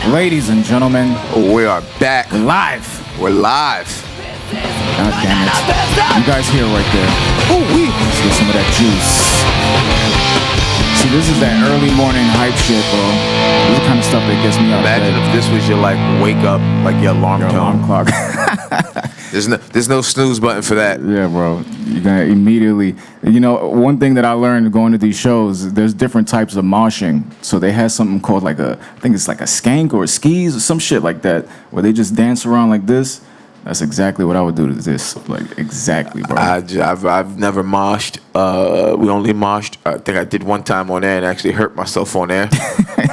Ladies and gentlemen, we are back. Live. We're live. God damn it. You guys hear right there. Ooh, let's get some of that juice. See, this is that early morning hype shit, bro. This is the kind of stuff that gets me out of bed. Imagine if this was your, like, wake up, like your alarm tone. Alarm clock. There's no snooze button for that. Yeah, bro. You're gonna immediately. You know, one thing that I learned going to these shows, there's different types of moshing. So they had something called like I think it's like a skank or a skis or some shit like that, where they just dance around like this. That's exactly what I would do to this. Like, exactly, bro. I've never moshed. We only moshed. I think I did one time on air and actually hurt myself on air.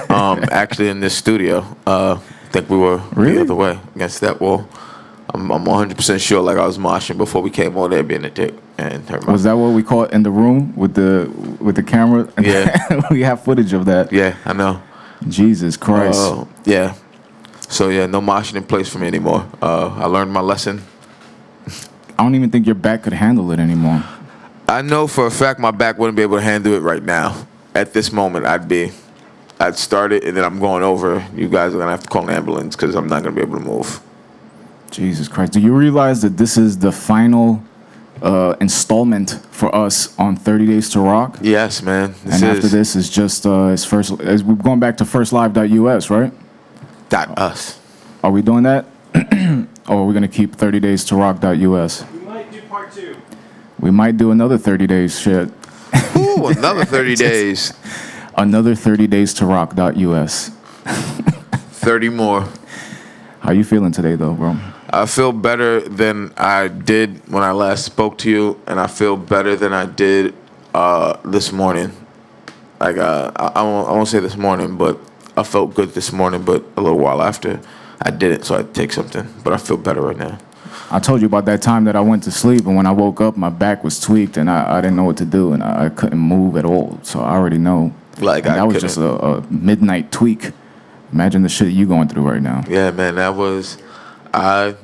Actually in this studio. I think we were the other way against that wall. I'm 100% sure, like I was moshing before we came on there being a dick and hurt myself. Was that what we caught in the room with the camera? Yeah. We have footage of that. Yeah, I know. Jesus Christ. Yeah. So yeah, no moshing in place for me anymore. I learned my lesson. I don't even think your back could handle it anymore. I know for a fact my back wouldn't be able to handle it right now. At this moment, I'd start it and then I'm going over. You guys are gonna have to call an ambulance because I'm not gonna be able to move. Jesus Christ. Do you realize that this is the final installment for us on 30 Days to Rock? Yes, man. After this is just we're going back to firstlive.us, right? .us. Are we doing that? Or are we going to keep 30 Days to Rock.us? We might do part 2. We might do another 30 days shit. Ooh, another 30 days. Another 30 Days to Rock.us. 30 more. How you feeling today, though, bro? I feel better than I did when I last spoke to you, and I feel better than I did this morning. Like I won't say this morning, but I felt good this morning. But a little while after, I didn't, so I had to take something. But I feel better right now. I told you about that time that I went to sleep, and when I woke up, my back was tweaked, and I didn't know what to do, and I couldn't move at all. So I already know. Like that was just a midnight tweak. Imagine the shit you going through right now. Yeah, man, that was that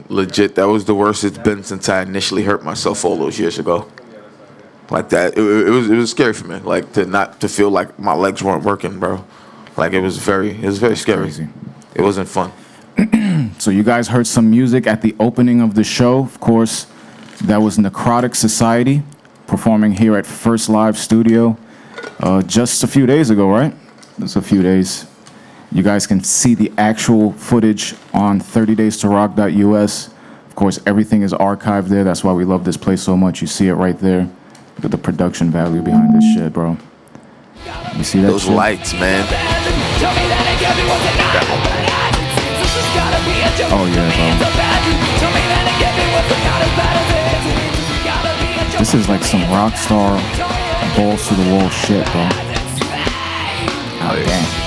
was the worst it's been since I initially hurt myself all those years ago. Like that, it was scary for me. Like to feel like my legs weren't working, bro. Like it was very scary. Crazy. It wasn't fun. So you guys heard some music at the opening of the show. Of course, that was Nacrotic Society performing here at First Live Studio just a few days ago, right? Just a few days. You guys can see the actual footage on 30daystorock.us. Of course, everything is archived there. That's why we love this place so much. You see it right there. Look at the production value behind this shit, bro. You see that Those shit? lights, man. Oh, yeah, bro. This is like some rock star balls to the wall shit, bro. Oh, damn.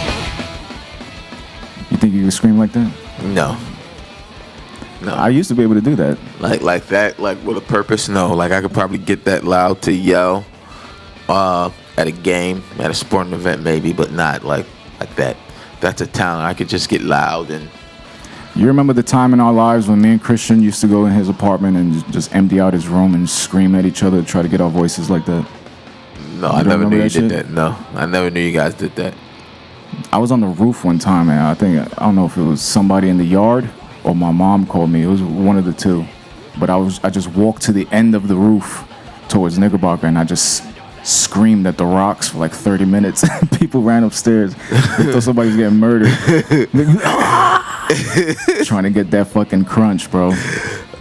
You think you could scream like that? No. I used to be able to do that. Like that, like with a purpose? No. Like I could probably get that loud to yell at a game, at a sporting event maybe, but not like that. That's a talent. I could just get loud and... You remember the time in our lives when me and Christian used to go in his apartment and just empty out his room and scream at each other to try to get our voices like that? No, I never knew you did that. No, I never knew you guys did that. I was on the roof one time, and I don't know if it was somebody in the yard or my mom called me. It was one of the two. But I just walked to the end of the roof towards Knickerbocker, and I just screamed at the rocks for like 30 minutes. People ran upstairs. They thought somebody was getting murdered. Trying to get that fucking crunch, bro.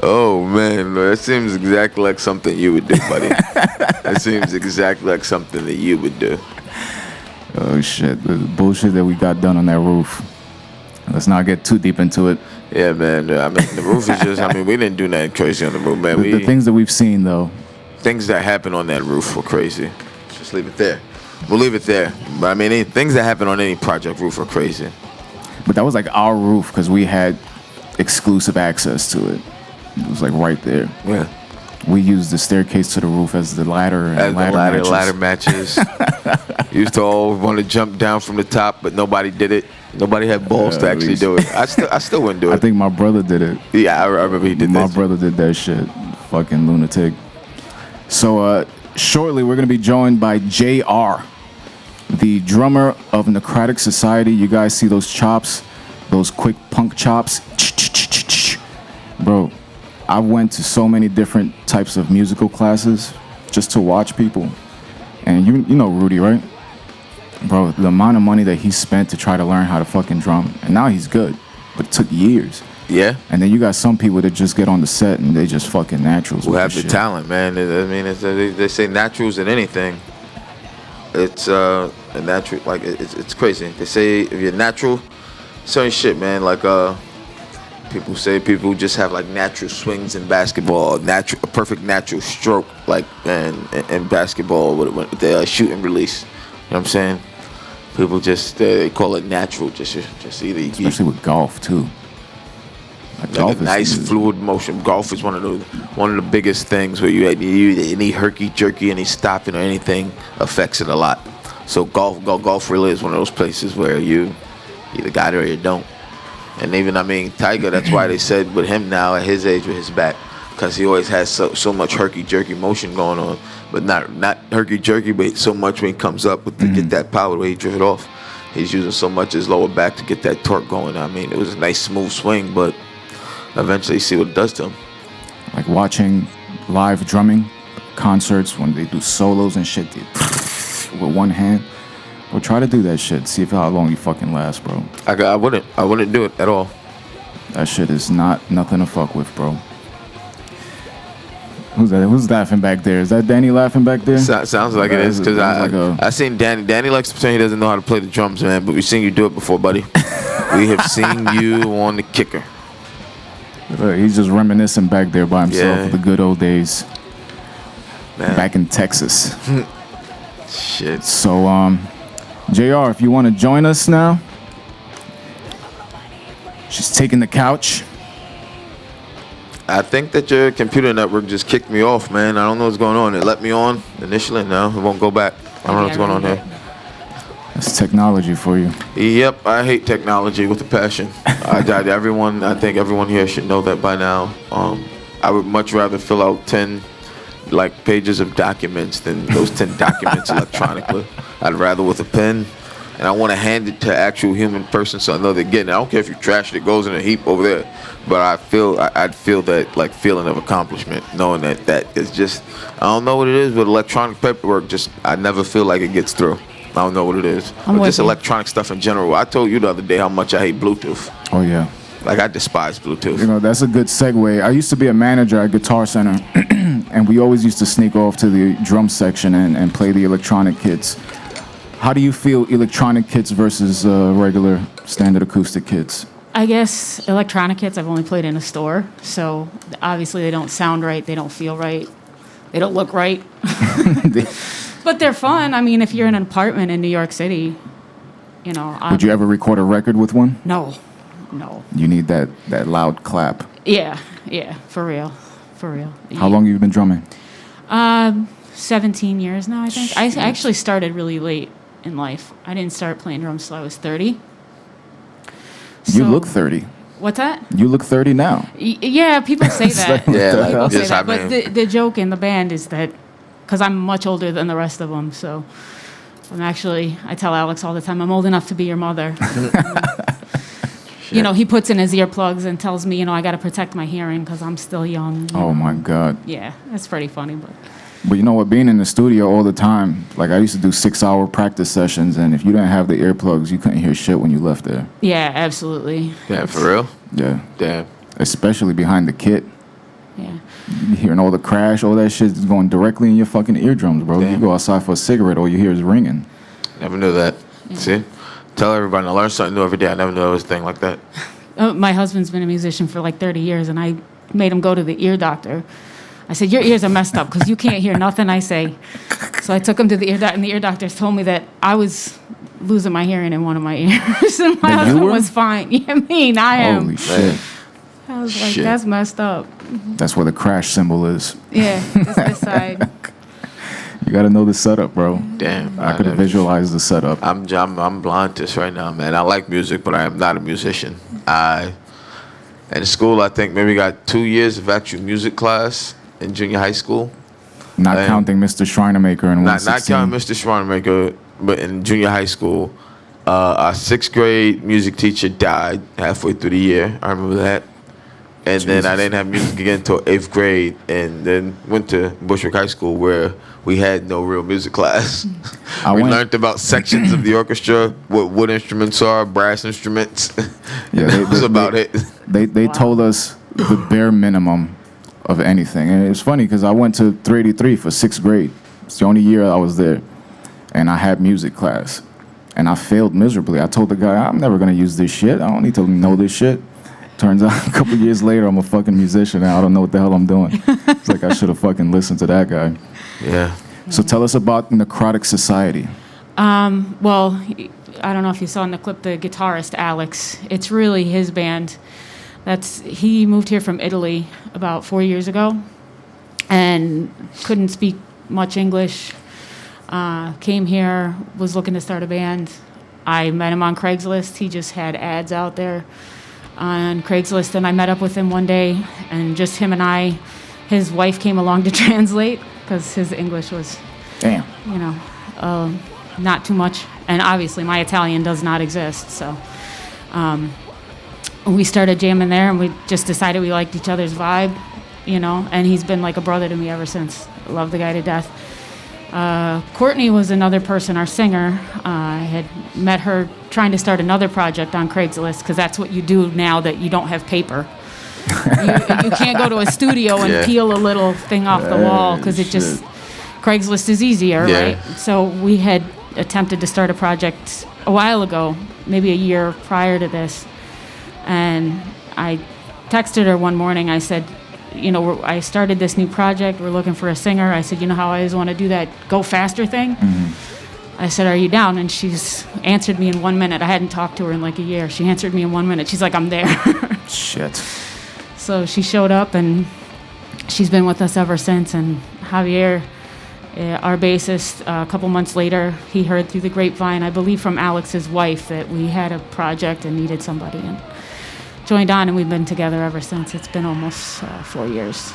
Oh, man. That seems exactly like something you would do, buddy. That seems exactly like something that you would do. Oh, shit. The bullshit that we got done on that roof. Let's not get too deep into it. Yeah, man. I mean, the roof is just... I mean, we didn't do nothing crazy on the roof, man. The things that we've seen, though. Things that happened on that roof were crazy. Just leave it there. We'll leave it there. But, I mean, things that happen on any project roof are crazy. But that was like our roof because we had exclusive access to it. It was like right there. Yeah. We used the staircase to the roof as the ladder. And ladder matches. Used to all want to jump down from the top, but nobody did it. Nobody had balls to actually do it. I still wouldn't do it. I think my brother did it. Yeah, I remember he did that. My brother did that shit. Fucking lunatic. So shortly we're going to be joined by JR, the drummer of Nacrotic Society. You guys see those chops those quick punk chops. Bro, I went to so many different types of musical classes just to watch people. And you know Rudy, right? Bro, the amount of money that he spent to try to learn how to fucking drum, and now he's good, but it took years. Yeah. And then you got some people that just get on the set and they just fucking naturals. Who have the shit. talent, man. I mean, they say naturals in anything. It's a natural, like, it's crazy. They say if you're natural, certain shit, man, like, people say people just have, like, natural swings in basketball, a perfect natural stroke, like, in basketball with the shoot and release. You know what I'm saying? People just, they call it natural, just either. Especially with golf, too. Like a nice fluid motion. Golf is one of the biggest things where you any herky jerky, any stopping or anything affects it a lot. So golf really is one of those places where you either got it or you don't. And even, I mean, Tiger, that's why they said with him now at his age with his back, because he always has so much herky jerky motion going on, but not herky jerky, but so much when he comes up with to get that power where he drift it off. He's using so much his lower back to get that torque going. I mean, it was a nice smooth swing, but eventually see what it does to him. Like watching live drumming concerts when they do solos and shit with one hand. Well, try to do that shit. See how long you fucking last, bro. I wouldn't do it at all. That shit is nothing to fuck with, bro. Who's that? Who's laughing back there? Is that Danny laughing back there? Sounds like it is, because I seen Danny. Danny likes to pretend he doesn't know how to play the drums, man. But we've seen you do it before, buddy. We have seen you on the kicker. He's just reminiscing back there by himself of the good old days. Man. Back in Texas. Shit. So, JR, if you want to join us now. She's taking the couch. I think that your computer network just kicked me off, man. I don't know what's going on. It let me on initially. No, it won't go back. I don't know what's going on here. That's technology for you. Yep, I hate technology with a passion. I think everyone here should know that by now. I would much rather fill out 10 pages of documents than those 10 documents electronically. I'd rather with a pen, and I want to hand it to an actual human person so I know they're getting it. I don't care if you trash it; it goes in a heap over there. But I'd feel that feeling of accomplishment, knowing that is just, I don't know what it is, but electronic paperwork I never feel like it gets through. I don't know what it is. But just electronic stuff in general. I told you the other day how much I hate Bluetooth. Oh, yeah. Like, I despise Bluetooth. You know, that's a good segue. I used to be a manager at Guitar Center, and we always used to sneak off to the drum section and play the electronic kits. How do you feel electronic kits versus regular standard acoustic kits? I guess electronic kits I've only played in a store, so obviously they don't sound right, they don't feel right, they don't look right. But they're fun. I mean, if you're in an apartment in New York City, you know. Would you ever record a record with one? No. You need that loud clap. Yeah, for real. How long have you been drumming? 17 years now, I think. I actually started really late in life. I didn't start playing drums till I was 30. You look 30. What's that? You look 30 now. Yeah, people say that. Yeah, people say that. But the joke in the band is that, because I'm much older than the rest of them, so I tell Alex all the time, I'm old enough to be your mother. You know, he puts in his earplugs and tells me, you know, I got to protect my hearing because I'm still young. Oh, my God. Yeah, that's pretty funny. But you know what, being in the studio all the time, like I used to do 6-hour practice sessions, and if you didn't have the earplugs, you couldn't hear shit when you left there. Yeah, absolutely. Yeah, for real? Yeah. Damn. Especially behind the kit. Yeah. You hearing all the crash, all that shit is going directly in your fucking eardrums, bro. Damn. You go outside for a cigarette, all you hear is ringing. Never knew that. Yeah. See? Tell everybody, I learn something new every day. I never knew there was a thing like that. My husband's been a musician for like 30 years, and I made him go to the ear doctor. I said, your ears are messed up because you can't hear nothing I say. So I took him to the ear doctor, and the ear doctors told me that I was losing my hearing in one of my ears, and my husband was fine. Yeah, I am. Holy shit. I was like, that's messed up. That's where the crash symbol is. Yeah, it's this side. You got to know the setup, bro. Damn. I could visualize the setup. I'm blind to this right now, man. I like music, but I am not a musician. In school, I think maybe got 2 years of actual music class in junior high school. Not counting Mr. Schreinermaker and not counting Mr. Schreinermaker, but in junior high school, Our sixth grade music teacher died halfway through the year. I remember that. And then I didn't have music again until 8th grade, and then went to Bushwick High School where we had no real music class. We learned about sections of the orchestra, what wood instruments are, brass instruments. Yeah, that was about it. They told us the bare minimum of anything. And it's funny because I went to 383 for 6th grade. It's the only year I was there. And I had music class. And I failed miserably. I told the guy, I'm never going to use this shit. I don't need to know this shit. Turns out a couple years later, I'm a fucking musician now. I don't know what the hell I'm doing. It's like I should have fucking listened to that guy. Yeah. So tell us about Nacrotic Society. Well, I don't know if you saw in the clip the guitarist Alex. It's really his band. He moved here from Italy about 4 years ago and couldn't speak much English. Came here, was looking to start a band. I met him on Craigslist. He just had ads out there on Craigslist, and I met up with him one day, and just him and I, his wife came along to translate because his English was, damn, not too much. And obviously my Italian does not exist, so we started jamming there, and we just decided we liked each other's vibe, and he's been like a brother to me ever since. I love the guy to death. Courtney was another person, our singer. I had met her trying to start another project on Craigslist, because that's what you do now that you don't have paper. You can't go to a studio and peel a little thing off the wall, because Craigslist is easier, right? So we had attempted to start a project a while ago, maybe a year prior to this, and I texted her one morning. I said, I started this new project. We're looking for a singer. I said, how I always want to do that go faster thing? Mm-hmm. I said, are you down? And she's answered me in 1 minute. I hadn't talked to her in like a year. She answered me in 1 minute. She's like, I'm there. Shit. So she showed up, and she's been with us ever since. And Javier, our bassist, a couple months later, he heard through the grapevine, I believe from Alex's wife, that we had a project and needed somebody. And joined on, and we've been together ever since. It's been almost 4 years.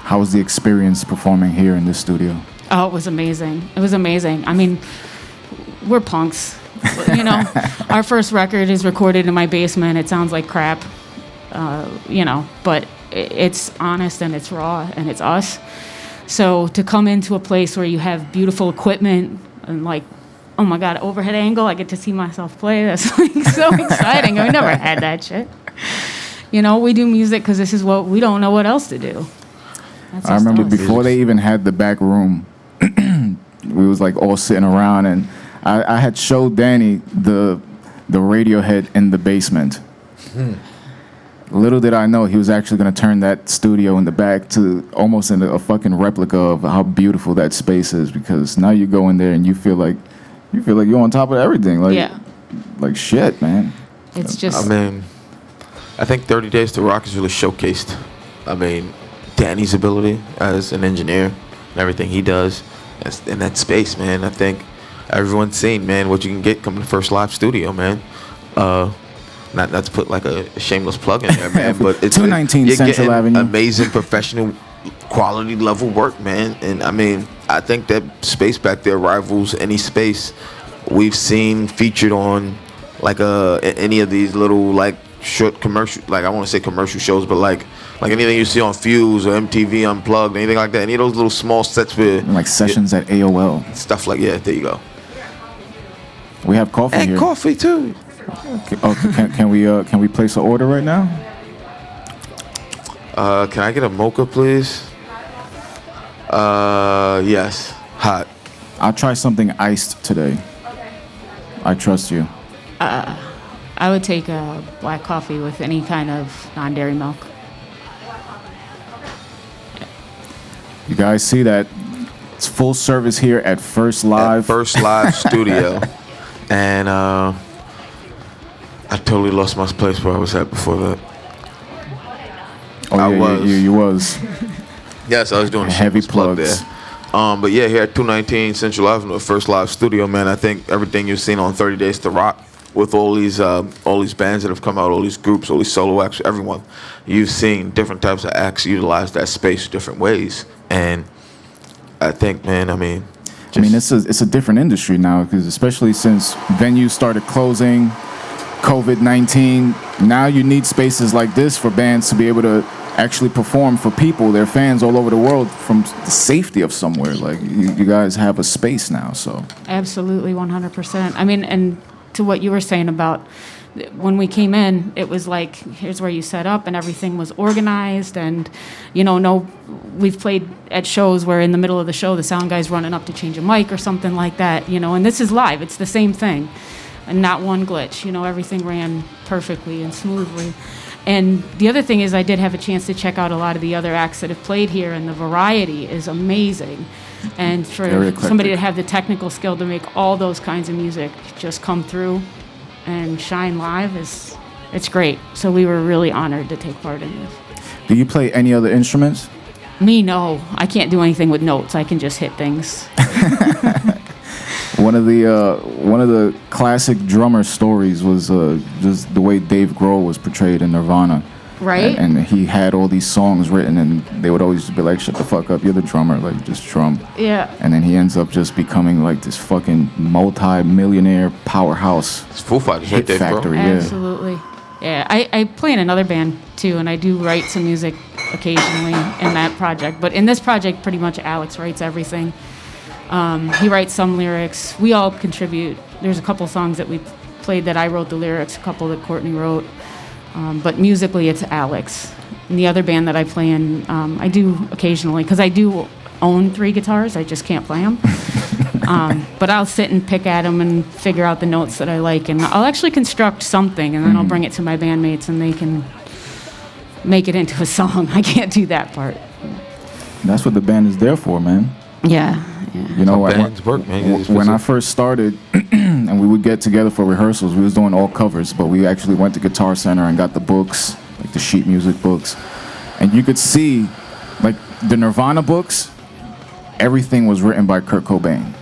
How was the experience performing here in this studio? Oh, it was amazing. It was amazing. I mean, we're punks. Our first record is recorded in my basement. It sounds like crap, but it's honest, and it's raw, and it's us. So to come into a place where you have beautiful equipment and like, oh my God, overhead angle, I get to see myself play. That's like so exciting. I never had that shit. We do music because this is what we don't know what else to do. I remember before they even had the back room, we was like all sitting around, and I had showed Danny the Radiohead in the basement. Little did I know he was actually going to turn that studio in the back to almost into a fucking replica of how beautiful that space is, because now you go in there and you feel like you're on top of everything. Like shit, man. It's just. I think 30 Days to Rock is really showcased. Danny's ability as an engineer and everything he does in that space, man. I think everyone's seen, man, what you can get coming to First Live Studio, man. Not to put like a shameless plug in there, man, but it's 219 Central Avenue. Amazing professional quality level work, man. And I think that space back there rivals any space we've seen featured on like any of these little like short commercial, like I want to say commercial shows, but like anything you see on Fuse or MTV Unplugged, anything like that, any of those little small sets with like sessions at AOL, stuff like there you go. We have coffee and here. Coffee too. Can we place an order right now? Can I get a mocha, please? Yes, hot. I'll try something iced today. I trust you. I would take a black coffee with any kind of non-dairy milk. You guys see that? It's full service here at First Live. First Live Studio. And I totally lost my place where I was at before that. Oh, I yeah, was. You was. Yes, I was doing a heavy plug plugs there. But yeah, here at 219 Central Avenue, First Live Studio, man. I think everything you've seen on 30 Days to Rock, with all these bands that have come out, all these groups, all these solo acts, everyone, you've seen different types of acts utilize that space different ways. And I think, man, I mean, it's a different industry now, because especially since venues started closing, COVID-19, now you need spaces like this for bands to be able to actually perform for people, their fans all over the world, from the safety of somewhere. Like, you guys have a space now, so. Absolutely, 100%. I mean, and to what you were saying about when we came in, it was like, here's where you set up, and everything was organized, and, you know, we've played at shows where in the middle of the show, the sound guy's running up to change a mic or something like that, you know, and this is live. It's the same thing, and not one glitch. You know, everything ran perfectly and smoothly. And the other thing is, I did have a chance to check out a lot of the other acts that have played here, and the variety is amazing. And for somebody to have the technical skill to make all those kinds of music just come through and shine live it's great. So we were really honored to take part in this. Do you play any other instruments? Me, no. I can't do anything with notes. I can just hit things. One of the classic drummer stories was just the way Dave Grohl was portrayed in Nirvana. Right. And he had all these songs written, and they would always be like, shut the fuck up, you're the drummer, like, just drum. Yeah. And then he ends up just becoming like this fucking multi-millionaire powerhouse. It's Foo Fighters, hit right, factory, Dave yeah. Absolutely. Yeah, I play in another band too, and I do write some music occasionally in that project. But in this project, pretty much Alex writes everything. He writes some lyrics. We all contribute. There's a couple songs that we played that I wrote the lyrics, a couple that Courtney wrote. But musically, it's Alex. And the other band that I play in, I do occasionally, because I do own 3 guitars. I just can't play them. But I'll sit and pick at them and figure out the notes that I like. And I'll actually construct something, and then I'll bring it to my bandmates, and they can make it into a song. I can't do that part. That's what the band is there for, man. Yeah. You know, bands work, man. When I first started, and we would get together for rehearsals, we was doing all covers, but we actually went to Guitar Center and got the books, like the sheet music books, and you could see, like, the Nirvana books, everything was written by Kurt Cobain.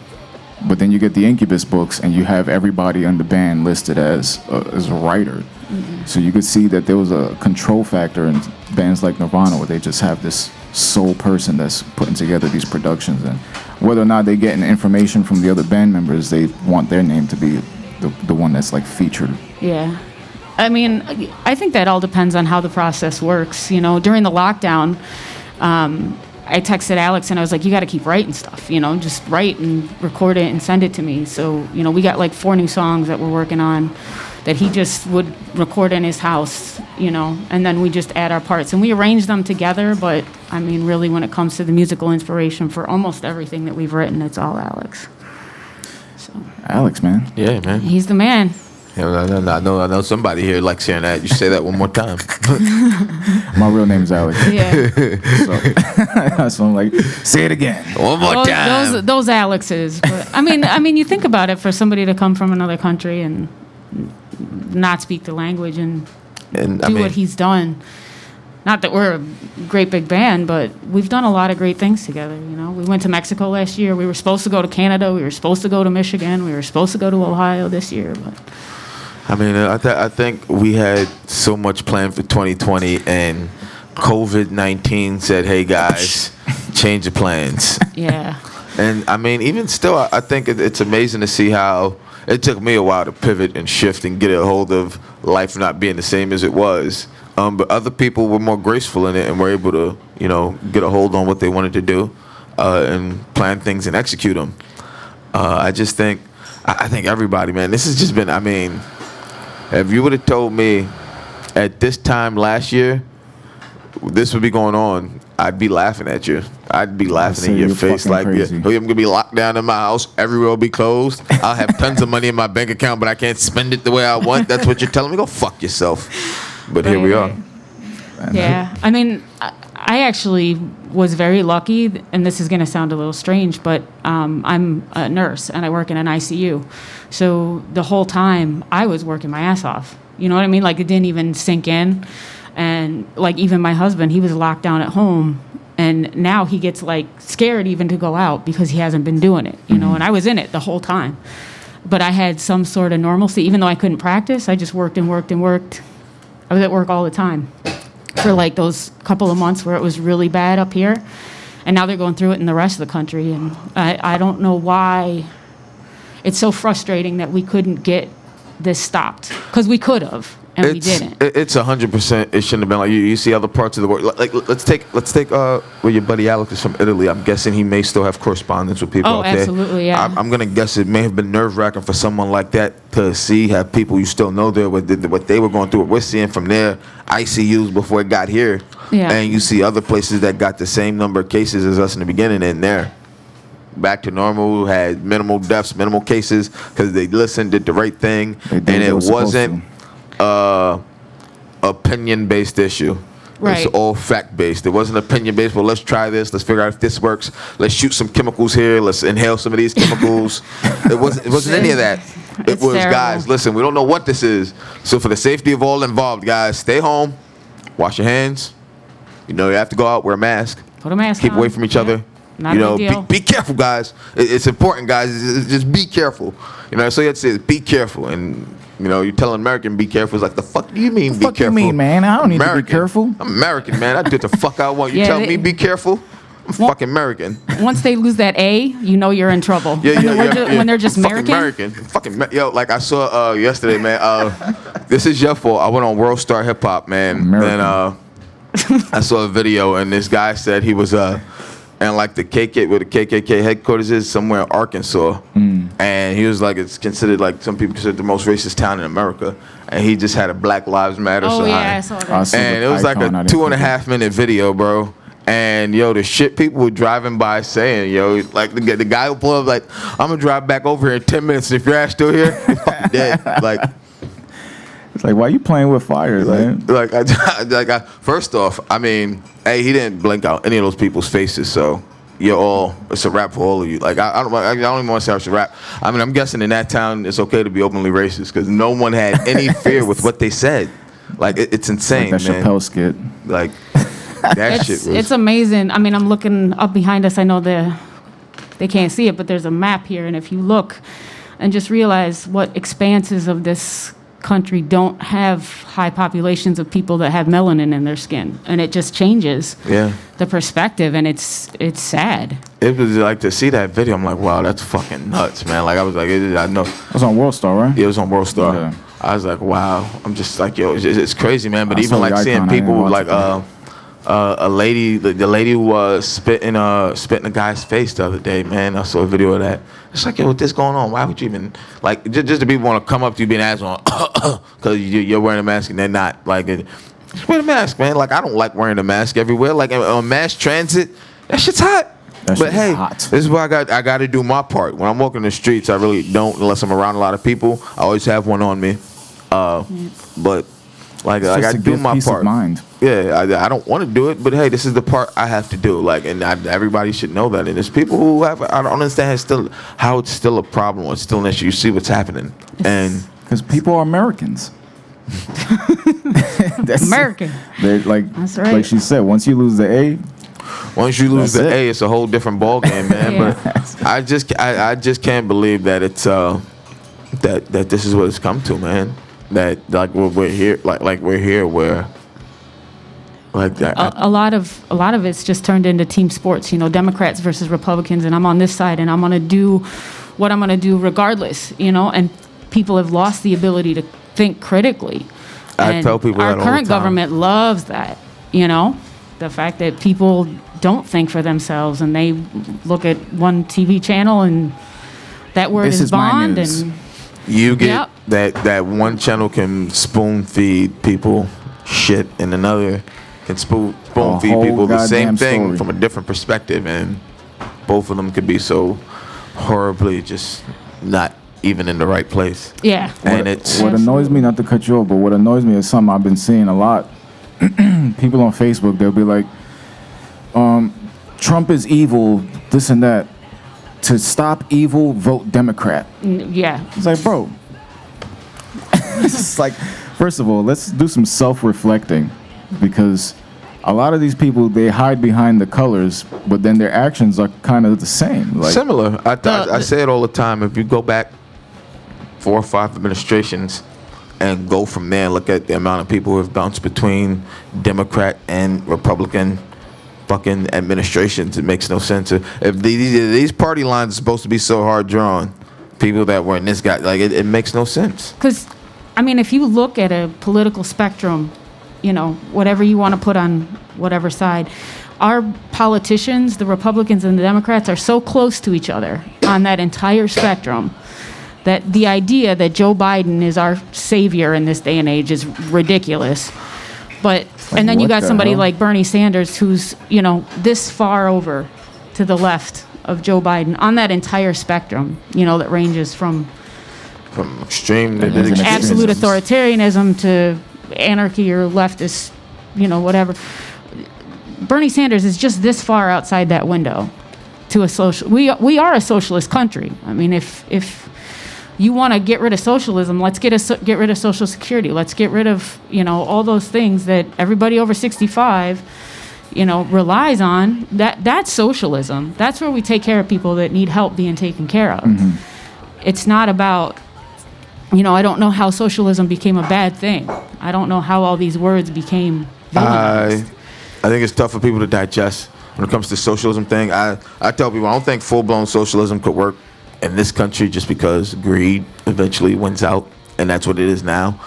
But then you get the Incubus books, and you have everybody in the band listed as a writer. Mm-hmm. So you could see that there was a control factor in bands like Nirvana, where they just have this sole person that's putting together these productions, and whether or not they're getting information from the other band members, they want their name to be the one that's like featured. Yeah. I mean, I think that all depends on how the process works. You know, during the lockdown, I texted Alex and I was like, you got to keep writing stuff, you know, just write and record it and send it to me. So, you know, we got like 4 new songs that we're working on that he just would record in his house, you know, and then we just add our parts. And we arrange them together, but, I mean, really, when it comes to the musical inspiration for almost everything that we've written, it's all Alex. So. Alex, man. Yeah, man. He's the man. Yeah, I know somebody here likes hearing that. You say that one more time. My real name is Alex. Yeah. So I'm like, say it again. One more time. Those Alexes. But, I mean, you think about it, for somebody to come from another country and not speak the language and do what he's done. Not that we're a great big band, but we've done a lot of great things together. You know, we went to Mexico last year. We were supposed to go to Canada. We were supposed to go to Michigan. We were supposed to go to Ohio this year. But I mean, I think we had so much planned for 2020, and COVID-19 said, "Hey guys, change your plans." Yeah. And I mean, even still, I think it's amazing to see how it took me a while to pivot and shift and get a hold of life not being the same as it was. But other people were more graceful in it and were able to, you know, get a hold on what they wanted to do and plan things and execute them. I just think, I think everybody, man, this has just been, I mean, if you would have told me at this time last year this would be going on, I'd be laughing at you. I'd be laughing in your face like, yeah, I'm going to be locked down in my house. Everywhere will be closed. I'll have tons of money in my bank account, but I can't spend it the way I want. That's what you're telling me? Go fuck yourself. But here we are. Yeah. I mean, I actually was very lucky, and this is going to sound a little strange, but I'm a nurse, and I work in an ICU. So the whole time, I was working my ass off. You know what I mean? Like, it didn't even sink in. And, like, even my husband, he was locked down at home, and now he gets, like, scared even to go out because he hasn't been doing it, you know? And I was in it the whole time. But I had some sort of normalcy. Even though I couldn't practice, I just worked and worked and worked. I was at work all the time for like those couple of months where it was really bad up here. And now they're going through it in the rest of the country. And I don't know why it's so frustrating that we couldn't get this stopped. Because we could have, and we didn't. It's 100%. It shouldn't have been like you see other parts of the world. Like let's take well, your buddy Alex is from Italy. I'm guessing he may still have correspondence with people out there. Absolutely, yeah. I'm gonna guess it may have been nerve-wracking for someone like that to have people you still know there what they were going through. What we're seeing from their ICUs before it got here, and you see other places that got the same number of cases as us in the beginning, and they're back to normal, had minimal deaths, minimal cases because they listened, did the right thing, and it wasn't opinion-based issue. Right. It's all fact-based. It wasn't opinion-based. Well, let's try this. Let's figure out if this works. Let's shoot some chemicals here. Let's inhale some of these chemicals. It wasn't any of that. It was, terrible. guys, listen, we don't know what this is. So for the safety of all involved, guys, stay home. Wash your hands. You know, you have to go out, wear a mask. Put a mask Keep on. away from each other. Not you a know, big deal. be careful, guys. It's important, guys. Just be careful. You know, so you have to say, be careful. And, you know, you tell an American, be careful. It's like, the fuck do you mean, be careful? What you mean, man? I don't need to be careful. I'm American, man. I do what the fuck I want. You Yeah, tell me, be careful? I'm fucking American. Once they lose that A, you know you're in trouble. When they're just American. Yo, like I saw yesterday, man. This is your fault. I went on World Star Hip Hop, man. American. And I saw a video, and this guy said he was and like the KK, where the KKK headquarters is, somewhere in Arkansas. And he was like, it's considered, like, some people consider the most racist town in America. And he just had a Black Lives Matter sign. Oh, yeah, I saw that. And it was like a 2.5 minute video, bro. And yo, the shit people were driving by saying, yo, like the guy who pulled up, like, I'm gonna drive back over here in 10 minutes. If your ass still here, you're fucking dead. Like, it's like, why you playing with fire, man? First off, I mean, hey, he didn't blink out any of those people's faces, so it's a rap for all of you. Like, I don't even want to say it's a rap. I mean, I'm guessing in that town it's okay to be openly racist because no one had any fear with what they said. Like, it's insane, like that man. Chappelle skit. Like, that shit was... It's amazing. I mean, I'm looking up behind us. I know they can't see it, but there's a map here, and if you look and just realize what expanses of this country don't have high populations of people that have melanin in their skin, and it just changes the perspective, and it's sad. It was like, to see that video, I'm like, wow, that's fucking nuts, man. Like, I was like, I know it was on World Star, right? Yeah, it was on World Star. Yeah. I was like, wow. I'm just like, yo, it's crazy, man. But I even saw like the seeing icon, I people didn't like watch a lady, the lady who was spitting a guy's face the other day, man. I saw a video of that. It's like, yo, what's this going on? Why would you even, like, just the people want to come up to you being ass on because you're wearing a mask and they're not. Like, just wear a mask, man. Like, I don't like wearing a mask everywhere. Like, on mass transit, that shit's hot. But hey, this is why I got to do my part. When I'm walking the streets, I really don't, unless I'm around a lot of people. I always have one on me. But like I do my part. Mind. Yeah, I don't want to do it, but hey, this is the part I have to do. Like, and everybody should know that. And there's people who have, I don't understand how it's still a problem or it's still an issue. You see what's happening, and because people are Americans. That's American. They're like, that's right. Like she said, once you lose the A. Once you lose the A, it's a whole different ball game, man. Yeah. But I just can't believe that it's that this is what it's come to, man. That like we're here, like we're here where like that. A lot of it's just turned into team sports. You know, Democrats versus Republicans, and I'm on this side, and I'm gonna do what I'm gonna do regardless. You know, and people have lost the ability to think critically. I tell people that all the time. Our current government loves that. You know, the fact that people don't think for themselves and they look at one TV channel and that word is bond, and you get that one channel can spoon feed people shit and another can spoon feed people the same thing from a different perspective, and both of them could be so horribly just not even in the right place. Yeah. And what annoys me, not to cut you off, but what annoys me is something I've been seeing a lot. People on Facebook, they'll be like, Trump is evil, this and that. To stop evil, vote Democrat. Yeah. It's like, bro. It's like, first of all, let's do some self-reflecting, because a lot of these people, they hide behind the colors, but then their actions are kind of the same. Like, similar. I say it all the time. If you go back 4 or 5 administrations and go from there, look at the amount of people who have bounced between Democrat and Republican, fucking administrations. It makes no sense. If these party lines are supposed to be so hard drawn, people that were in this guy, like it makes no sense. Because, I mean, if you look at a political spectrum, you know, whatever you want to put on whatever side, our politicians, the Republicans and the Democrats, are so close to each other on that entire spectrum that the idea that Joe Biden is our savior in this day and age is ridiculous. But, and then you got somebody like Bernie Sanders who's, you know, this far over to the left of Joe Biden on that entire spectrum, you know, that ranges from extreme to absolute authoritarianism to anarchy or leftist, you know, whatever. Bernie Sanders is just this far outside that window to a social. We are a socialist country. I mean, if you want to get rid of socialism, let's get rid of Social Security. Let's get rid of, you know, all those things that everybody over 65, you know, relies on. That's socialism. That's where we take care of people that need help being taken care of. Mm-hmm. It's not about, you know, I don't know how socialism became a bad thing. I don't know how all these words became villainized. I think it's tough for people to digest when it comes to socialism thing. I tell people I don't think full-blown socialism could work in this country just because greed eventually wins out, and that's what it is now.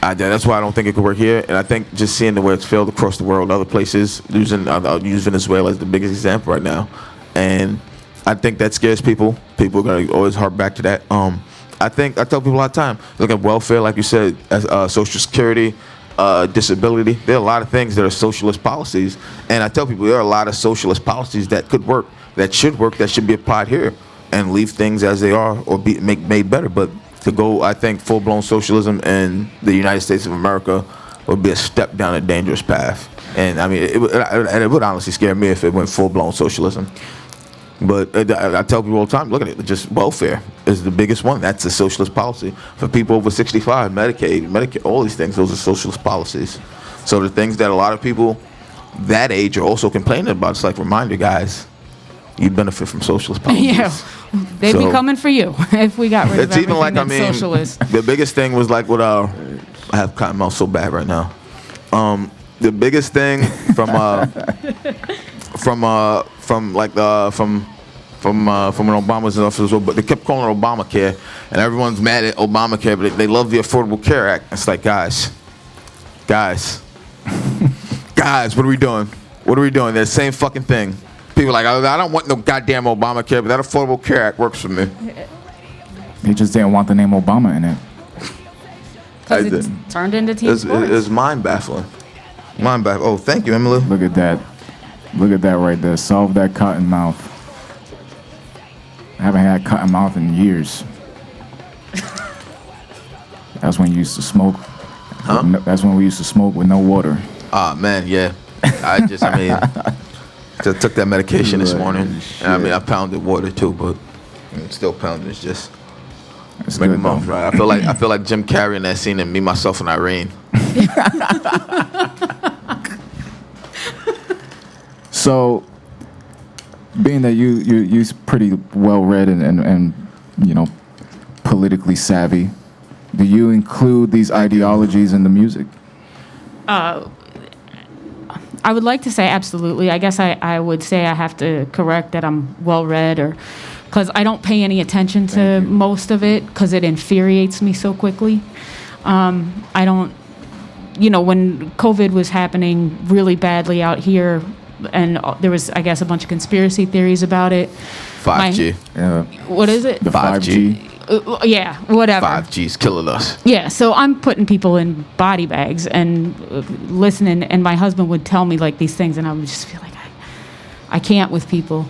That's why I don't think it could work here. And I think just seeing the way it's failed across the world, other places, I'll use Venezuela as the biggest example right now, and I think that scares people. People are gonna always harp back to that. I tell people all the time, look at welfare, like you said, as Social Security, disability. There are a lot of things that are socialist policies, and I tell people there are a lot of socialist policies that could work, that should work, that should be applied here, and leave things as they are or be made better. But to go, I think full-blown socialism in the United States of America would be a step down a dangerous path. And I mean, it would honestly scare me if it went full-blown socialism. But I tell people all the time, look at it, just welfare is the biggest one. That's a socialist policy. For people over 65, Medicaid, all these things, those are socialist policies. So the things that a lot of people that age are also complaining about, it's like, reminder, guys, you benefit from socialist policies. Yeah, they'd be coming for you if we got rid of everything even that's socialist. The biggest thing was like what I have cotton mouth so bad right now. The biggest thing from when Obama was in office, but they kept calling it Obamacare, and everyone's mad at Obamacare, but they love the Affordable Care Act. It's like, guys, what are we doing? What are we doing? They're the same fucking thing. People are like, I don't want no goddamn Obamacare, but that Affordable Care Act works for me. They just didn't want the name Obama in it. Because it's turned into team sports. It's mind-baffling. Mind-baffling. Oh, thank you, Emily. Look at that. Look at that right there. Solve that cotton mouth. I haven't had cotton mouth in years. That's when you used to smoke. Huh? That's when we used to smoke with no water. Ah, man, yeah. I just took that medication this morning. And, I mean, I pounded water too, but I'm still pounding. It's just make a mouth right. I feel like Jim Carrey in that scene in Me, Myself, and Irene. So, being that you're pretty well read and you know, politically savvy, do you include these ideologies in the music? I would like to say absolutely. I guess I would say I have to correct that I'm well read, or because I don't pay any attention to most of it because it infuriates me so quickly. I don't, you know, when COVID was happening really badly out here, and there was, I guess, a bunch of conspiracy theories about it. 5G. What is it? The 5G. Yeah, whatever. 5G's killing us. Yeah, so I'm putting people in body bags and listening, and my husband would tell me like these things, and I would just feel like I can't with people,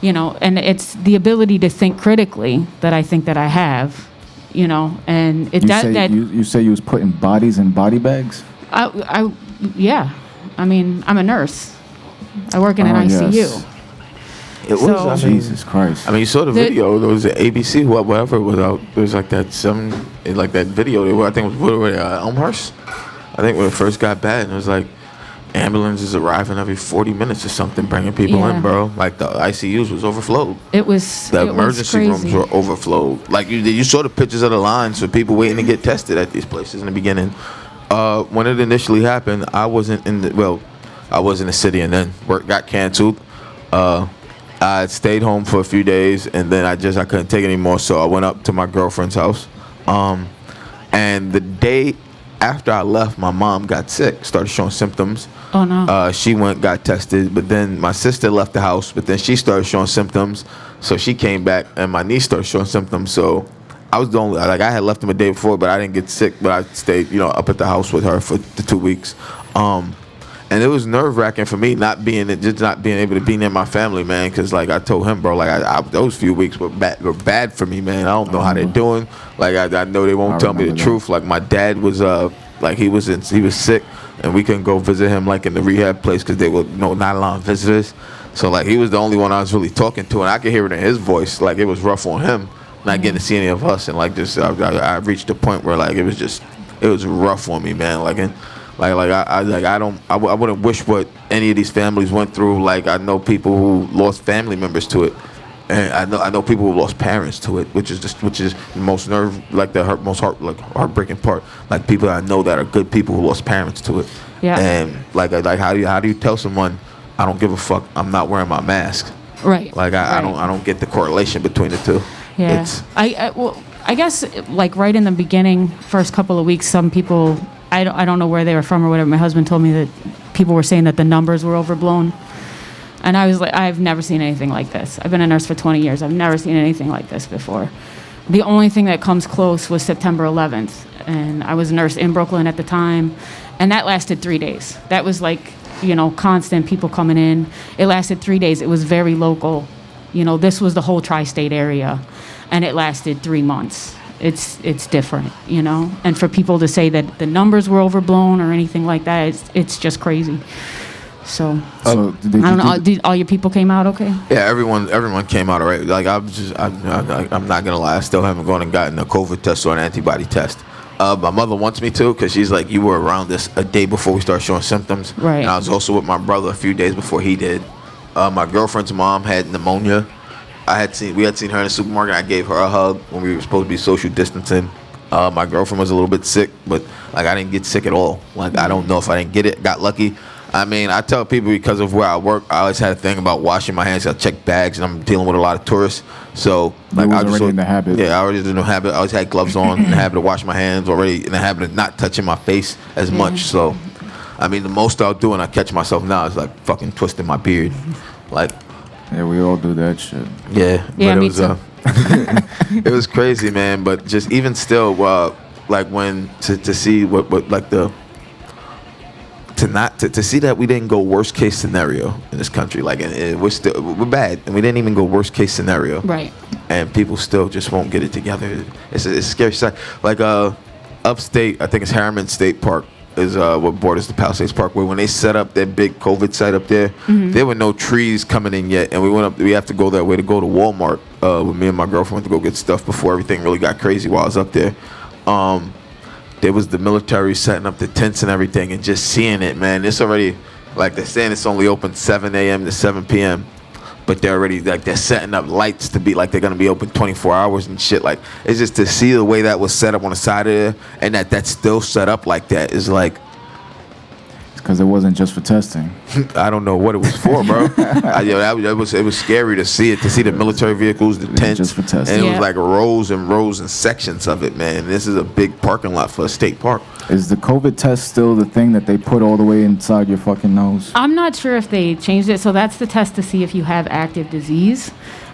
you know. And it's the ability to think critically that I think that I have, you know. And you say you was putting bodies in body bags? Yeah. I mean, I'm a nurse. I work in an ICU. Yes. It was, Jesus Christ. I mean, you saw the video. There was an ABC, whatever it was out. There was like that video. I think it was Elmhurst. I think when it first got bad, and it was like ambulances arriving every 40 minutes or something, bringing people in, bro. Like the ICUs was overflowed. The emergency rooms were overflowed. Like you saw the pictures of the lines for people waiting to get tested at these places in the beginning. When it initially happened, I wasn't in the I was in the city, and then work got canceled. I stayed home for a few days, and then I couldn't take it anymore, so I went up to my girlfriend's house. And the day after I left, my mom got sick, started showing symptoms. Oh, no. She got tested, but then my sister left the house, but then she started showing symptoms, so she came back, and my niece started showing symptoms, so I was the only, like, I had left them a day before, but I didn't get sick, but I stayed, up at the house with her for the 2 weeks. And it was nerve-wracking for me not being able to be near my family, man, because, like, I told him, bro, like, those few weeks were bad for me, man. I don't know how they're doing. Like, I know they won't tell me the truth. Like, my dad was, he was sick, and we couldn't go visit him, like, in the rehab place because they were not allowing visitors. So, like, he was the only one I was really talking to, and I could hear it in his voice. Like, it was rough on him not getting to see any of us, and, like, just I reached a point where, like, it was rough on me, man. Like, and I wouldn't wish what any of these families went through. Like, I know people who lost family members to it, and I know people who lost parents to it, which is the most heartbreaking part. Like, people I know that are good people who lost parents to it. Yeah. And like how do you tell someone, I don't give a fuck, I'm not wearing my mask? Right. Like, I don't get the correlation between the two. Yeah. I guess, like, right in the beginning, first couple of weeks, some people, I don't know where they were from or whatever. My husband told me that people were saying that the numbers were overblown. And I was like, I've never seen anything like this. I've been a nurse for 20 years. I've never seen anything like this before. The only thing that comes close was September 11th. And I was a nurse in Brooklyn at the time. And that lasted 3 days. That was like, constant people coming in. It lasted 3 days. It was very local. This was the whole tri-state area. And it lasted 3 months. It's different, And for people to say that the numbers were overblown or anything like that, it's just crazy. So I don't know. Did all your people came out okay? Yeah, everyone came out all right. Like, I'm not gonna lie, I still haven't gone and gotten a COVID test or an antibody test. My mother wants me to, because she's like, you were around this a day before we started showing symptoms. Right. And I was also with my brother a few days before he did. My girlfriend's mom had pneumonia. We had seen her in the supermarket. I gave her a hug when we were supposed to be social distancing. My girlfriend was a little bit sick, but, like, I didn't get sick at all. Like, I don't know if I didn't get it, got lucky. I mean, I tell people, because of where I work, I always had a thing about washing my hands. I check bags, and I'm dealing with a lot of tourists. So, like, I was already in the habit. Yeah, I already was in the habit. I always had gloves on, in the habit of washing my hands, already in the habit of not touching my face as much. So, I mean, the most I'll do, and I catch myself now, is, like, fucking twisting my beard. Like, yeah, we all do that shit. Yeah, yeah, but me too. It was crazy, man. But just even still, like, when to see what like the to see that we didn't go worst case scenario in this country, like, and we're bad, and we didn't even go worst case scenario. Right. And people still just won't get it together. It's a scary sight. Like, upstate, I think it's Harriman State Park is what borders the Palisades Parkway. When they set up that big COVID site up there, there were no trees coming in yet, and we went up. We have to go that way to go to Walmart. With me and my girlfriend went to go get stuff before everything really got crazy while I was up there. There was the military setting up the tents and everything, and just seeing it, man. It's already, like, they're saying it's only open 7 a.m. to 7 p.m. But they're already, like, they're setting up lights to be like they're gonna be open 24 hours and shit. Like, it's just to see the way that was set up on the side of there, and that's still set up like that is like. Because it wasn't just for testing. I don't know what it was for, bro. It was scary to see the military vehicles, the tents, just for testing. and it was like rows and rows and sections of it, man. This is a big parking lot for a state park. Is the COVID test still the thing that they put all the way inside your fucking nose? I'm not sure if they changed it. So that's the test to see if you have active disease.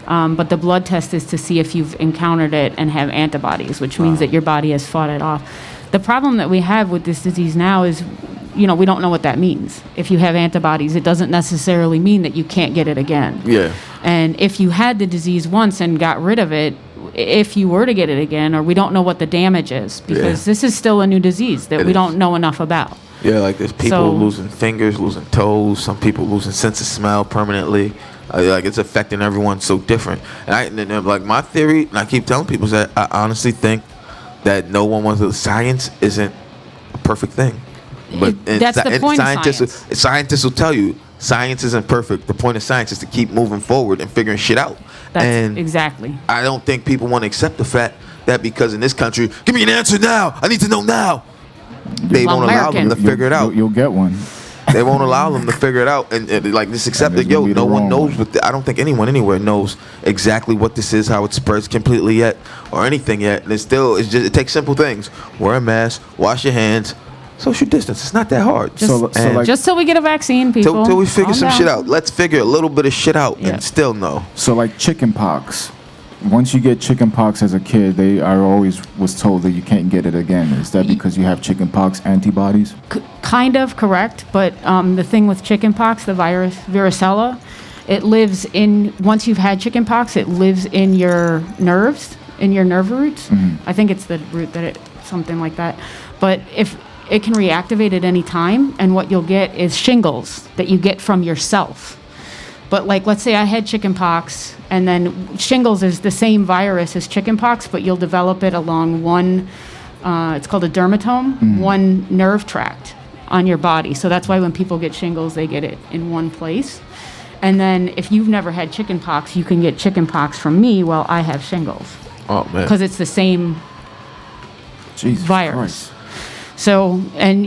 But the blood test is to see if you've encountered it and have antibodies, which means that your body has fought it off. The problem that we have with this disease now is, we don't know what that means. If you have antibodies, it doesn't necessarily mean that you can't get it again. Yeah. And if you had the disease once and got rid of it, if you were to get it again, or we don't know what the damage is, because this is still a new disease that we don't know enough about. Yeah, like there's people losing fingers, losing toes, some people losing sense of smell permanently. Like, it's affecting everyone so different. And like, my theory, and I keep telling people, is that I honestly think that no one wants to, science isn't a perfect thing. But that's the point of science. Scientists will tell you science isn't perfect. The point of science is to keep moving forward and figuring shit out. Exactly. I don't think people want to accept the fact that because in this country, give me an answer now. I need to know now. They won't allow them to figure it out. You'll get one. They won't allow them to figure it out, and like just accept it. Yo, no one knows. I don't think anyone anywhere knows exactly what this is, how it spreads completely yet, or anything yet. And it's just it takes simple things: wear a mask, wash your hands, social distance. It's not that hard. Just till we get a vaccine, people. Till we figure some shit out. Let's figure a little bit of shit out, and still no. So like chicken pox. Once you get chicken pox as a kid, I always was told that you can't get it again. Is that because you have chicken pox antibodies? Kind of correct, but the thing with chicken pox, the virus varicella, it lives in, once you've had chicken pox, it lives in your nerves, in your nerve roots. I think it's the root something like that. But if it can reactivate at any time, and what you'll get is shingles that you get from yourself. But like, let's say I had chicken pox, and then shingles is the same virus as chicken pox, but you'll develop it along one, it's called a dermatome, one nerve tract on your body. So that's why when people get shingles, they get it in one place. And then if you've never had chicken pox, you can get chicken pox from me while I have shingles. Oh, man. Because it's the same virus. Christ. So, and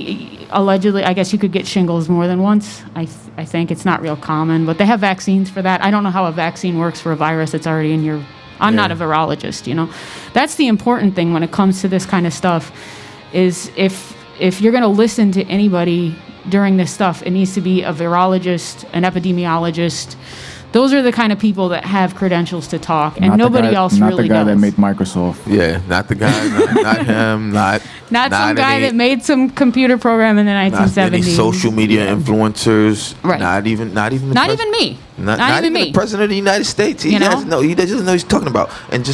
allegedly, I guess you could get shingles more than once. I think it's not real common, but they have vaccines for that. I don't know how a vaccine works for a virus that's already in your... I'm not a virologist, you know. That's the important thing when it comes to this kind of stuff, is if you're going to listen to anybody during this stuff, it needs to be a virologist, an epidemiologist. Those are the kind of people that have credentials to talk, and nobody else really does. Not the guy that made Microsoft. Yeah, not the guy, not him, not some guy that made some computer program in the 1970s. Not any social media influencers. Right. Not even me. Not even me. The president of the United States. He doesn't know what he's talking about. And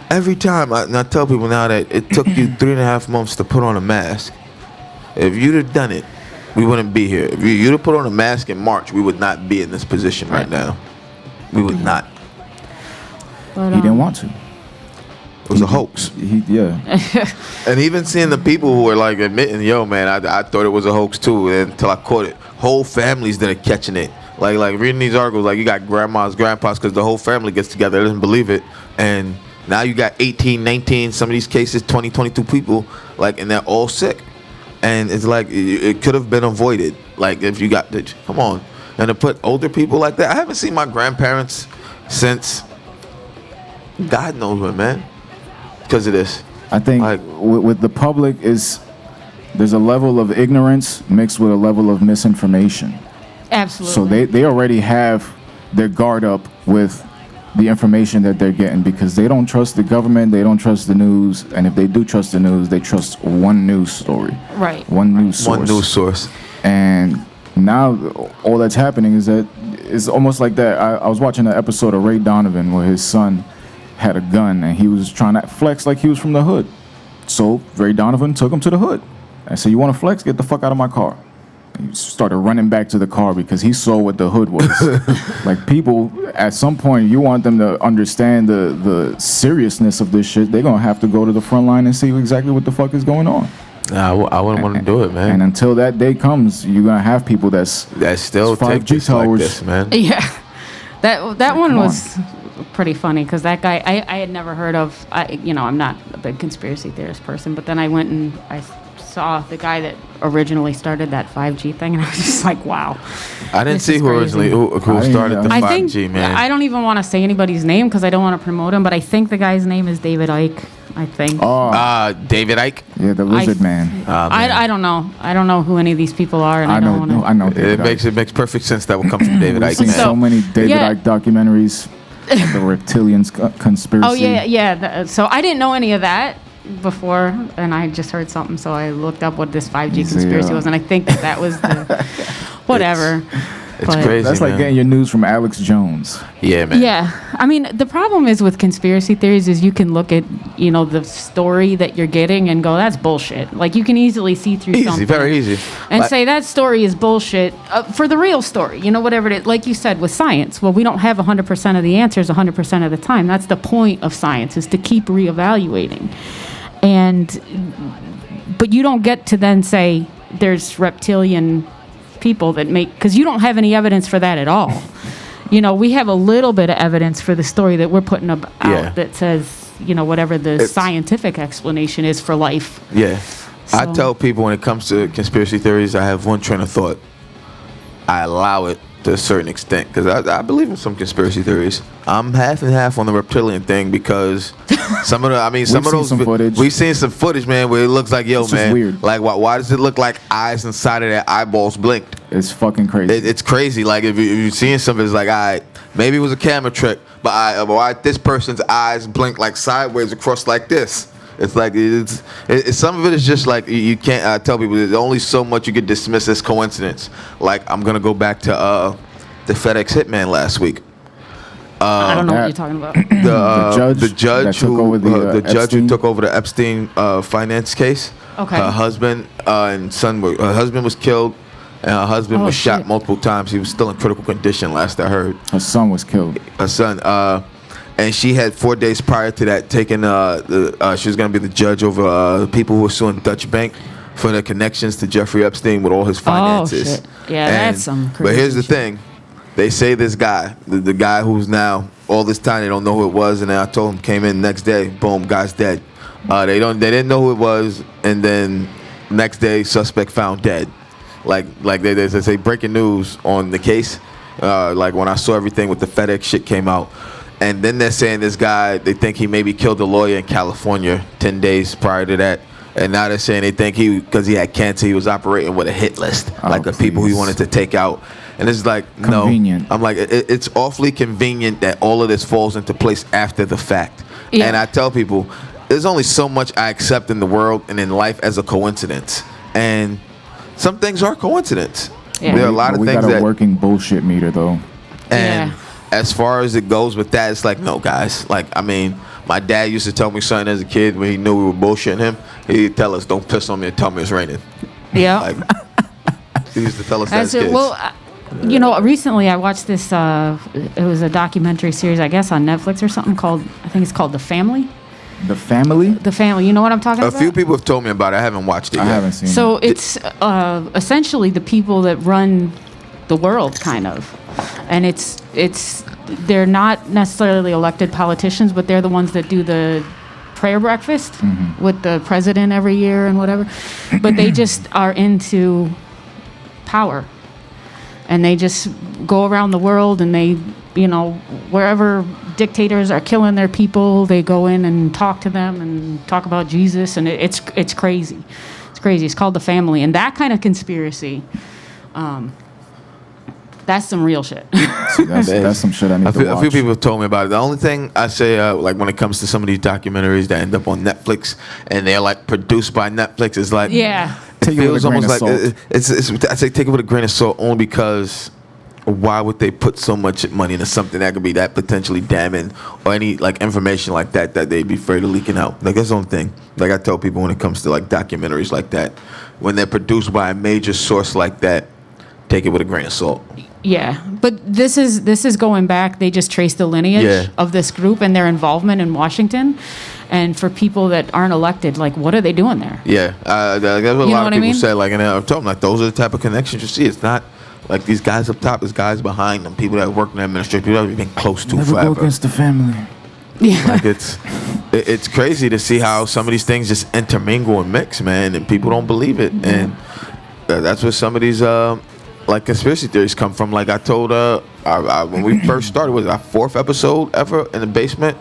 every time I tell people now that it took you 3.5 months to put on a mask. If you'd have done it, we wouldn't be here. If you'd have put on a mask in March, we would not be in this position right now. We would not. But, he didn't want to. It was a hoax. And even seeing the people who were like admitting, yo, man, I thought it was a hoax too, until I caught it. Whole families that are catching it. Like reading these articles, like you got grandmas, grandpas, because the whole family gets together, doesn't believe it. And now you got 18, 19, some of these cases, 20, 22 people, like, and they're all sick. And it's like, it could have been avoided. Like, if you got, come on. And to put older people like that, I haven't seen my grandparents since God knows when, man. Because of this. I think with the public there's a level of ignorance mixed with a level of misinformation. Absolutely. So they already have their guard up with the information that they're getting, because they don't trust the government, they don't trust the news, and if they do trust the news, they trust one news story. Right. One news source. One news source. And now all that's happening is that it's almost like that. I was watching an episode of Ray Donovan where his son had a gun and he was trying to flex like he was from the hood. So Ray Donovan took him to the hood. I said, "You want to flex? Get the fuck out of my car." He started running back to the car because he saw what the hood was. Like, people, at some point, you want them to understand the seriousness of this shit. They're going to have to go to the front line and see exactly what the fuck is going on. Nah, I wouldn't want to do it, man. And until that day comes, you're going to have people that still take 5G towers. Like this, man. Yeah. That one was pretty funny, because that guy, I had never heard of. I'm not a big conspiracy theorist person, but then I went and I saw the guy that originally started that 5G thing, and I was just like, wow. I didn't see who started the 5G, man. I don't even want to say anybody's name because I don't want to promote him, but I think the guy's name is David Icke, I think. David Icke? Yeah, the lizard man. I don't know. I don't know who any of these people are, and I know David Icke. It makes perfect sense that will come from David Icke. I've seen so many David Icke documentaries, the reptilians conspiracy. Oh, yeah. So I didn't know any of that before, and I just heard something, so I looked up what this 5G conspiracy was, and I think that was the whatever. It's crazy. That's like getting your news from Alex Jones. Yeah, man. Yeah, I mean, the problem is with conspiracy theories is you can look at the story that you're getting and go, that's bullshit. Like, you can easily see through something. Very easy. And say that story is bullshit for the real story. Whatever it is. Like you said with science, well, we don't have 100% of the answers 100% of the time. That's the point of science, is to keep reevaluating. But you don't get to then say there's reptilian people that because you don't have any evidence for that at all. We have a little bit of evidence for the story that we're putting out that says, whatever the scientific explanation is for life. Yeah. I So- tell people when it comes to conspiracy theories, I have one train of thought. I allow it to a certain extent because I believe in some conspiracy theories. I'm half and half on the reptilian thing because some of the, I mean, some of seen those some footage. we've seen some footage, man, where it looks like, yo, It's just man, weird. like why does it look like eyes inside of their eyeballs blinked? It's fucking crazy. It's crazy. Like if you're seeing something, it's like, all right, maybe it was a camera trick, but why this person's eyes blink like sideways across like this? It's like it's some of it is just like you can't. I tell people there's only so much you could dismiss as coincidence. Like I'm gonna go back to the FedEx hitman last week. I don't know what that- you're talking about. The judge that took who over the judge who Epstein? took over the Epstein finance case. Okay. Her husband and son were. Her husband was killed, and her husband Oh, was shot shit. multiple times. He was still in critical condition, last I heard. Her son was killed. Her son. And she had 4 days prior to that taken. She was gonna be the judge over people who were suing Dutch Bank for their connections to Jeffrey Epstein with all his finances. shit. Yeah, that's some But here's crazy the shit. thing. They say this guy, the guy who's now all this time they don't know who it was, and then I told him came in next day, boom, guy's dead. They didn't know who it was, and then next day suspect found dead. Like they say breaking news on the case. Like when I saw everything with the FedEx shit came out, and then they're saying this guy they think he maybe killed a lawyer in California 10 days prior to that. And now they're saying they think because he had cancer, he was operating with a hit list, Oh, like the people he please. wanted to take out. And it's like, Convenient. no. I'm like, it's awfully convenient that all of this falls into place after the fact. Yeah. And I tell people, there's only so much I accept in the world and in life as a coincidence. And some things are coincidence. Yeah. There are a lot But of we things got a that, working bullshit meter though. and Yeah. as far as it goes with that, it's like, no, guys. Like, I mean, my dad used to tell me something as a kid when he knew we were bullshitting him. He'd tell us, don't piss on me and tell me it's raining. Yeah. Like, he used to tell us that as That's it. kids. Well, you know, recently I watched this. It was a documentary series, I guess, on Netflix or something called. I think it's called The Family. The family? The Family. You know what I'm talking A about? few people have told me about it. I haven't watched it I yet. haven't seen So it. it's essentially the people that run the world, kind of, and it's they're not necessarily elected politicians, but they're the ones that do the prayer breakfast with the president every year and whatever. But they just are into power, and they just go around the world and they, you know, wherever dictators are killing their people, they go in and talk to them and talk about Jesus, and it's crazy. It's crazy. It's called The Family, and that kind of conspiracy. That's some real shit. See, that's some shit I need to A few watch. people have told me about it. The only thing I say, like when it comes to some of these documentaries that end up on Netflix and they're like produced by Netflix, is like, Yeah. it Take it with feels a grain almost of like salt. it's. I say take it with a grain of salt only because why would they put so much money into something that could be that potentially damning or any like information like that they'd be afraid of leaking out? Like that's the only thing. Like I tell people when it comes to like documentaries like that, when they're produced by a major source like that, take it with a grain of salt. Yeah, but this is going back. They just trace the lineage Yeah. of this group and their involvement in Washington. And for people that aren't elected, like, what are they doing there? Yeah, that's what a know lot what of I people mean? say. Like, and I'm talking like those are the type of connections you see. It's not like these guys up top. There's guys behind them, people that work in the administration, people that we've been close to Never go forever. against the family. Yeah, Like it's crazy to see how some of these things just intermingle and mix, man, and people don't believe it. And that's where some of these like conspiracy theories come from. Like I told when we first started, was our 4th episode ever in the basement.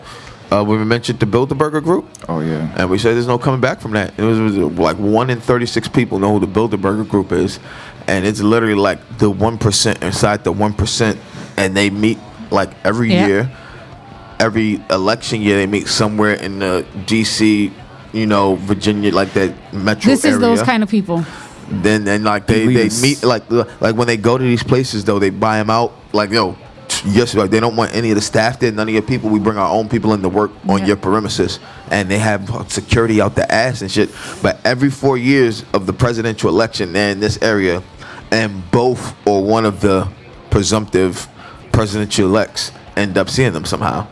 We mentioned the Bilderberger Group. Oh yeah. And we said there's no coming back from that. It was like 1 in 36 people know who the Bilderberger Group is. And it's literally like the 1% inside the 1%. And they meet like every Yeah. year. Every election year, they meet somewhere in the D.C., you know, Virginia, like that metro this area. is those kind of people. Then like they Elitists. meet like when they go to these places though, they buy them out like, yo, yes, like, they don't want any of the staff there, none of your people. We bring our own people in to work on Yeah. your premises, and they have security out the ass and shit. But every 4 years of the presidential election, they're in this area, and both or one of the presumptive presidential elects end up seeing them somehow.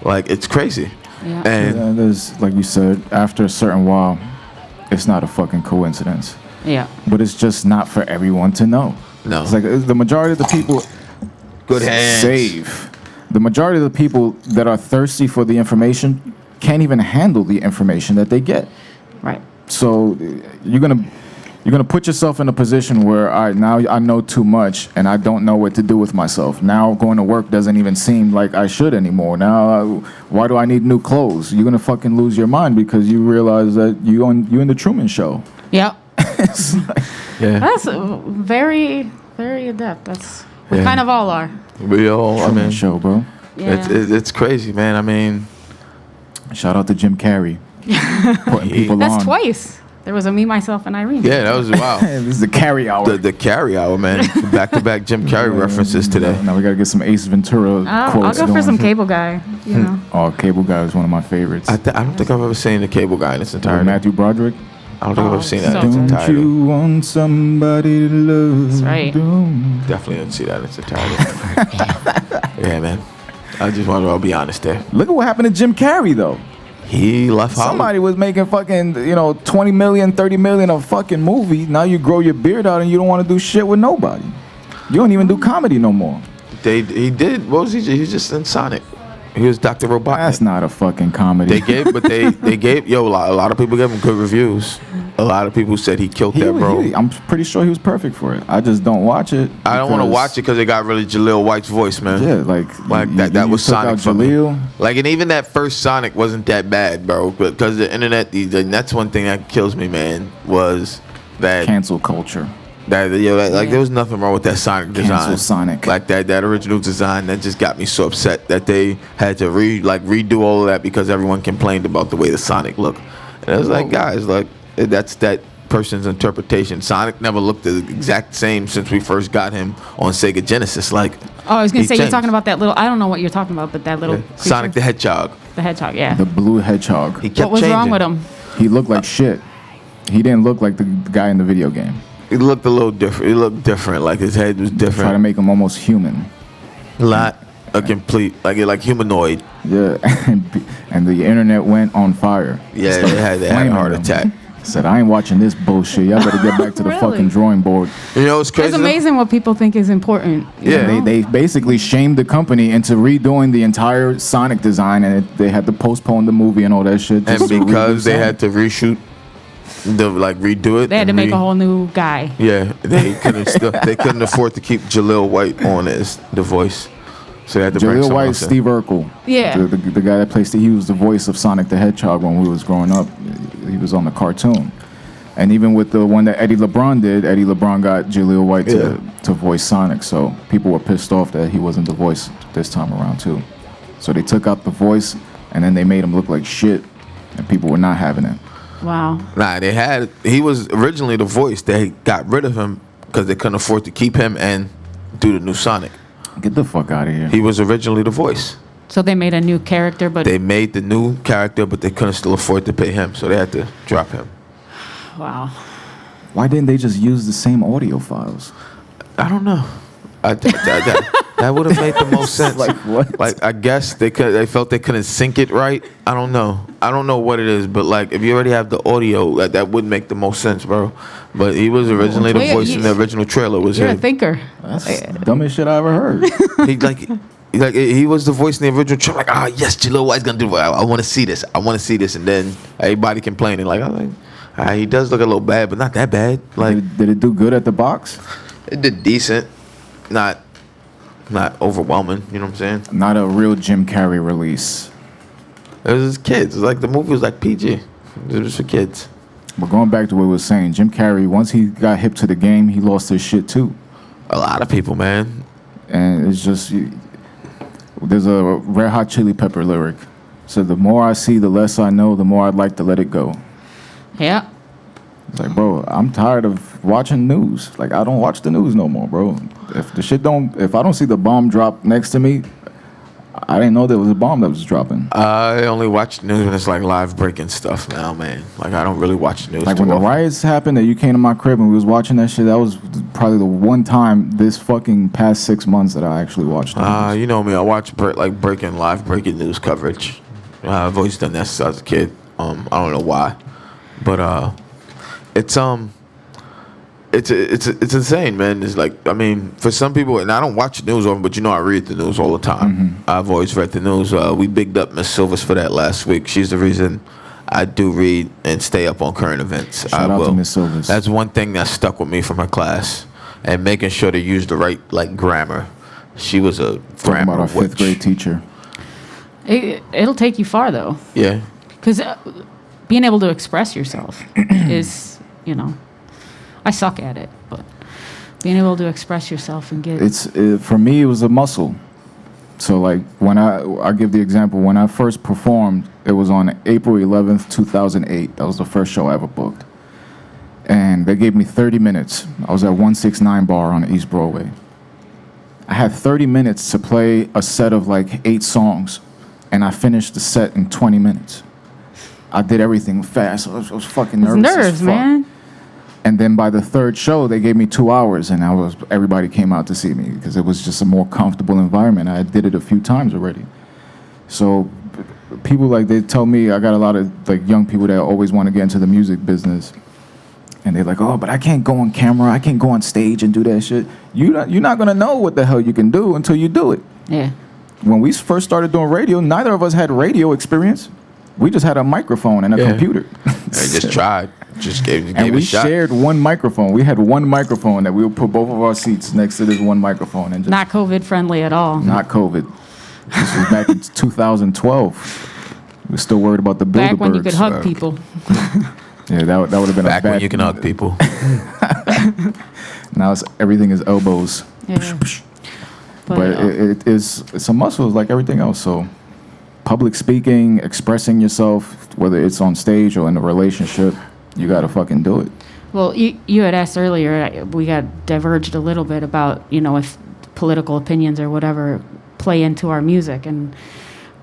Like it's crazy. Yeah. And Yeah, there's, like you said, after a certain while, it's not a fucking coincidence. Yeah. But it's just not for everyone to know. No. It's like the majority of the people good hands. save. The majority of the people that are thirsty for the information can't even handle the information that they get. Right. So you're gonna put yourself in a position where, all right, now I know too much and I don't know what to do with myself. Now going to work doesn't even seem like I should anymore. Now why do I need new clothes? You're gonna fucking lose your mind because you realize that you in the Truman Show. Yep. Yeah. That's very, very adept. We kind of all are. We all, I mean, Show, bro. Yeah. it's crazy, man. I mean, Shout out to Jim Carrey. Putting people That's on. twice. There was a Me, Myself, and Irene. yeah, that was wow. This is the Carry Hour. The carry hour, man. Back-to-back Jim Carrey references today. Now we gotta get some Ace Ventura I'll quotes go for going. some Cable Guy. You know. Oh, Cable Guy is one of my favorites. I don't think I've ever seen the Cable Guy in its With entirety. Matthew Broderick. I don't think I've ever seen that so in its good. Don't entirety. you want somebody to love? That's right. Don't. Definitely didn't see that in its entirety. Yeah, man. I just want to be honest there. Look at what happened to Jim Carrey, though. He left Hollywood. Somebody was making fucking, 20 million, 30 million a fucking movie. Now you grow your beard out and you don't want to do shit with nobody. You don't even do comedy no more. He did. What was he? He was just in Sonic. He was Dr. Robotnik. That's not a fucking comedy. They gave a lot of people gave him good reviews. A lot of people said he killed that role. I'm pretty sure he was perfect for it. I just don't watch it. I don't want to because- watch it because it got really Jaleel White's voice, man. Yeah, That you was took Sonic out for me. Jaleel. Like, and even that first Sonic wasn't that bad, bro. Because the internet, that's one thing that kills me, man. Was that Cancel culture. there was nothing wrong with that Sonic design. Cancel Sonic. Like that original design that just got me so upset that they had to redo all of that because everyone complained about the way the Sonic looked. And I was like, guys, like that's that person's interpretation. Sonic never looked the exact same since we first got him on Sega Genesis. Like, Oh, I was gonna he say you're changed. talking about that little. I don't know what you're talking about, but that little creature, Sonic the Hedgehog. the hedgehog. Yeah. The blue hedgehog. He kept What was changing. wrong with him? He looked like shit. He didn't look like the guy in the video game. He looked a little different. He looked different. Like his head was Try to different. make him almost human. A complete like humanoid. Yeah, and the internet went on fire. Yeah, Started they had a flaming heart him. attack. Said, I ain't watching this bullshit. Y'all better get back to the Really? fucking drawing board. You know what's crazy? It's amazing what people think is important. you Yeah. know? They basically shamed the company into redoing the entire Sonic design, and they had to postpone the movie and all that shit. And just to because redo they Sonic. had to reshoot, redo it. They had to and make a whole new guy. Yeah, they couldn't afford to keep Jaleel White on as the voice, so they had to bring Jaleel someone White, else in. Steve Urkel. Yeah. The guy that plays, he was the voice of Sonic the Hedgehog when we was growing up. He was on the cartoon. And even with the one that Eddie LeBron did, Eddie LeBron got Jaleel White to voice Sonic. So people were pissed off that he wasn't the voice this time around too. So they took out the voice and then they made him look like shit. And people were not having it. Wow. Nah, he was originally the voice. They got rid of him because they couldn't afford to keep him and do the new Sonic. Get the fuck out of here. He was originally the voice. So they made a new character, but They made the new character, but they couldn't still afford to pay him, so they had to drop him. wow. Why didn't they just use the same audio files? I don't know. That would have made the most sense. Like what? Like I guess they felt they couldn't sync it right. I don't know what it is, but like if you already have the audio, that would make the most sense, bro. But he was originally the Wait, voice in the original trailer. Was You're a him. thinker. That's the dumbest shit I ever heard. He was the voice in the original trailer. Like, yes, Jaleel White's gonna do it. I want to see this. I want to see this. And then everybody complaining like, he does look a little bad, but not that bad. Like, Did it do good at the box? it did decent, not overwhelming. You know what I'm saying? Not a real Jim Carrey release. It was kids. It was like the movie was like PG. It was for kids. But going back to what we were saying, Jim Carrey, once he got hip to the game, he lost his shit too. A lot of people, man. And it's just, there's a Red Hot Chili Pepper lyric. So the more I see, the less I know, the more I'd like to let it go. Yeah. It's like, bro, I'm tired of watching news. Like, I don't watch the news no more, bro. If I don't see the bomb drop next to me, I didn't know there was a bomb that was dropping. I only watch news when it's like live breaking stuff now, man. Like I don't really watch the news. Like too when the often. riots happened that you came to my crib and we was watching that shit, that was probably the one time this fucking past 6 months that I actually watched the news. You know me, I watch live breaking news coverage. I've always done that since I was a kid. I don't know why, but it's insane, man. It's like, I mean, for some people, and I don't watch the news often, but I read the news all the time. I've always read the news. We bigged up Miss Silvers for that last week. She's the reason I do read and stay up on current events. Shout out to Miss Silvers. That's one thing that stuck with me from her class, and making sure to use the right grammar. She was a Talking grammar about our witch. 5th grade teacher. It'll take you far though, Yeah. because being able to express yourself is, I suck at it, but being able to express yourself and get For me, it was a muscle. So like when I give the example, when I first performed, it was on April 11th, 2008. That was the first show I ever booked. And they gave me 30 minutes. I was at 169 Bar on East Broadway. I had 30 minutes to play a set of like 8 songs, and I finished the set in 20 minutes. I did everything fast. I was fucking nervous. nerves, man. And then by the 3rd show, they gave me 2 hours, and everybody came out to see me because it was just a more comfortable environment. I did it a few times already. So people they tell me, I got a lot of like young people that always want to get into the music business, and they're like, oh, but I can't go on camera, I can't go on stage and do that shit. You're not gonna know what the hell you can do until you do it. Yeah. When we first started doing radio, neither of us had radio experience. We just had a microphone and a computer. I just tried. Just gave And it we a shot. shared one microphone. We had one microphone that we would put both of our seats next to this one microphone. And just Not COVID friendly at all. not COVID. This was back in 2012. We were still worried about the Bilderbergs. Back when you could hug people. Yeah, that would have been Back a bad. when you can hug people. Now everything is elbows. Yeah. But it's a muscle like everything else. So public speaking, expressing yourself, whether it's on stage or in a relationship, you got to fucking do it. Well, you had asked earlier, we got diverged a little bit about, if political opinions or whatever play into our music. And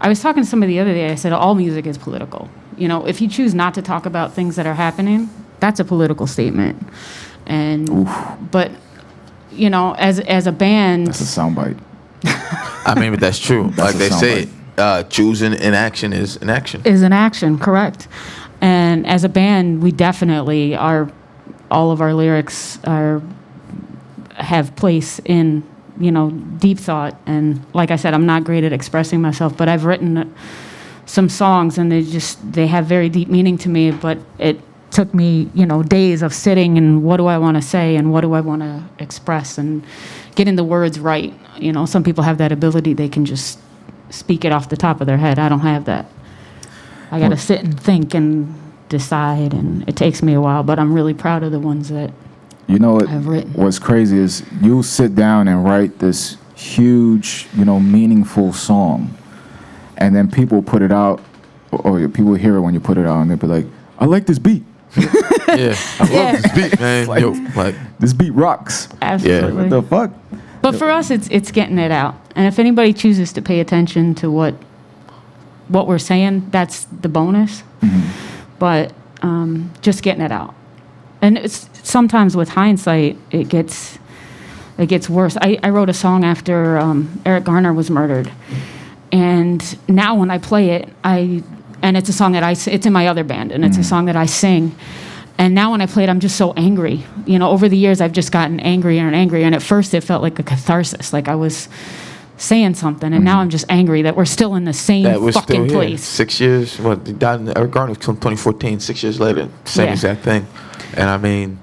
I was talking to somebody the other day, I said, all music is political. If you choose not to talk about things that are happening, that's a political statement. And, but, as a band. That's a soundbite. I mean, but that's true. That's like a they say, soundbite. choosing inaction is an action. Is an action, correct. And as a band, we definitely all of our lyrics have place in, deep thought. And like I said, I'm not great at expressing myself, but I've written some songs and they have very deep meaning to me, but it took me, days of sitting and what do I want to say and what do I want to express and getting the words right. Some people have that ability. They can just speak it off the top of their head. I don't have that. I got to sit and think and decide, and it takes me a while, but I'm really proud of the ones that I've written. What's crazy is you sit down and write this huge, meaningful song, and then people put it out, or people hear it when you put it out, and they'll be like, I like this beat. Yeah, I love this beat, man. This beat rocks. Absolutely. What the fuck? But for us, it's getting it out. And if anybody chooses to pay attention to what we're saying, that's the bonus. Mm-hmm. But just getting it out. And it's sometimes with hindsight, it gets worse. I wrote a song after Eric Garner was murdered. And now when I play it, and it's a song that it's in my other band, and it's a song that I sing. And now when I play it, I'm just so angry. Over the years, I've just gotten angrier and angrier. And at first, it felt like a catharsis, like I was saying something. And now I'm just angry that we're still in the same fucking place. 6 years. He died in Eric Garner in 2014. 6 years later, same exact thing. And I mean,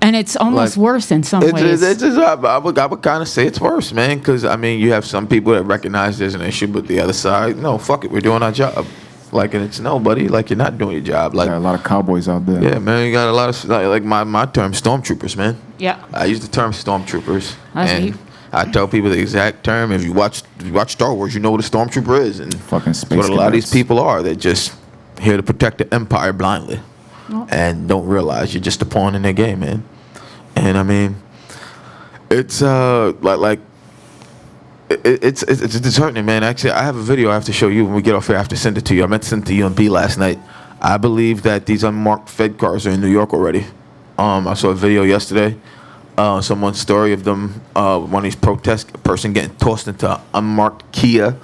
and it's almost worse in some ways. I would kind of say it's worse, man. Because I mean, you have some people that recognize there's an issue, but the other side, no, fuck it, we're doing our job. Like, and it's no, buddy. Like, you're not doing your job. Like, a lot of cowboys out there. Yeah, man. You got a lot of like my term, stormtroopers, man. Yeah. I use the term stormtroopers. And I tell people the exact term. If you watch Star Wars, you know what a stormtrooper is, and fucking space. What a lot of these people are. They're just here to protect the empire blindly, and don't realize you're just a pawn in their game, man. And I mean, it's It's disheartening, man. Actually, I have a video I have to show you when we get off here. I have to send it to you. I meant to send it to you and B last night. I believe that these unmarked Fed cars are in New York already. I saw a video yesterday. Someone's story of them, one of these protests, a person getting tossed into an unmarked Kia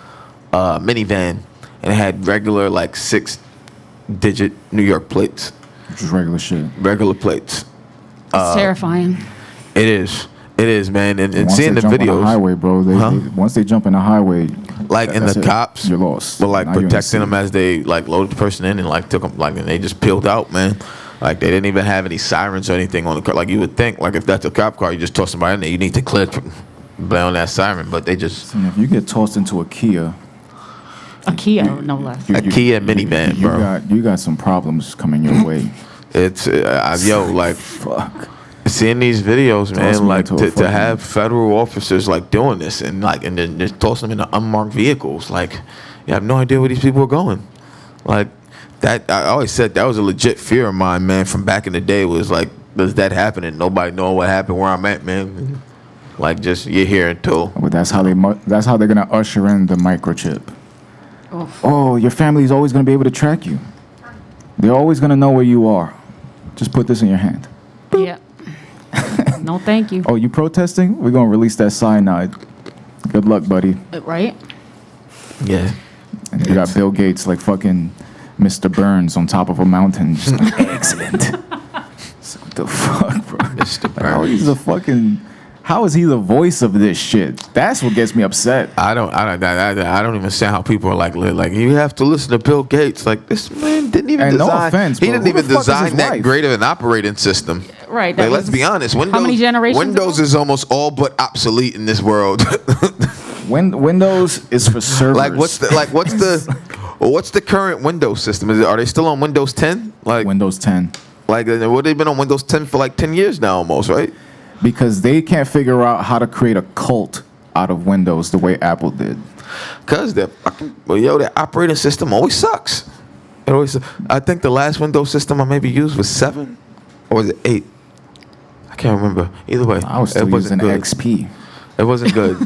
minivan, and it had regular, like, 6-digit New York plates. Which is regular shit. Regular plates. It's terrifying. It is. It is, man, and Once seeing they the jump on videos. the highway, bro. Once they jump in the highway, Like, and that's the it. cops You're lost. were like Now you're in the protecting them city. as they like loaded the person in and like took them like, and they just peeled out, man. Like they didn't even have any sirens or anything on the car. Like you would think, like if that's a cop car, you just toss somebody in there. You need to play on that siren, but they just And if you get tossed into a Kia, A Kia, no less. a Kia minivan, bro. You got some problems coming your way. It's like Fuck. seeing these videos, Toss man. me Like into a to have federal officers like doing this and then just toss them into unmarked vehicles. Like you have no idea where these people are going. Like that, I always said that was a legit fear of mine, man. From back in the day, was like, does that happen and nobody knowing what happened where I'm at, man? Like just you're here until. But that's how they're gonna usher in the microchip. Oh, your family's always gonna be able to track you. They're always gonna know where you are. Just put this in your hand. Yeah. No, thank you. Oh, you protesting? We're gonna release that cyanide. Good luck, buddy. Right? Yeah. And you got Bill Gates like fucking Mr. Burns on top of a mountain. Just like, excellent. So what the fuck, bro? Mr. Burns. How is he the voice of this shit? That's what gets me upset. I don't even understand how people are like you have to listen to Bill Gates. Like this man didn't even And no design. offense, he but didn't who the even fuck is his design that wife? great of an operating system. Right. Like, let's be honest. Windows, how many generations Windows ago? is almost all but obsolete in this world. Windows is for servers. what's the current Windows system? Are they still on Windows 10? Like Windows 10? like what they've been on Windows 10 for like 10 years now almost, right? Because they can't figure out how to create a cult out of Windows the way Apple did. Cause the operating system always sucks. It always. I think the last Windows system I maybe used was 7, or was it 8? I can't remember. Either way, I was still it wasn't using good. XP. It wasn't good.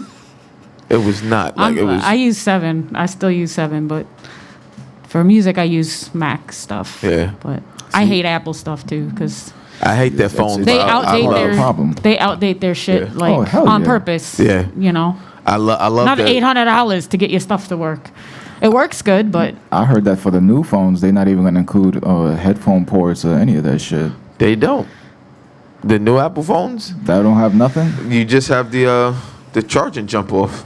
It was not. Like it was. I use 7. I still use 7, but for music, I use Mac stuff. Yeah. But I hate Apple stuff too, because I hate their phones. they but outdate I their love, problem. they outdate their shit Yeah. like hell on yeah. purpose. Yeah. You know, I love another that. $800 to get your stuff to work. It works good, but I heard that for the new phones, they're not even going to include headphone ports or any of that shit. They don't. The new Apple phones, That don't have nothing? you just have the charging jump off.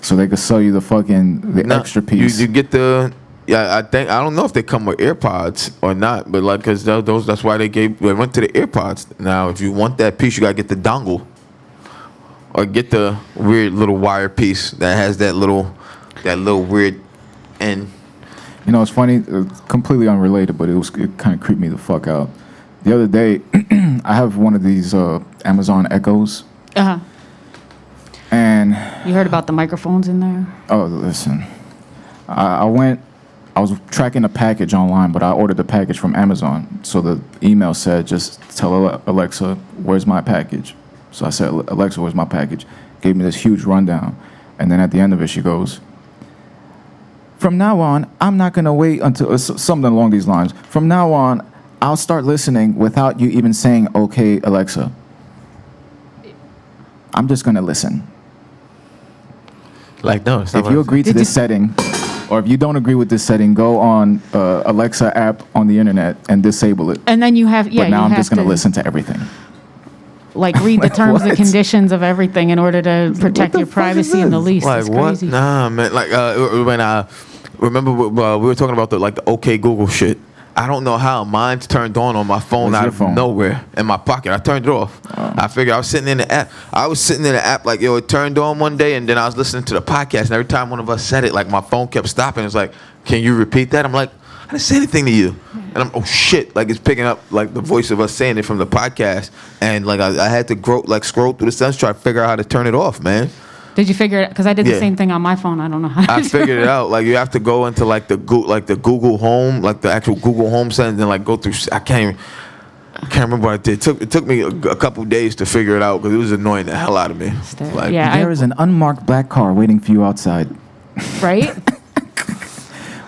So they could sell you the No, extra piece. You get the. Yeah, I don't know if they come with AirPods or not, but like, cause that's why they went to the AirPods. Now, if you want that piece, you gotta get the dongle, or get the weird little wire piece that has that little weird end. You know, it's funny, completely unrelated, but it kind of creeped me the fuck out. The other day, I have one of these Amazon Echoes, and you heard about the microphones in there? oh, listen, I was tracking a package online, but I ordered the package from Amazon. So the email said, just tell Alexa, where's my package? So I said, Alexa, where's my package? Gave me this huge rundown. And then at the end of it, she goes, from now on, I'm not going to wait until something along these lines. From now on, I'll start listening without you even saying, okay, Alexa. I'm just going to listen. Like, no, it's not If you agree to this setting, or if you don't agree with this setting, go on Alexa app on the internet and disable it. And then you have, yeah, But now you I'm have just going to to listen to everything. like read the Like, terms and what? conditions of everything in order to protect the your fuck is privacy and the this? lease. like It's what? crazy. Nah, man. Like when I remember we were talking about the OK Google shit. I don't know how mine's turned on my phone Where's out your of phone? nowhere in my pocket. I turned it off. I figured I was sitting in the app. I was sitting in the app like, yo, it turned on one day, and then I was listening to the podcast, and every time one of us said it, like my phone kept stopping. It's like, can you repeat that? I'm like, I didn't say anything to you. And I'm, oh shit, like it's picking up like the voice of us saying it from the podcast, and like I had to scroll through the steps, try to figure out how to turn it off, man. Did you figure it? Because I did the Yeah. same thing on my phone. I don't know how to I do figured it out. Like you have to go into like the Google Home, like the actual Google Home settings, and like go through. I can't remember what I did. It took me a couple days to figure it out because it was annoying the hell out of me. Like, Yeah. There is an unmarked black car waiting for you outside. Right?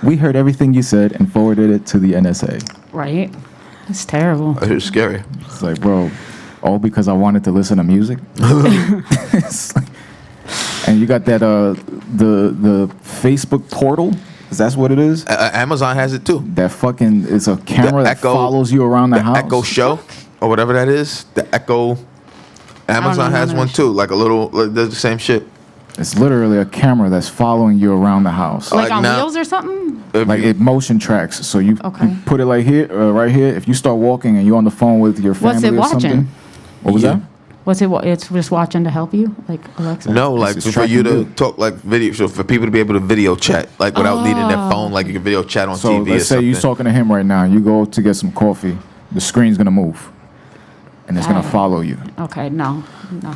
We heard everything you said and forwarded it to the NSA. Right. It's terrible. it was scary. It's like, bro, all because I wanted to listen to music? It's like- and you got that, the Facebook portal? That's what it is? Amazon has it too. That fucking, it's a camera that follows you around the house. Echo Show or whatever that is. The Echo Amazon has one too, like a little, does the same shit. It's literally a camera that's following you around the house. Like on wheels or something? Like it motion tracks. So you put it like here, right here. If you start walking and you're on the phone with your family What's it or watching? something. What was that? What's it? It's just watching to help you, like Alexa. No, like for you to talk like video, so for people to be able to video chat, like without needing their phone, like you can video chat on TV. So let's say you're talking to him right now. You go to get some coffee. The screen's gonna move, and it's gonna follow you. Okay, no.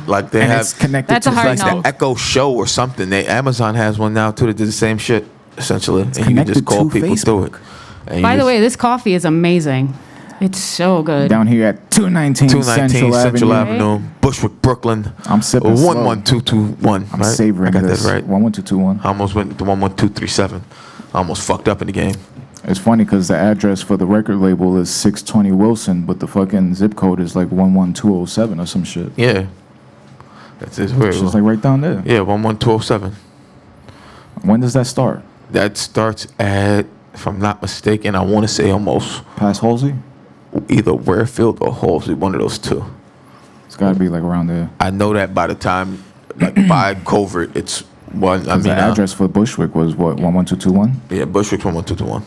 Like they have it's connected That's to a hard like no. the Echo Show or something. Amazon has one now too that does the same shit essentially, and you can just call people through it. By the way, this coffee is amazing. It's so good. Down here at 219 Central Avenue, Bushwick, Brooklyn. I'm sipping 11221. I'm savoring I got this. that right. 11221. I almost went to 11237. I almost fucked up in the game. It's funny because the address for the record label is 620 Wilson, but the fucking zip code is like 11207 or some shit. Yeah. That's weird. It's just like right down there. Yeah, 11207. When does that start? That starts at, if I'm not mistaken, I want to say almost Past Halsey? either Warefield or Halsey, one of those two. It's got to be like around there. I know that by the time, like by covert, it's one. I mean, the address for Bushwick was what, 11221? Yeah, Bushwick's 11221.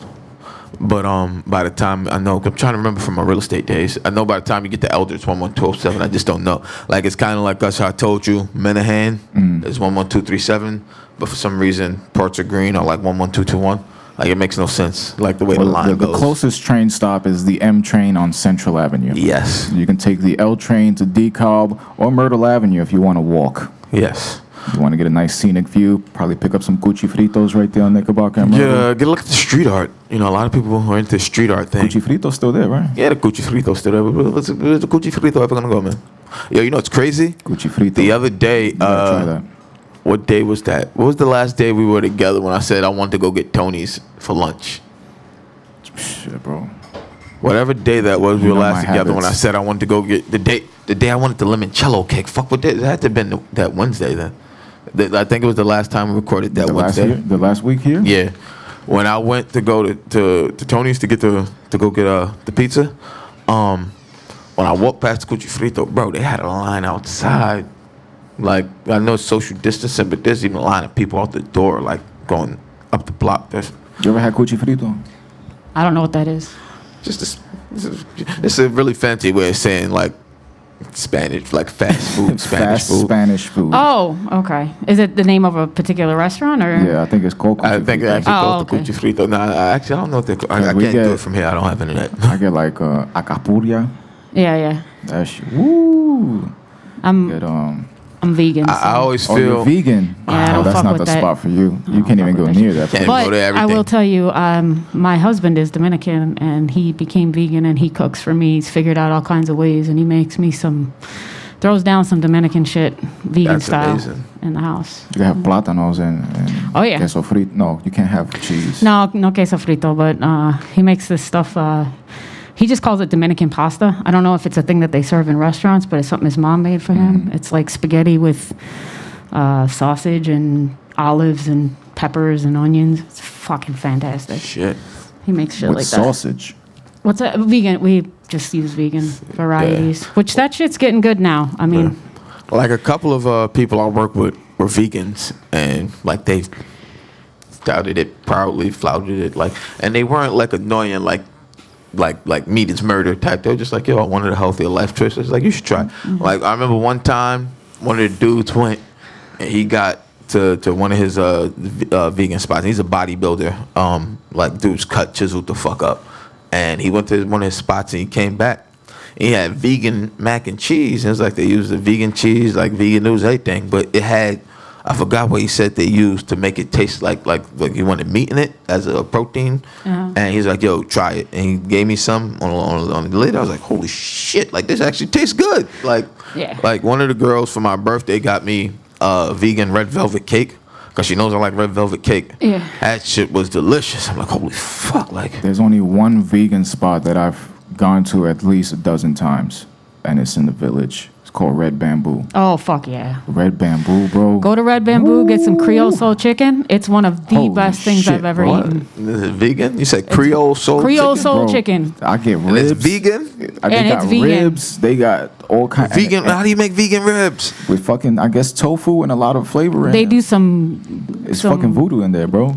But by the time I know, I'm trying to remember from my real estate days. I know by the time you get to Elder, it's 11227. I just don't know. Like it's kind of like us. How I told you, Menahan is 11237, but for some reason, Parts of Green are like 11221. Like it makes no sense. Like the way the line goes. The closest train stop is the M train on Central Avenue. Yes. You can take the L train to DeKalb or Myrtle Avenue if you want to walk. Yes. You want to get a nice scenic view, probably pick up some Gucci Fritos right there on Knickerbocker and Myrtle. Yeah, get a look at the street art. You know, a lot of people are into the street art thing. Gucci Frito's still there, right? Yeah, the Gucci Frito's still there. Where's the Gucci Frito ever gonna go, man? Yo, you know it's crazy? Gucci Frito. The other day, try that. What day was that? What was the last day we were together when I said I wanted to go get Tony's for lunch? Shit, bro. Whatever day that was, we were last together when I habits. said I wanted to go get the day I wanted the limoncello cake. Fuck, what day? That had to have been that Wednesday then. I think it was the last time we recorded that Wednesday. The last week here? Yeah. When I went to go to Tony's to go get the pizza, when I walked past the Gucci Frito, bro, they had a line outside. Like, I know it's social distancing, but there's even a line of people out the door, like, going up the block. You ever had Gucci Frito? I don't know what that is. It's a really fancy way of saying, like, Spanish, like fast food, Spanish food. Spanish food. Oh, okay. Is it the name of a particular restaurant or? Yeah, I think it's called Gucci I think they Frito. actually call it the Gucci Frito. No, I don't know if they call I can't do it from here. I don't have internet. I get like Acapulco. Yeah. That shit. Woo. I'm vegan. So. I always Oh, feel you're vegan? Yeah, I don't that's fuck not with the that. spot for you. You can't even go near that place. Can't go But to I everything. will tell you, my husband is Dominican, and he became vegan, and he cooks for me. He's figured out all kinds of ways, and he makes me throws down some Dominican shit, vegan That's style, amazing. in the house. You can have plátanos and Oh, yeah. queso frito. No, you can't have cheese. No queso frito, but he makes this stuff. He just calls it Dominican pasta. I don't know if it's a thing that they serve in restaurants, but it's something his mom made for him. It's like spaghetti with sausage and olives and peppers and onions. It's fucking fantastic. Shit. He makes shit With like sausage. that. What's that? Vegan. We just use vegan varieties, which that shit's getting good now. I mean, Like a couple of people I work with were vegans, and like they touted it proudly, flouted it, like, and they weren't like annoying, like meat is murder type. They were just like, yo, I wanted a healthier life choice. It's like, you should try. Like I remember one time, one of the dudes went, and he got to one of his vegan spots. He's a bodybuilder. Like dude's cut, chiseled the fuck up, and he went to one of his spots, and he came back. He had vegan mac and cheese. And it's like they used the vegan cheese, like vegan noodles, everything. But it had, I forgot what he said they used to make it taste like he wanted meat in it as a protein. And he's like, yo, try it. And he gave me some on the lid. I was like, holy shit, like this actually tastes good. Like one of the girls for my birthday got me vegan red velvet cake. Cause she knows I like red velvet cake. Yeah. That shit was delicious. I'm like, holy fuck, like. There's only one vegan spot that I've gone to at least a dozen times, and it's in the Village. It's called Red Bamboo. Oh, fuck yeah. Red Bamboo, bro. Go to Red Bamboo, get some Creole soul chicken. It's one of the Holy best things shit, I've ever bro. eaten. Is it vegan? You said Creole soul Creole chicken? soul Bro, chicken. I get And ribs. it's vegan? They And got it's vegan. ribs. They got all kinds. Vegan? How do you make vegan ribs? With fucking, I guess, tofu and a lot of flavor in They it. do some. It's fucking voodoo in there, bro.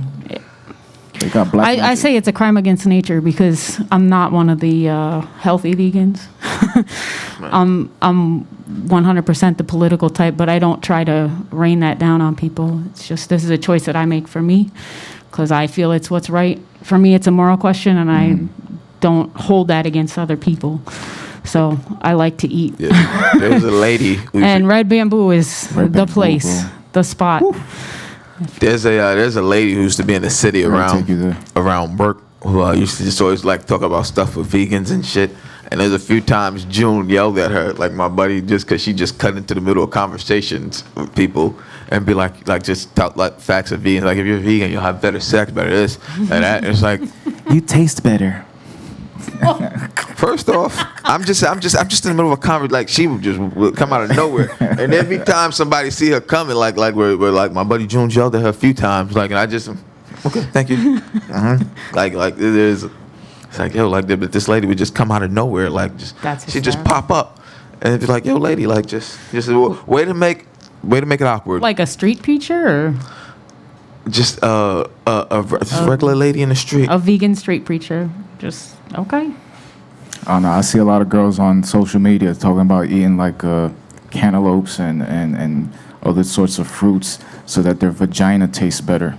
They got black I magic. say it's a crime against nature because I'm not one of the healthy vegans. I'm 100% the political type, but I don't try to rain that down on people. It's just this is a choice that I make for me because I feel it's what's right. For me, it's a moral question, and I don't hold that against other people. So I like to eat. Yeah. There's a lady. And Red Bamboo is Red the Bamboo, place, bro. the spot. There's a lady who used to be in the city take you there. around work who used to just always like talk about stuff with vegans and shit. And there's a few times June yelled at her, like my buddy, just because she just cut into the middle of conversations with people and be like just talk like facts of vegans. Like if you're vegan, you'll have better sex, better this, and that. And it's like, You taste better. first off, I'm just in the middle of a conversation. Like she would come out of nowhere, and every time somebody see her coming, like we're like my buddy June yelled at her a few times, like, and I just okay, thank you. Like there's, it's like yo, like this lady would just come out of nowhere, like she just pop up, and it'd be like yo, lady, like just way to make it awkward. Like a street preacher or Just a regular lady in the street. a vegan street preacher. Just okay. I don't know. I see a lot of girls on social media talking about eating like cantaloupes and other sorts of fruits so that their vagina tastes better.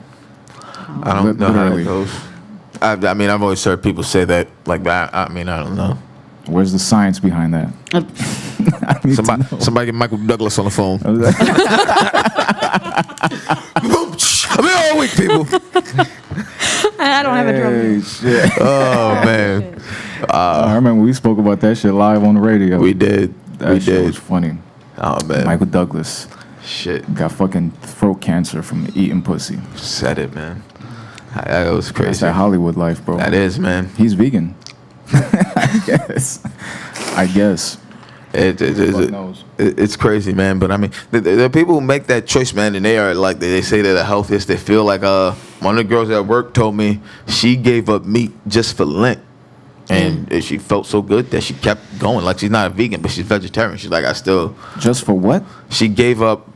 I don't know how Literally. it goes. I mean, I've always heard people say that. Like, I mean, I don't know. Where's the science behind that? I need to know. Somebody get Michael Douglas on the phone. I'm here all week, people. I don't have a drum. Hey, shit. Oh man, I remember we spoke about that shit live on the radio. we did. That we shit did. was funny. Oh man, Michael Douglas shit. got fucking throat cancer from eating pussy. Said it, man. That was That's crazy. that Hollywood life, bro. That is, man. He's vegan. I guess. Fuck knows. It's crazy, man. But I mean, there are people who make that choice, man, and they are like they say they're the healthiest. They feel like one of the girls at work told me she gave up meat just for Lent, and she felt so good that she kept going. Like she's not a vegan, but she's vegetarian. She's like, I still. Just for what? She gave up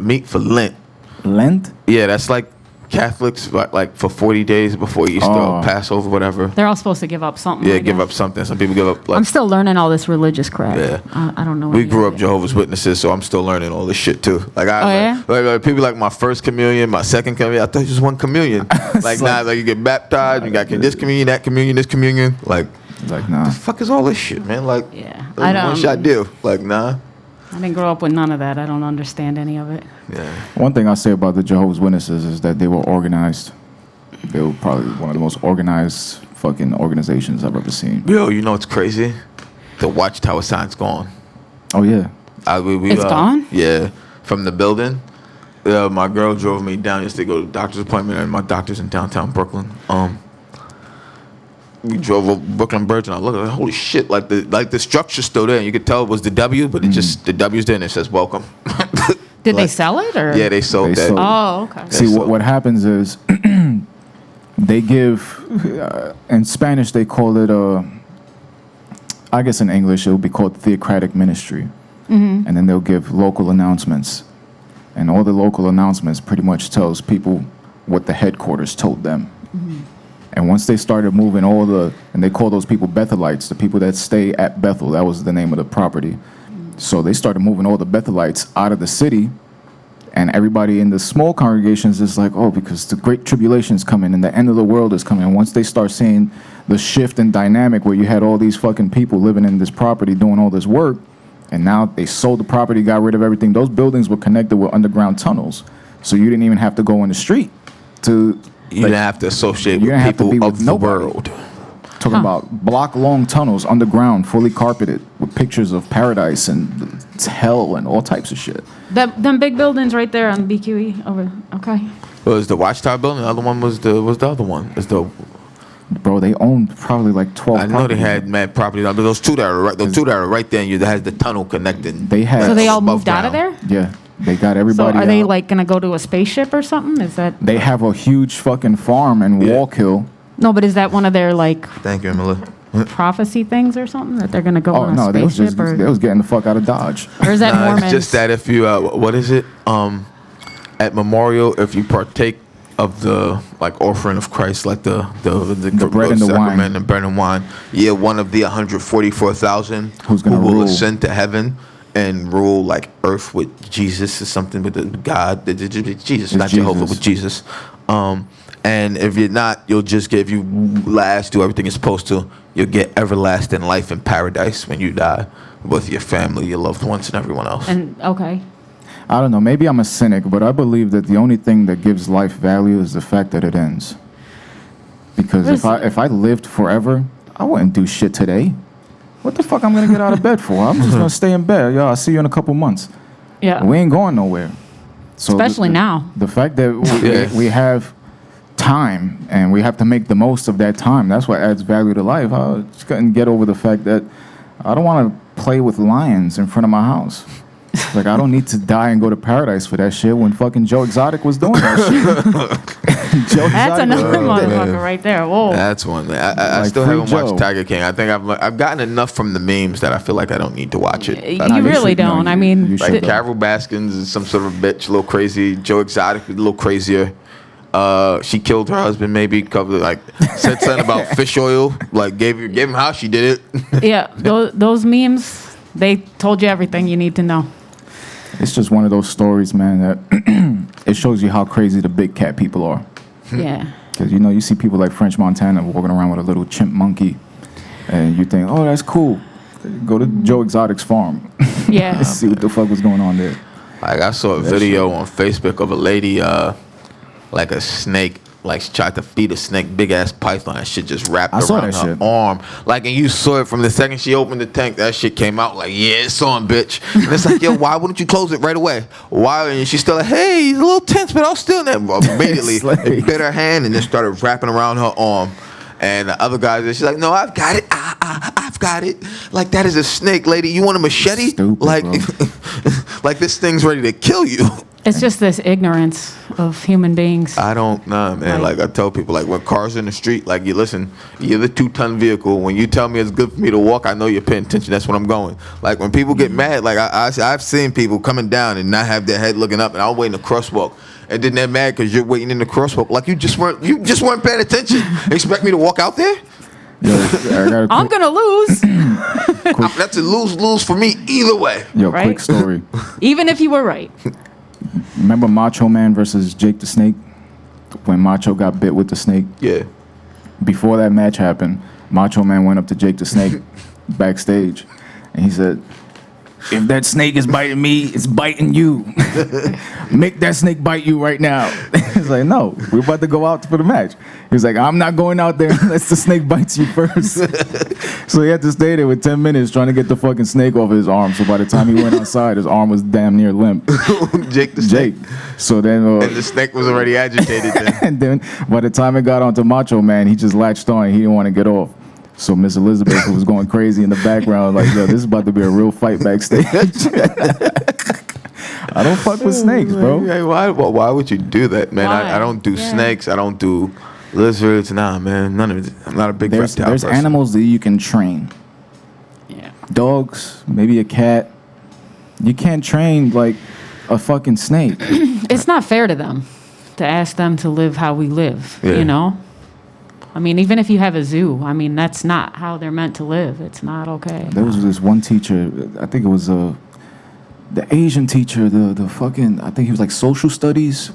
meat for Lent. Lent? Yeah, that's like Catholics like for 40 days before Easter, or Passover, whatever. They're all supposed to give up something. Yeah, I give guess. up something. Some people give up. Like, I'm still learning all this religious crap. Yeah. I don't know. we any grew of up it. Jehovah's Witnesses, so I'm still learning all this shit too. Like Oh, yeah? like people like my first communion, my second communion. I thought it was just one communion. Like nah, like you get baptized, you got this communion, that communion, this communion. Like Like, nah. the fuck is all this shit, man? Like Yeah. I don't. One shot deal. Like nah. I didn't grow up with none of that. I don't understand any of it. Yeah. One thing I say about the Jehovah's Witnesses is that they were organized. They were probably one of the most organized fucking organizations I've ever seen. Yo, you know what's crazy? The Watchtower sign's gone. Oh, yeah. It's gone? Yeah, from the building. My girl drove me down yesterday to go to the doctor's appointment, and my doctor's in downtown Brooklyn. We drove over Brooklyn Bridge, and I looked at it, holy shit, like the structure's still there. And you could tell it was the W, but it just, the W's there, and it says welcome. Did they Like- sell it or? Yeah, they sold They that. sold it. Oh, okay. See, so- what happens is they give, in Spanish, they call it, I guess in English, it would be called theocratic ministry. And then they'll give local announcements. And all the local announcements pretty much tells people what the headquarters told them. And once they started moving and they call those people Bethelites, the people that stay at Bethel, that was the name of the property. So they started moving all the Bethelites out of the city, and everybody in the small congregations is like, oh, because the great tribulation is coming and the end of the world is coming. And once they start seeing the shift in dynamic where you had all these fucking people living in this property doing all this work, and now they sold the property, got rid of everything. Those buildings were connected with underground tunnels, so you didn't even have to go in the street to. You didn't have to associate You with didn't have to people be of with the nobody. world. Talking about block-long tunnels underground, fully carpeted, with pictures of paradise and hell and all types of shit. Them big buildings right there on BQE over. Okay. It was the Watchtower building. The other one was the other one. It's the Bro, they owned probably like 12 I know they had mad property, but those two that are right, there, and that has the tunnel connecting. They had. So they all moved ground. out of there? Yeah, they got everybody. So are they out. like gonna go to a spaceship or something? Is that? They have a huge fucking farm in Wallkill. No, but is that one of their like Thank you, Emily. prophecy things or something that they're gonna go Oh on a no, spaceship? they was getting the fuck out of Dodge. Or is that Nah, Mormons? it's just that if you, what is it? At Memorial, if you partake of the like offering of Christ, like the bread and the sacrament wine. and bread and wine, yeah, one of the 144,000 Who's gonna who will rule. ascend to heaven and rule like earth with Jesus or something with the God, Jesus, not Jehovah, Jesus. with Jesus. And if you're not, you'll just get, if you last, do everything you're supposed to, you'll get everlasting life in paradise when you die with your family, your loved ones, and everyone else. And okay. I don't know. Maybe I'm a cynic, but I believe that the only thing that gives life value is the fact that it ends. Because if I lived forever, I wouldn't do shit today. What the fuck I'm gonna get out of bed for? I'm just gonna stay in bed. Yo, I'll see you in a couple months. Yeah. We ain't going nowhere. So Especially now. The fact that we have time and we have to make the most of that time, that's what adds value to life. I just couldn't get over the fact that I don't want to play with lions in front of my house. Like, I don't need to die and go to paradise for that shit when fucking Joe Exotic was doing that shit. Joe That's Exotic another was doing that. motherfucker right there. Whoa. That's one. I Like still Free haven't Joe. watched Tiger King. I think I've gotten enough from the memes that I feel like I don't need to watch it. You Nah, you really should- no, don't. you- I mean, you should Like though. Carol Baskins is some sort of bitch, a little crazy. Joe Exotic, a little crazier. She killed her husband, maybe covered, like said something about fish oil, like gave him how she did it. yeah, those memes, they told you everything you need to know. It's just one of those stories, man, that it shows you how crazy the big cat people are. Yeah. Because, you know, you see people like French Montana walking around with a little chimp monkey, and you think, oh, that's cool. Go to Joe Exotic's farm. Yeah. See what the fuck was going on there. Like I saw a video on Facebook of a lady, like a snake, like she tried to feed a snake, big ass python. That shit just wrapped I saw around that her shit. arm. Like, and you saw it from the second she opened the tank. That shit came out like, yeah, it's on, bitch. And it's like, yo, why wouldn't you close it right away? Why? And she's still like, hey, he's a little tense, but I'll still never. Immediately, it bit her hand and then started wrapping around her arm. And the other guys, she's like, no, I've got it. I've got it. Like, that is a snake, lady. You want a machete? Stupid, like, bro. like this thing's ready to kill you. It's just this ignorance of human beings. I don't know, man. Right. Like I tell people, like when cars in the street, like you listen, you're the 2-ton vehicle. When you tell me it's good for me to walk, I know you're paying attention. That's when I'm going. Like when people get mad, like I've seen people coming down and not have their head looking up, and I'll wait in the crosswalk, and then they're mad because you're waiting in the crosswalk. Like you just weren't paying attention. Expect me to walk out there? Yo, I got a I'm quick, gonna lose, That's a lose for me either way. Right? quick story. even if you were right. Remember Macho Man versus Jake the Snake? When Macho got bit with the snake? Yeah. Before that match happened, Macho Man went up to Jake the Snake backstage, and he said, if that snake is biting me, it's biting you. Make that snake bite you right now. He's like, no, we're about to go out for the match. He's like, I'm not going out there unless the snake bites you first. So he had to stay there with 10 minutes trying to get the fucking snake off his arm. So by the time he went outside, his arm was damn near limp. Jake the snake. So then, And the snake was already agitated then. and then by the time it got onto Macho Man, he just latched on. He didn't want to get off. So Miss Elizabeth, who was going crazy in the background, like, yo, this is about to be a real fight backstage. I don't fuck with snakes, bro. Hey, why would you do that, man? Why? I don't do Yeah. snakes. I don't do lizards. Nah, man. None of it. I'm not a big reptile There's person. animals that you can train. Yeah. Dogs, maybe a cat. You can't train like a fucking snake. It's not fair to them to ask them to live how we live. Yeah. You know. I mean, even if you have a zoo, I mean, that's not how they're meant to live. It's not okay. There was this one teacher, I think it was the Asian teacher, the fucking, I think he was like social studies.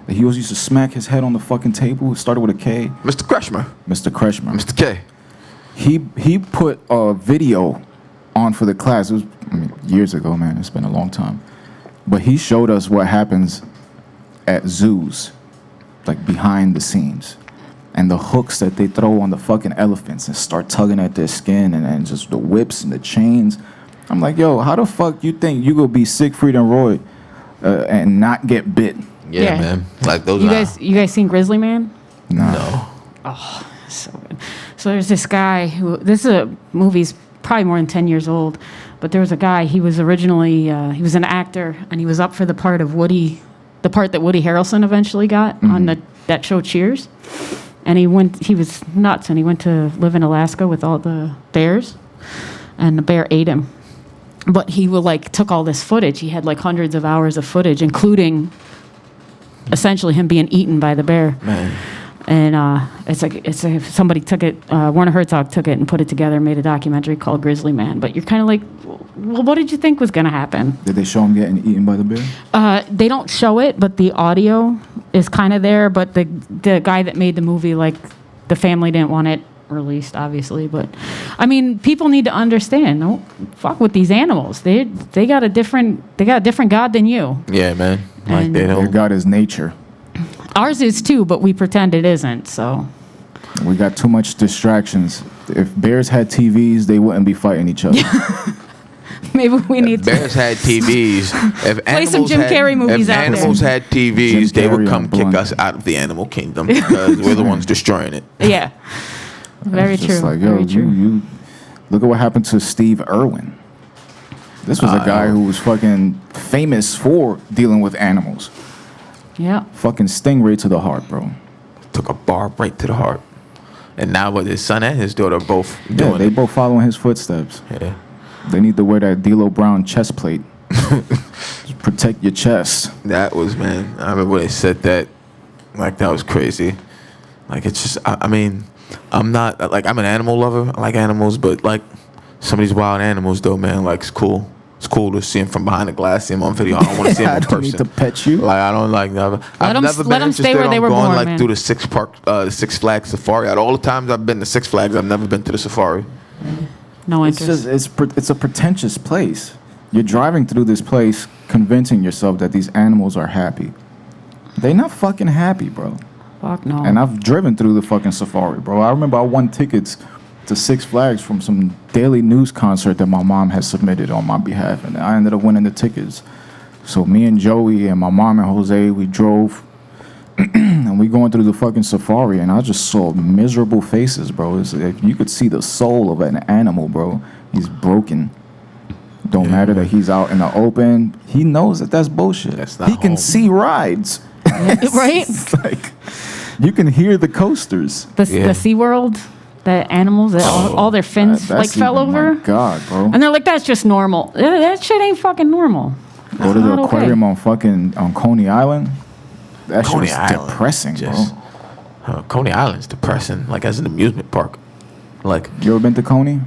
He always used to smack his head on the fucking table. It started with a K. Mr. Kreshmer. Mr. Kreshmer. Mr. K. He put a video on for the class. It was years ago, man. It's been a long time. But he showed us what happens at zoos, like behind the scenes. And the hooks that they throw on the fucking elephants and start tugging at their skin and just the whips and the chains. I'm like, yo, how the fuck you think you gonna be Siegfried and Roy and not get bit? Yeah, Yeah. man. Like those. You guys seen Grizzly Man? Nah. No. So good. So there's this guy who, this is a movie's probably more than 10 years old, but there was a guy, he was originally, he was an actor, and he was up for the part of Woody, the part that Woody Harrelson eventually got on that show Cheers. And he was nuts, and he went to live in Alaska with all the bears, and the bear ate him. But he took all this footage. He had like hundreds of hours of footage, including essentially him being eaten by the bear. Man. And somebody took it, Werner Herzog took it and put it together and made a documentary called Grizzly Man. But you're kind of like, well, what did you think was going to happen? Did they show him getting eaten by the bear? They don't show it, but the audio is kind of there. But the guy that made the movie, the family didn't want it released, obviously. But I mean, people need to understand. Don't fuck with these animals. They got a different God than you. Yeah, man. And Their God is nature. Ours is too, but we pretend it isn't. So We got too much distractions. If bears had TVs, they wouldn't be fighting each other. maybe we need to Bears had TVs. If play some Jim Carrey movies if out animals there. had TVs, they would come kick Blunt. us out of the animal kingdom because we're the ones destroying it. Yeah. Very It's true. just like, yo, Very true. you look at what happened to Steve Irwin. This was a guy who was fucking famous for dealing with animals. Yeah. Fucking stingray to the heart, bro. Took a barb right to the heart. And now with his son and his daughter are both Yeah, doing they it. both following his footsteps. Yeah. They need to wear that D'Lo Brown chest plate. Just protect your chest. That was, man. I remember when they said that. Like, that was crazy. Like, it's just, I mean, I'm not, like, I'm an animal lover. I like animals, but, like, some of these wild animals, though, man, like, it's cool. It's cool to see them from behind the glass, see them on video. I don't want to see them I in don't need person. to pet you. Like, I don't like never. I've them- never let been them stay interested where they on were going born, like man. through the Six Flags Safari. Out of all the times I've been to Six Flags, I've never been to the safari. No It's interest. just it's a pretentious place. You're driving through this place, convincing yourself that these animals are happy. They not fucking happy, bro. Fuck no. And I've driven through the fucking safari, bro. I remember I won tickets to Six Flags from some daily news concert that my mom had submitted on my behalf, and I ended up winning the tickets. So me and Joey and my mom and Jose, we drove, and we going through the fucking safari, and I just saw miserable faces, bro. It's like you could see the soul of an animal, bro. He's broken. Don't matter that he's out in the open. He knows that that's bullshit. That's not he can home. see rides. Right? It's like you can hear the coasters. The Yeah. SeaWorld, the animals, all their fins That's fell even- over. My God, bro. And they're like, that's just normal. That shit ain't fucking normal. Go to the not okay. aquarium on Coney Island. That shit Coney was Island, depressing, just- Coney Island's depressing, like as an amusement park. Like, bro. You ever been to Coney?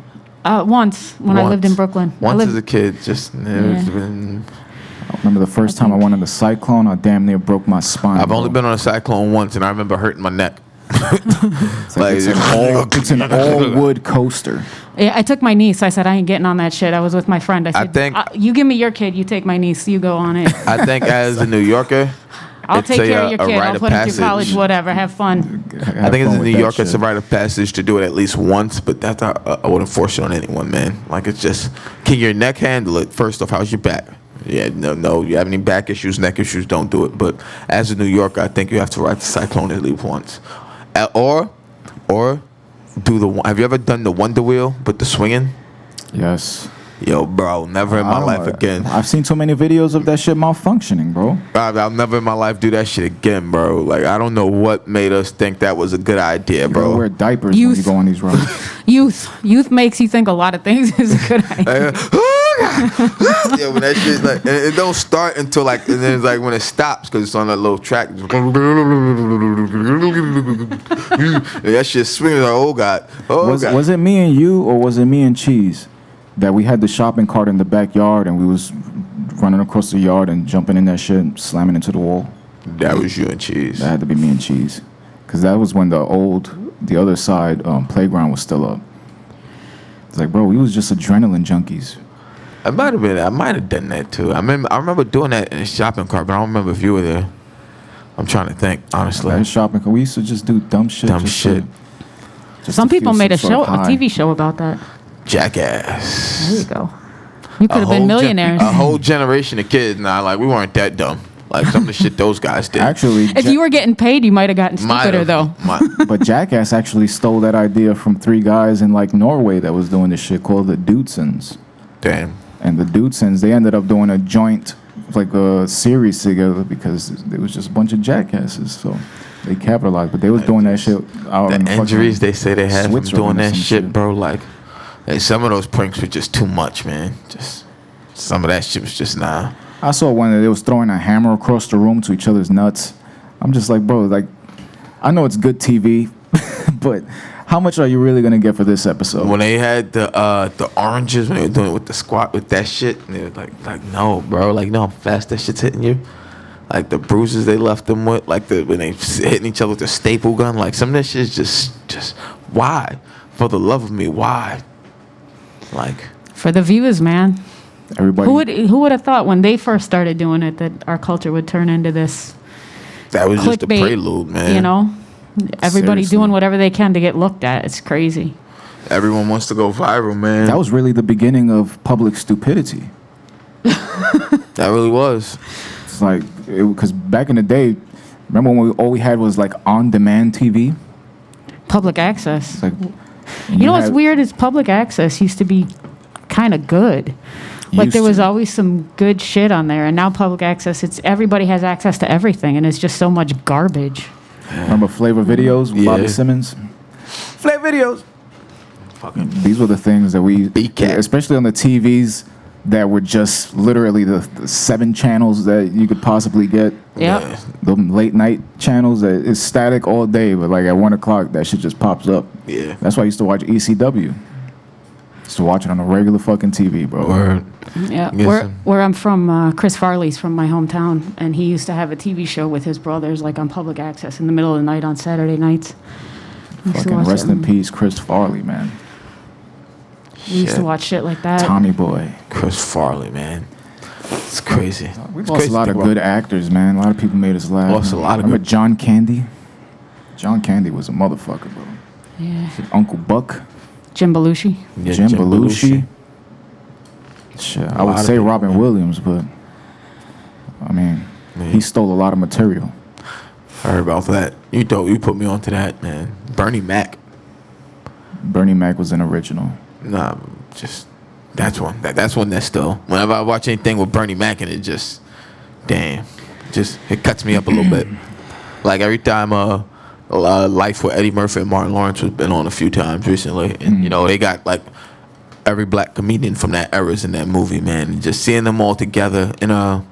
Once when I lived in Brooklyn. I Once lived- as a kid, just I remember the first time I went on the cyclone, I damn near broke my spine. I've bro. only been on a cyclone once, and I remember hurting my neck. It's, like, it's an all wood coaster. Yeah, I took my niece. I said, I ain't getting on that shit. I was with my friend. I said, think- you give me your kid, you take my niece, you go on it. I think as a New Yorker, I'll it's take care a of your rite kid. I'll of put him through passage. college, whatever. Have fun. I think as a New Yorker, it's a rite of passage to do it at least once, but that's not, I wouldn't force it on anyone, man. Like, it's just, can your neck handle it? First off, how's your back? Yeah, no, you have any back issues, neck issues, don't do it. But as a New Yorker, I think you have to ride the cyclone at least once. Or do the, have you ever done the Wonder Wheel, but the swinging? Yes. Yo, bro, never in my life again. I've seen so many videos of that shit malfunctioning, bro. I'll never in my life do that shit again, bro. Like, I don't know what made us think that was a good idea, You gotta bro. wear diapers when you Youth. go on these roads. Youth makes you think a lot of things is a good idea. Yeah, when that shit like, and it don't start until like, and then it's like when it stops because it's on that little track. And that shit swings like, oh god, God. Was it me and you, or was it me and Cheese, that we had the shopping cart in the backyard and we was running across the yard and jumping in that shit and slamming into the wall? That was you and Cheese. That had to be me and Cheese, because that was when the other side playground was still up. It's like, bro, we was just adrenaline junkies. I might have done that too. I remember doing that in a shopping cart, but I don't remember if you were there. I'm trying to think, honestly. That shopping cart, we used to just do dumb shit. Dumb just shit. just Some to people feel made a some sort show, of a high. TV show about that. Jackass. There you go. You could have been millionaires. A whole generation of kids now, like, we weren't that dumb. Like some of the shit those guys did. Actually, If you were getting paid, you might have gotten stupider, though. but Jackass actually stole that idea from 3 guys in like Norway that was doing this shit called the Dudesons. Damn. And the Dudesons, they ended up doing a joint, like a series together because it was just a bunch of jackasses. So they capitalized, but they was doing that shit out in The injuries they say they had from Switzerland doing or that some shit, bro. Like some of those pranks were just too much, man. Just some of that shit was just nah. I saw one that they was throwing a hammer across the room to each other's nuts. I'm just like, bro, like, I know it's good TV, but how much are you really gonna get for this episode? When they had the oranges, when they were doing it with the squat with that shit, and they were like no, bro, like no, how fast that shit's hitting you. Like the bruises they left them with, like when they hitting each other with the staple gun, like some of that shit is just why? For the love of me, why? Like For the viewers, man. Everybody. Who would have thought when they first started doing it that our culture would turn into this? That was just a clickbait, prelude, man. You know, everybody Seriously. doing whatever they can to get looked at. It's crazy. Everyone wants to go viral, man. That was really the beginning of public stupidity. That really was. It's like, because back in the day, remember when all we had was like on-demand TV? Public access. It's like, You know what's weird is public access used to be kind of good. Like Used there was to. always some good shit on there, and now public access, it's everybody has access to everything, and it's just so much garbage. Remember Flavor Videos with Bobby Yeah. Simmons? Flat videos. Fucking These were the things that we, B-Cat. especially on the TVs that were just literally the 7 channels that you could possibly get. Yep. The late night channels that is static all day, but like at 1 o'clock, that shit just pops up. Yeah. That's why I used to watch ECW. Used to watch it on a regular fucking TV, bro. Word. Yeah, Yes, where I'm from, Chris Farley's from my hometown, and he used to have a TV show with his brothers, like on public access in the middle of the night on Saturday nights. We used to Fucking watch rest it. in peace, Chris Farley, man. We used to watch shit like that. Tommy Boy. Chris Farley, man. It's crazy. We It's lost crazy a lot to of think good about. actors, man. A lot of people made us laugh. Lost a lot of Remember good- John Candy? John Candy was a motherfucker, bro. Yeah. Uncle Buck, Jim Belushi. Yeah, Jim Belushi. Shit, I A would lot of say people, Robin man. Williams, but I mean, Man. he stole a lot of material. I heard about that. You put me onto that, man. Bernie Mac. Bernie Mac was an original. Nah, just that's one. That's one that's still. Whenever I watch anything with Bernie Mac in it, just damn, just it cuts me up a little bit. Like every time Life with Eddie Murphy and Martin Lawrence has been on a few times recently, and you know they got like every black comedian from that era is in that movie, man. And just seeing them all together and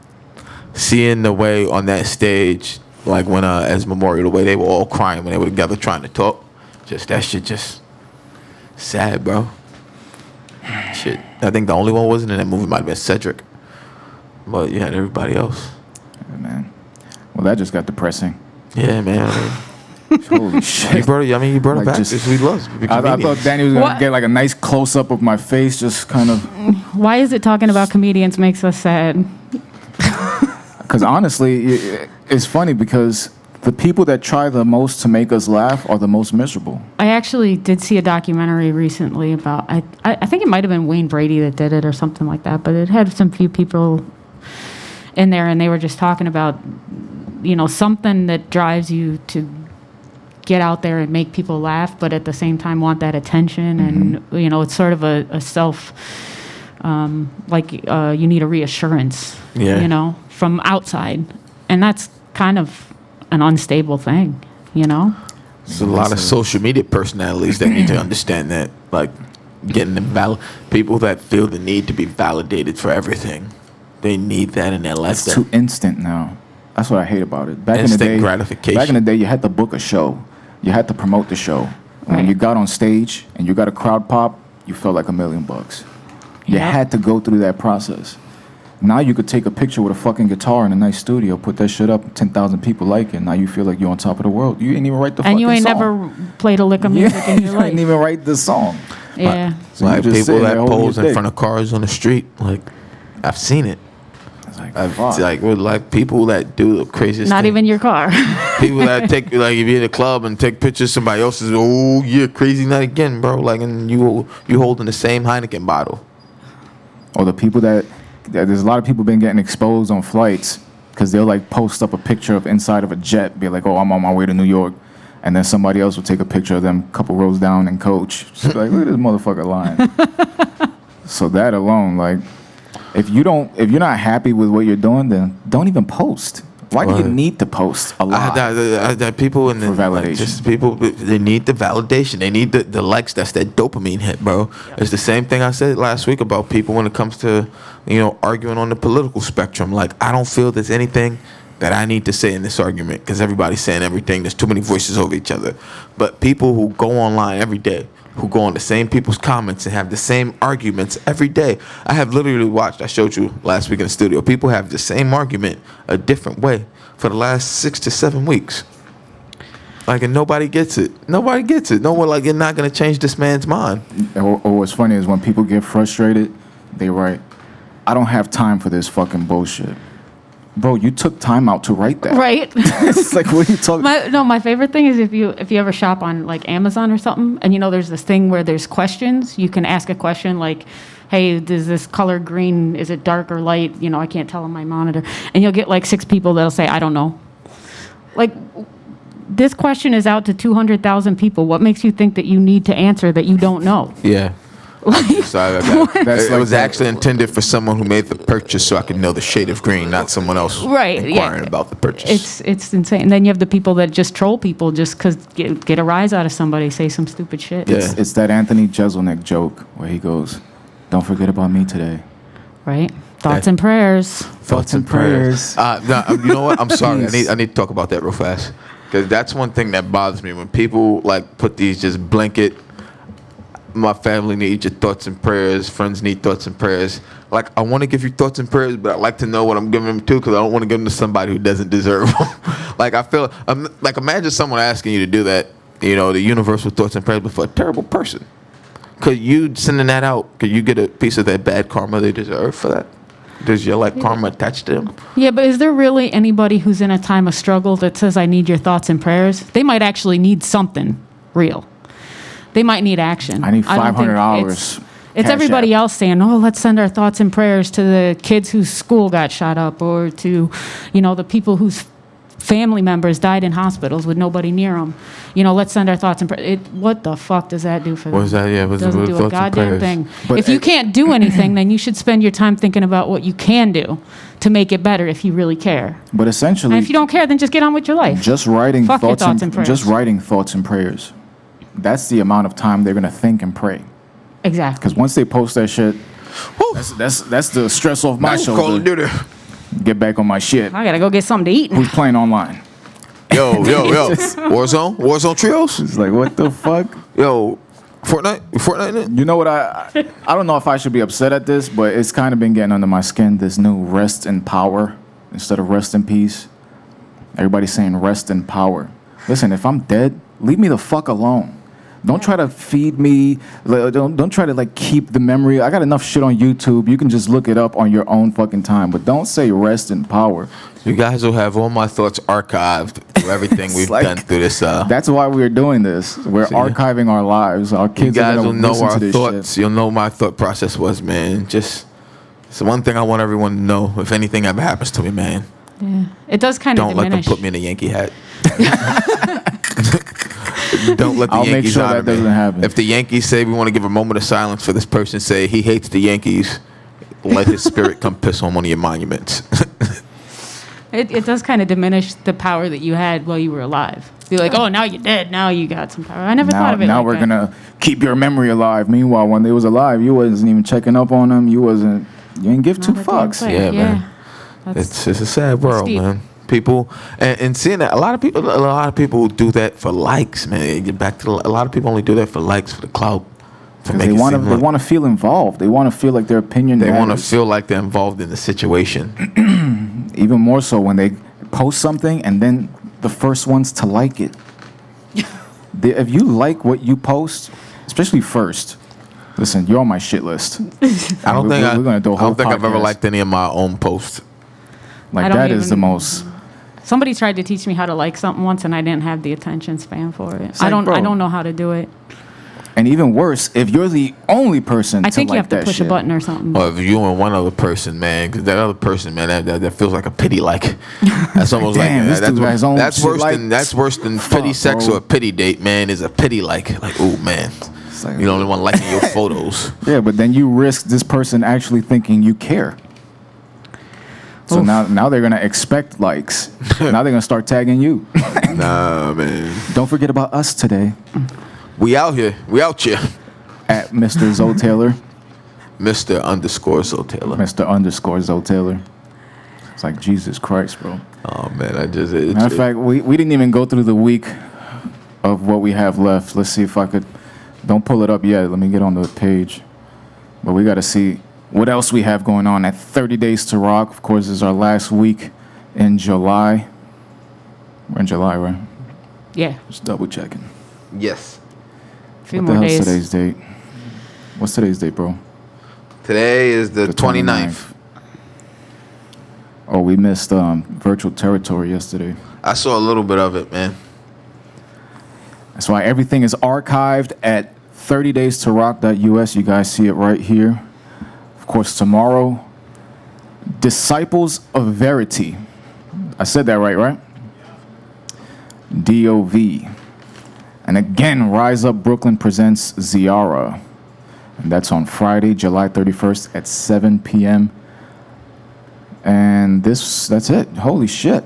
seeing the way on that stage, like when as Memorial, the way they were all crying when they were together trying to talk, just that shit just sad, bro. Shit, I think the only one wasn't in that movie might have been Cedric, but you had everybody else. Yeah, man. Well, that just got depressing. Yeah, man. Holy You shit. brought it back. Like, just- It's we love. I thought Danny was going to What? get like a nice close up of my face, just kind of. Why is it talking about comedians makes us sad? Because honestly, it's funny because the people that try the most to make us laugh are the most miserable. I actually did see a documentary recently about, I think it might have been Wayne Brady that did it or something like that, but it had some few people in there, and they were just talking about, you know, something that drives you to get out there and make people laugh, but at the same time want that attention. And, you know, it's sort of a self, you need a reassurance, Yeah. you know, from outside. And that's kind of an unstable thing, you know? There's a lot of social media personalities that need to understand that, like getting the people that feel the need to be validated for everything. They need that in their life. It's too instant now. That's what I hate about it. Back Instant in the day, gratification. Back in the day, you had to book a show. You had to promote the show. When Right. you got on stage and you got a crowd pop, you felt like $1 million. You Yeah. had to go through that process. Now you could take a picture with a fucking guitar in a nice studio, put that shit up, 10,000 people like it. Now you feel like you're on top of the world. You ain't even write the fucking And you ain't song. never played a lick of music in your you life. ain't even write the song. Yeah. So you Like just people sitting that there holding pose your in dick. front of cars on the street. Like I've seen it. It's like, I've fuck. like with like people that do the craziest. Not thing. even your car. People that take like if you're in a club and take pictures of somebody else's. Oh yeah, crazy night again, bro. Like and you holding the same Heineken bottle. Or the people that there's a lot of people been getting exposed on flights because they'll like post up a picture of inside of a jet, be like, "Oh, I'm on my way to New York," and then somebody else will take a picture of them a couple rows down and Coach. Just be like, "Look at this motherfucker lying." So that alone, like, if you're not happy with what you're doing, then don't even post. Why do you need to post a lot? That people in the validation. like, just people, they need the validation. They need the likes. That's that dopamine hit, bro. It's the same thing I said last week about people when it comes to, arguing on the political spectrum. Like, I don't feel there's anything that I need to say in this argument because everybody's saying everything. There's too many voices over each other. But people who go online every day, who go on the same people's comments and have the same arguments every day. I have literally watched, I showed you last week in the studio, people have the same argument a different way for the last 6 to 7 weeks. Like, and nobody gets it. Nobody gets it. No one, like, you're not going to change this man's mind. Or what's funny is when people get frustrated, they write, "I don't have time for this fucking bullshit." Bro, you took time out to write that. Right. It's like, what are you talking about? My favorite thing is if you ever shop on like Amazon or something, and there's this thing where there's questions. You can ask a question like, "Hey, does this color green, is it dark or light? I can't tell on my monitor." And you'll get like 6 people that'll say, "I don't know." Like, this question is out to 200,000 people. What makes you think that you need to answer that you don't know? Yeah. Sorry about that. It was actually intended for someone who made the purchase so I could know the shade of green, not someone else inquiring about the purchase. It's insane. And then you have the people that just troll people just because get a rise out of somebody, say some stupid shit. Yeah. It's that Anthony Jeselnik joke where he goes, "Don't forget about me today." Right? Thoughts and prayers. Thoughts and prayers. No, you know what? I'm sorry. I need to talk about that real fast. Because that's one thing that bothers me when people like put these just blanket, "My family needs your thoughts and prayers. Friends need thoughts and prayers." Like, I want to give you thoughts and prayers, but I like to know what I'm giving them to because I don't want to give them to somebody who doesn't deserve them. Like, I feel like, imagine someone asking you to do that, the universal thoughts and prayers, but for a terrible person. Could you sending that out? Could you get a piece of that bad karma they deserve for that? Does your karma attach to them? Yeah, but is there really anybody who's in a time of struggle that says, "I need your thoughts and prayers"? They might actually need something real. They might need action. I need $500. It's everybody else saying, "Oh, let's send our thoughts and prayers to the kids whose school got shot up, or to, the people whose family members died in hospitals with nobody near them. Let's send our thoughts and prayers." What the fuck does that do for them? What is that? Yeah, it doesn't do a goddamn thing. But if you can't do anything, then you should spend your time thinking about what you can do to make it better if you really care. But essentially, and if you don't care, then just get on with your life. Just writing thoughts and prayers. Just writing thoughts and prayers. That's the amount of time they're gonna think and pray. Exactly. Because once they post that shit, that's the stress off my shoulder. Get back on my shit. I gotta go get something to eat. Who's playing online? Yo. Warzone Trios? It's like, what the fuck? Yo, Fortnite? You know what, I don't know if I should be upset at this, but it's kind of been getting under my skin, this new rest in power instead of rest in peace. Everybody's saying rest in power. Listen, if I'm dead, leave me the fuck alone. Don't try to feed me. Don't try to like keep the memory. I got enough shit on YouTube. You can just look it up on your own fucking time. But don't say rest in power. You guys will have all my thoughts archived through everything we've done through this. That's why we're doing this. We're archiving our lives. Our kids you guys are will know listen our to this thoughts. Shit. You'll know my thought process was, man. Just it's the one thing I want everyone to know. If anything ever happens to me, man. Yeah, it does kind of diminish. Don't let them put me in a Yankee hat. Don't let the I'll Yankees make sure that doesn't happen. If the Yankees say we want to give a moment of silence for this person, say he hates the Yankees, let his spirit come piss on one of your monuments. It does kind of diminish the power that you had while you were alive. Be like, "Oh, now you're dead. Now you got some power." I never thought of it. Now we're gonna keep your memory alive. Meanwhile, when they was alive, you wasn't even checking up on them. You didn't give two fucks. Yeah, man. It's a sad world, man. People and seeing that a lot of people do that for likes, man. Get back to a lot of people only do that for likes, for the clout. They want to feel involved. They want to feel like their opinion. They want to feel like they're involved in the situation. Even more so when they post something and then the first ones to like it. If you like what you post, especially first, listen, you're on my shit list. I don't think I've ever liked any of my own posts. Like that is the most. Somebody tried to teach me how to like something once, and I didn't have the attention span for it. Like, I don't know how to do it. And even worse, if you're the only person I to think you like have to that push shit. a button or something. Or if you and one other person, man, because that other person, man, that feels like a pity like. That's almost Damn, like this dude has own that's shit worse like- than pity sex bro. or a pity date, man. Is a pity like oh man, like- you're the only one liking your photos. Yeah, but then you risk this person actually thinking you care. So Oof. now they're gonna expect likes. Now they're gonna start tagging you. Nah, man. Don't forget about us today We out here. We out here. at Mr. Zoe Taylor, Mr. Taylor. Mr. Zoe Taylor. It's like Jesus Christ, bro. Oh man, Matter of fact, we didn't even go through the week of what we have left. Let's see if I could. Don't pull it up yet. Let me get on the page. But we got to see what else we have going on at 30 Days to Rock. Of course, this is our last week in July. We're in July, right? Yeah, Just double checking. yes. a few What the more hell's days. today's date? What's today's date, bro? Today is the 29th. 29th. Oh, we missed Virtual Territory yesterday. I saw a little bit of it, man. That's why everything is archived at 30daystoRock.us. You guys see it right here. Of course, tomorrow, Disciples of Verity. I said that right? DOV. And again, Rise Up Brooklyn presents Ziara. And that's on Friday, July 31st at 7 p.m. And that's it. Holy shit.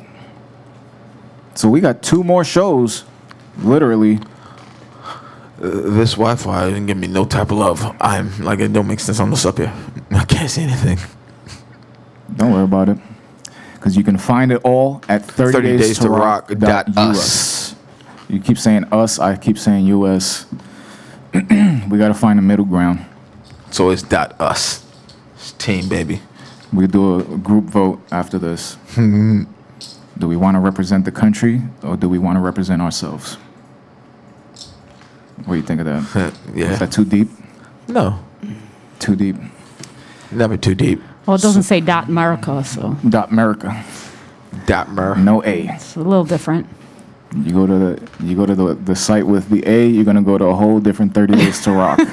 So we got 2 more shows, literally. This Wi-Fi didn't give me no type of love. I'm like, it don't make sense on this up here. I can't see anything. Don't worry about it. Because you can find it all at 30daystoRock.us. You keep saying us, I keep saying US. We got to find a middle ground. So it's .us. It's team, baby. We do a group vote after this. Do we want to represent the country or do we want to represent ourselves? What do you think of that? Yeah. Is that too deep? No. Too deep. Never too deep. Well, it doesn't say dot America, so America. .mer. No A. it's a little different. You go to the site with the A, you're gonna go to a whole different 30 days to rock. It's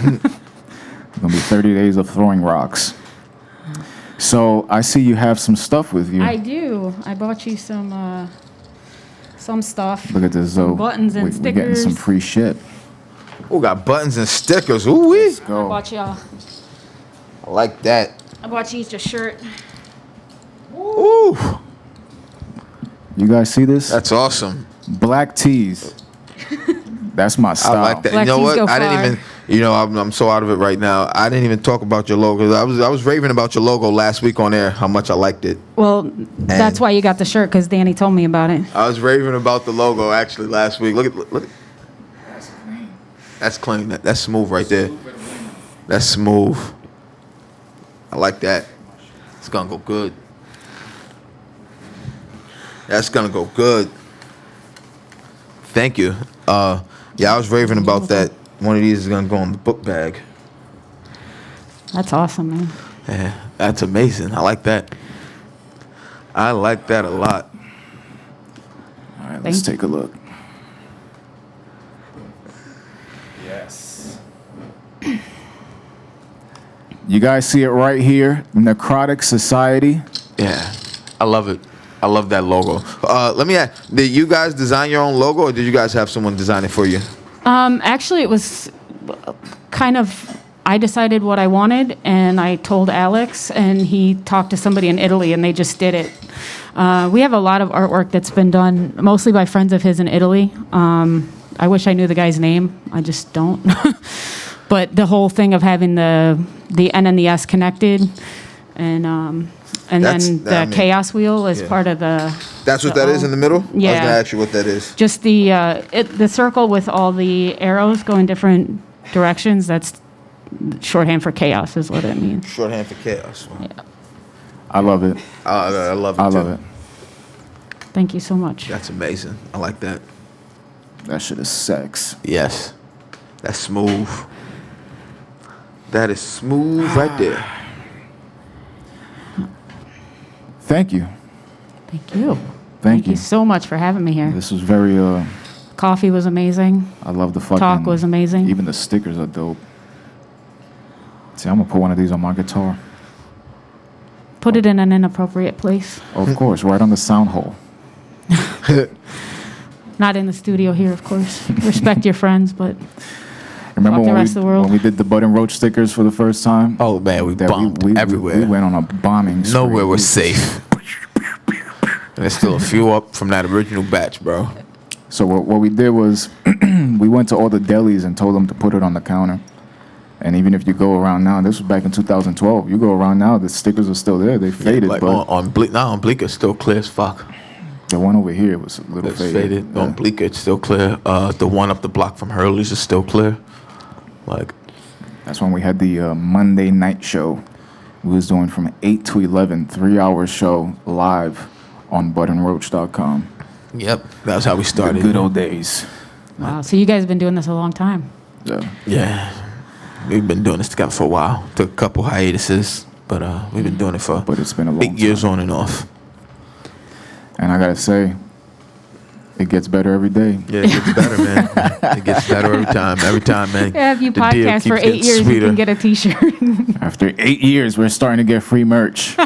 gonna be 30 days of throwing rocks. So I see you have some stuff with you. I do. I bought you some stuff. Look at this, Zoe. Buttons and We're getting some stickers. free shit. Oh, got buttons and stickers. Ooh wee. I Go. bought you. I like that. I bought you each a shirt. Ooh. You guys see this? That's awesome. Black tees. That's my style. I like that. Black you know tees what? go I didn't far. even. You know, I'm so out of it right now. I didn't even talk about your logo. I was raving about your logo last week on air. How much I liked it. Well, that's why you got the shirt, because Danny told me about it. I was raving about the logo actually last week. Look. That's clean. That's smooth right there. That's smooth. I like that. It's gonna go good. That's gonna go good. Thank you. Yeah, I was raving about that. One of these is gonna go in the book bag. That's awesome, man. Yeah, that's amazing. I like that. I like that a lot. All right, let's Thank take a look. Yes. You guys see it right here, Nacrotic Society. Yeah, I love it. I love that logo. Let me ask, did you guys design your own logo or did you guys have someone design it for you? Actually, it was kind of, I decided what I wanted, and I told Alex, and he talked to somebody in Italy, and they just did it. We have a lot of artwork that's been done, mostly by friends of his in Italy. I wish I knew the guy's name. I just don't. But the whole thing of having the N and the S connected, and then the chaos wheel is part of the. That's what that is in the middle? I was Yeah. going to ask you what that is. Just the circle with all the arrows going different directions. That's shorthand for chaos, is what it means. Shorthand for chaos. Yeah. I love it. I love it I too. love it. Thank you so much. That's amazing. I like that. That shit is sex. Yes. That's smooth. That is smooth right there. Thank Thank you. you. Thank You you. so much for having me here. This was very Coffee was amazing. I love the fucking... Talk was amazing. Even the stickers are dope. See, I'm going to put one of these on my guitar. Put it in an inappropriate place. Oh, of course, right on the sound hole. Not in the studio here, of course. Respect your friends, but Remember fuck the rest of the world. when we did the Bud and Roach stickers for the first time? Oh man, we bombed everywhere. We went on a bombing spree. Nowhere was safe. And there's still a few up from that original batch, bro. So what we did was we went to all the delis and told them to put it on the counter. And even if you go around now, this was back in 2012. You go around now, the stickers are still there. They faded, Like but on Bleecker, it's still clear as fuck. the one over here was a little It's faded. faded. Yeah. On Bleecker, it's still clear. The one up the block from Hurley's is still clear. Like, That's when we had the Monday night show. We was doing from 8 to 11, 3-hour show live on budandroach.com. yep, that's how we The started. good old days. Wow. So you guys have been doing this a long time. Yeah. Yeah, we've been doing this together for a while. Took a couple hiatuses, but we've been doing it for But it's been a long 8 years time. on and off. And I gotta say, it gets better every day. Yeah, it gets better, man. It gets better every time. Every time, man. Yeah, if you The deal podcast for keeps 8 getting years, you sweeter. can get a T-shirt. After 8 years, we're starting to get free merch.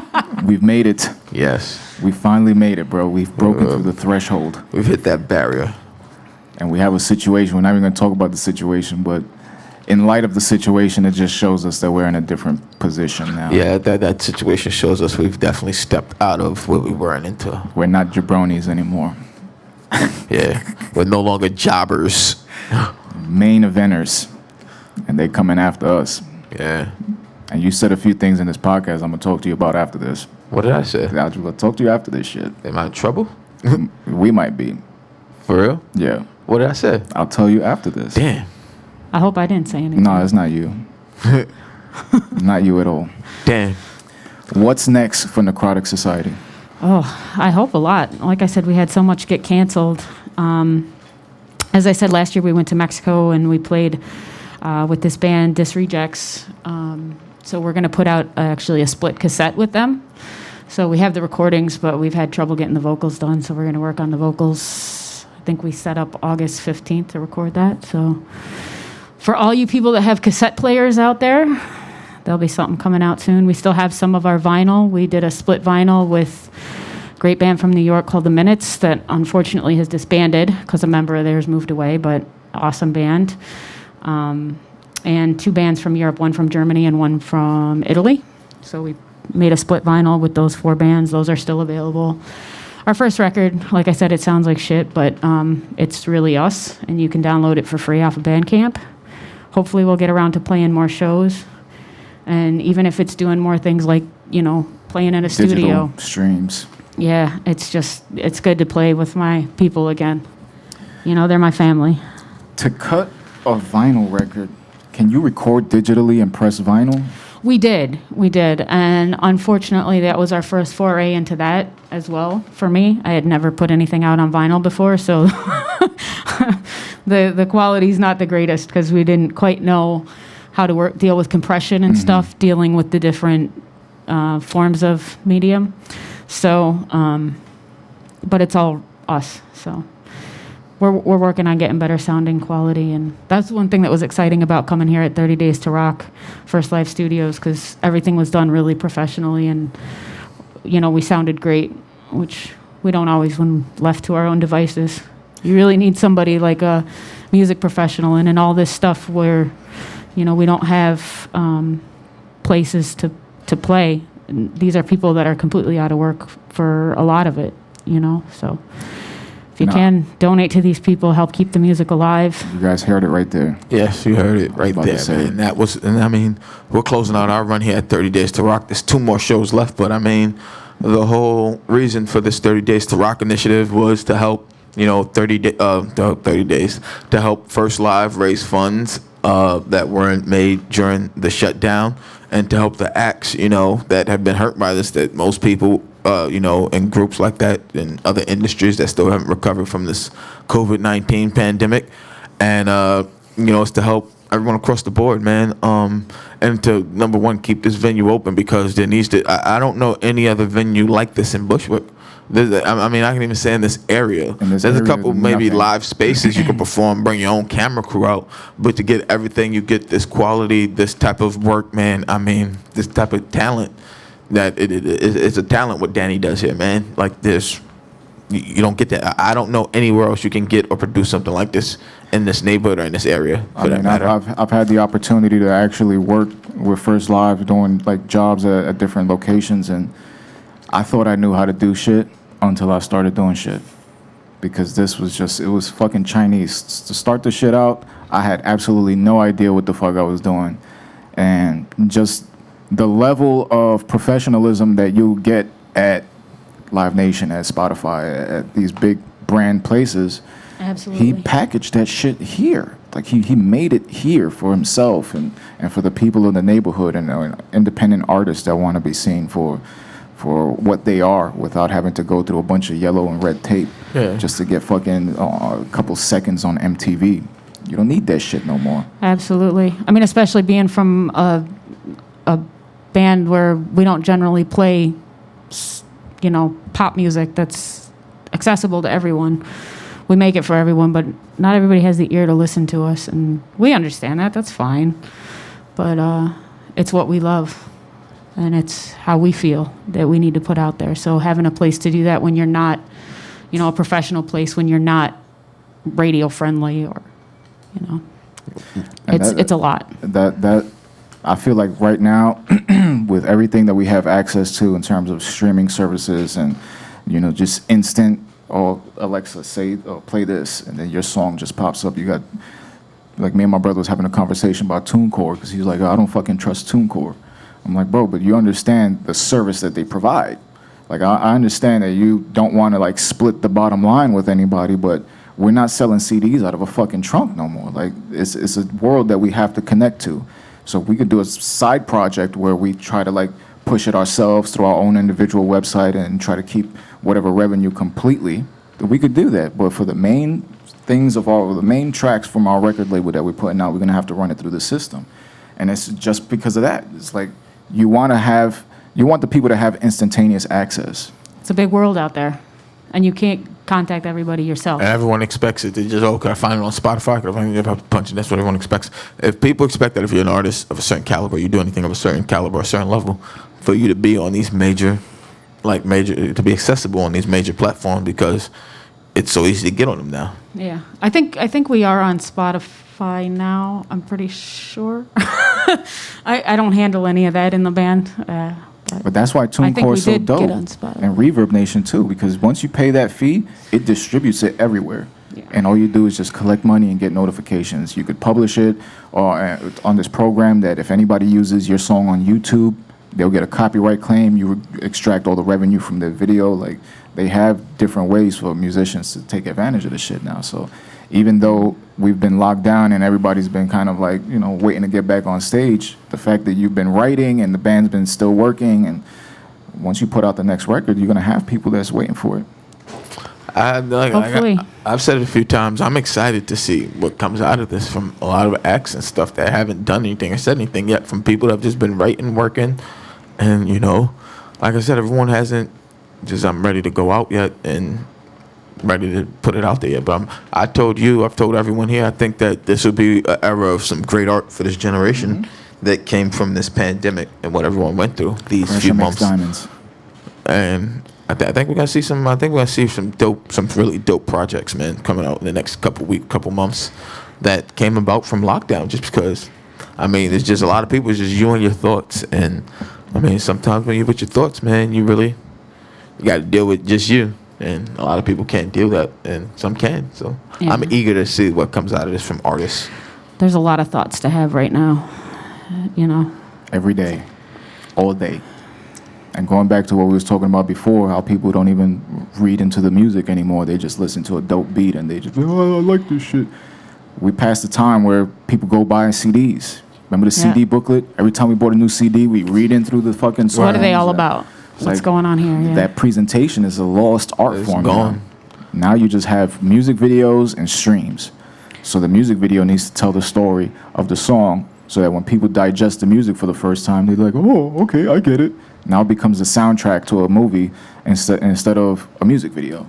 We've made it. Yes, We finally made it, bro. We've broken through the threshold. we've hit that barrier. And we have a situation. We're not even going to talk about the situation, but in light of the situation, it just shows us that we're in a different position now. Yeah, that situation shows us we've definitely stepped out of where we were and into. We're not jabronis anymore. Yeah, we're no longer jobbers. Main eventers. And they coming after us. Yeah. And you said a few things in this podcast I'm going to talk to you about after this. What did I say? I'm going to talk to you after this shit. Am I in trouble? We might be. For real? Yeah. What did I say? I'll tell you after this. Damn. I hope I didn't say anything. No, it's not you. Not you at all. Damn. What's next for Nacrotic Society? Oh, I hope a lot. Like I said, we had so much get canceled. As I said, last year we went to Mexico and we played with this band, Dis Rejects. So we're going to put out actually a split cassette with them. So we have the recordings, but we've had trouble getting the vocals done. So we're going to work on the vocals. I think we set up August 15th to record that. So for all you people that have cassette players out there, there'll be something coming out soon. We still have some of our vinyl. We did a split vinyl with a great band from New York called The Minutes that unfortunately has disbanded because a member of theirs moved away, but awesome band. And 2 bands from Europe, one from Germany and one from Italy. So we made a split vinyl with those 4 bands. Those are still available. Our first record, like I said, it sounds like shit, but it's really us, and you can download it for free off of Bandcamp. Hopefully we'll get around to playing more shows. And even if it's doing more things like, you know, playing in a studio. Digital streams. Yeah, it's good to play with my people again. You know, they're my family. To cut a vinyl record, can you record digitally and press vinyl? We did. And unfortunately, that was our first foray into that as well for me. I had never put anything out on vinyl before, so the quality's not the greatest because we didn't quite know how to deal with compression and stuff, dealing with the different forms of medium. So, but it's all us, so. We're working on getting better sounding quality, and that's one thing that was exciting about coming here at 30 Days to Rock, First Live Studios, because everything was done really professionally, and you know, we sounded great, which we don't always when left to our own devices. You really need somebody like a music professional, and in all this stuff where, you know, we don't have places to play. These are people that are completely out of work for a lot of it, you know, so. If you can, donate to these people, help keep the music alive. You guys heard it right there. Yes, you heard it right there, man. That was, and I mean, we're closing out our run here at 30 Days to Rock. There's 2 more shows left, but I mean, the whole reason for this 30 Days to Rock initiative was to help, you know, 30 days to help First Live raise funds that weren't made during the shutdown, and to help the acts, you know, that have been hurt by this, that most people, you know, in groups like that in other industries that still haven't recovered from this COVID-19 pandemic. And, you know, it's to help everyone across the board, man. And to, number one, keep this venue open, because there needs to, I don't know any other venue like this in Bushwick. I mean, I can even say in this area, there's area, a couple maybe nothing. live spaces you can perform, bring your own camera crew out, but to get everything, you get this quality, this type of work, man. I mean, this type of talent that it's a talent what Danny does here, man. Like this, you don't get that. I don't know anywhere else you can get or produce something like this in this neighborhood or in this area. I mean, I've had the opportunity to actually work with First Live doing like jobs at different locations, and I thought I knew how to do shit until I started doing shit, because this was just, it was fucking Chinese. To start the shit out, I had absolutely no idea what the fuck I was doing, and just the level of professionalism that you get at Live Nation, at Spotify, at these big brand places. Absolutely. He packaged that shit here. Like he made it here for himself and for the people in the neighborhood and independent artists that want to be seen for what they are, without having to go through a bunch of yellow and red tape just to get fucking a couple seconds on MTV. You don't need that shit no more. Absolutely. I mean, especially being from a band where we don't generally play, you know, pop music that's accessible to everyone. We make it for everyone, but not everybody has the ear to listen to us, and we understand that. That's fine. But it's what we love, and it's how we feel that we need to put out there. So having a place to do that when you're not, you know, a professional place, when you're not radio friendly, or, you know, it's a lot. That I feel like right now, with everything that we have access to in terms of streaming services and, you know, just instant, or Alexa, say, oh, play this, and then your song just pops up. You got, like, me and my brother was having a conversation about TuneCore, because he was like, oh, I don't fucking trust TuneCore. I'm like, bro, but you understand the service that they provide. Like, I understand that you don't want to, like, split the bottom line with anybody, but we're not selling CDs out of a fucking trunk no more. Like, it's a world that we have to connect to. So we could do a side project where we try to, like, push it ourselves through our own individual website and try to keep whatever revenue completely. We could do that, but for the main things of all the main tracks from our record label that we're putting out, we're gonna have to run it through the system, and it's just because of that. It's like you want the people to have instantaneous access. It's a big world out there, and you can't contact everybody yourself. And everyone expects it. They just, oh, can I find it on Spotify? Can I find it up punch? That's what everyone expects. If people expect that if you're an artist of a certain caliber, you do anything of a certain caliber, a certain level, for you to be on these major, to be accessible on these major platforms, because it's so easy to get on them now. Yeah, I think we are on Spotify now. I'm pretty sure. I don't handle any of that in the band. But that's why TuneCore is so dope, and Reverb Nation too, because once you pay that fee, it distributes it everywhere. Yeah. And all you do is just collect money and get notifications. You could publish it or on this program that if anybody uses your song on YouTube, they'll get a copyright claim. You extract all the revenue from the video. Like, they have different ways for musicians to take advantage of this shit now. So even though we've been locked down and everybody's been kind of like, you know, waiting to get back on stage, the fact that you've been writing and the band's been still working, and once you put out the next record, you're going to have people that's waiting for it. Hopefully. I've said it a few times. I'm excited to see what comes out of this from a lot of acts and stuff that haven't done anything or said anything yet, from people that have just been writing, working. And, you know, like I said, everyone hasn't I'm ready to go out yet and ready to put it out there yet. But I've told everyone here, I think that this will be an era of some great art for this generation that came from this pandemic and what everyone went through these few months. Diamonds. And I think we're gonna see some. I think we're gonna see some really dope projects, man, coming out in the next couple months that came about from lockdown. Just because, I mean, it's just a lot of people. It's just you and your thoughts, and I mean, sometimes when you're with your thoughts, man, you got to deal with just you, and a lot of people can't deal with that, and some can. So yeah. I'm eager to see what comes out of this from artists. There's a lot of thoughts to have right now, you know. Every day, all day. And going back to what we was talking about before, how people don't even read into the music anymore. They just listen to a dope beat and they just, oh, I like this shit. We passed the time where people go buy CDs. Remember the CD booklet? Every time we bought a new CD, we read in through the fucking songs. What are they all about? What's going on here? Yeah. That presentation is a lost art form. Gone. Now you just have music videos and streams. So the music video needs to tell the story of the song so that when people digest the music for the first time, they're like, oh, okay, I get it. Now it becomes the soundtrack to a movie instead of a music video.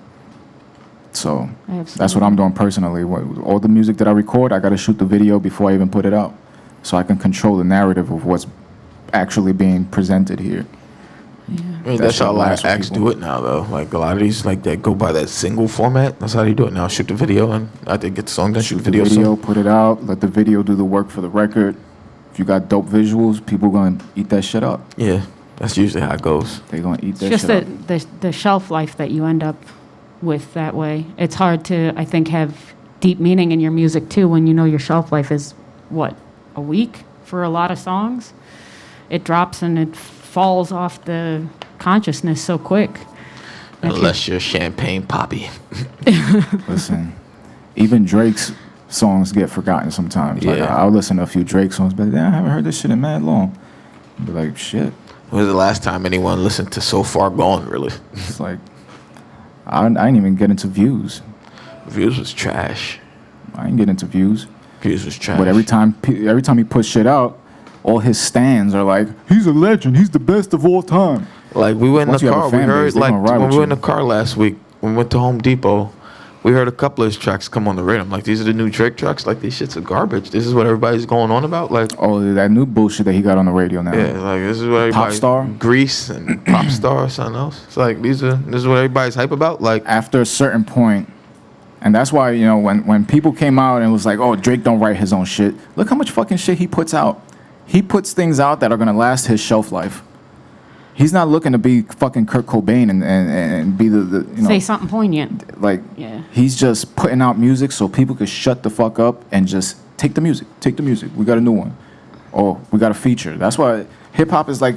So that's what I'm doing personally. All the music that I record, I got to shoot the video before I even put it out, so I can control the narrative of what's actually being presented here. Yeah. I mean, that's how a lot of acts do it now, though. Like a lot of these, like they go by that single format. That's how they do it now. Shoot the video and I think get the song done. Shoot the video, put it out. Let the video do the work for the record. If you got dope visuals, people gonna eat that shit up. Yeah, that's usually how it goes. They gonna eat that shit up. It's just the shelf life that you end up with that way. It's hard to, I think, have deep meaning in your music too when you know your shelf life is what, a week for a lot of songs. It drops and it falls off the consciousness so quick. Unless you're Champagne Poppy. Listen, even Drake's songs get forgotten sometimes. Yeah. Like I'll listen to a few Drake songs, but I haven't heard this shit in mad long. Be like, shit. When was the last time anyone listened to So Far Gone, really? It's like, I didn't even get into Views. Views was trash. I didn't get into Views. Views was trash. But every time he puts shit out, all his stands are like, he's a legend. He's the best of all time. Like we went in the car, we heard base, like when we were in the car last week, when we went to Home Depot, we heard a couple of his tracks come on the radio. I'm like, these are the new Drake tracks. Like these shits are garbage. This is what everybody's going on about. Like, oh, that new bullshit that he got on the radio now. Yeah, like this is what everybody. Popstar, Grease, and Popstar, or something else. It's like this is what everybody's hype about. Like after a certain point, and that's why when people came out and was like, oh, Drake don't write his own shit. Look how much fucking shit he puts out. He puts things out that are gonna last his shelf life. He's not looking to be fucking Kurt Cobain and be the say something poignant. Like, yeah. He's just putting out music so people could shut the fuck up and just take the music. Take the music. We got a new one. Or we got a feature. That's why hip hop is like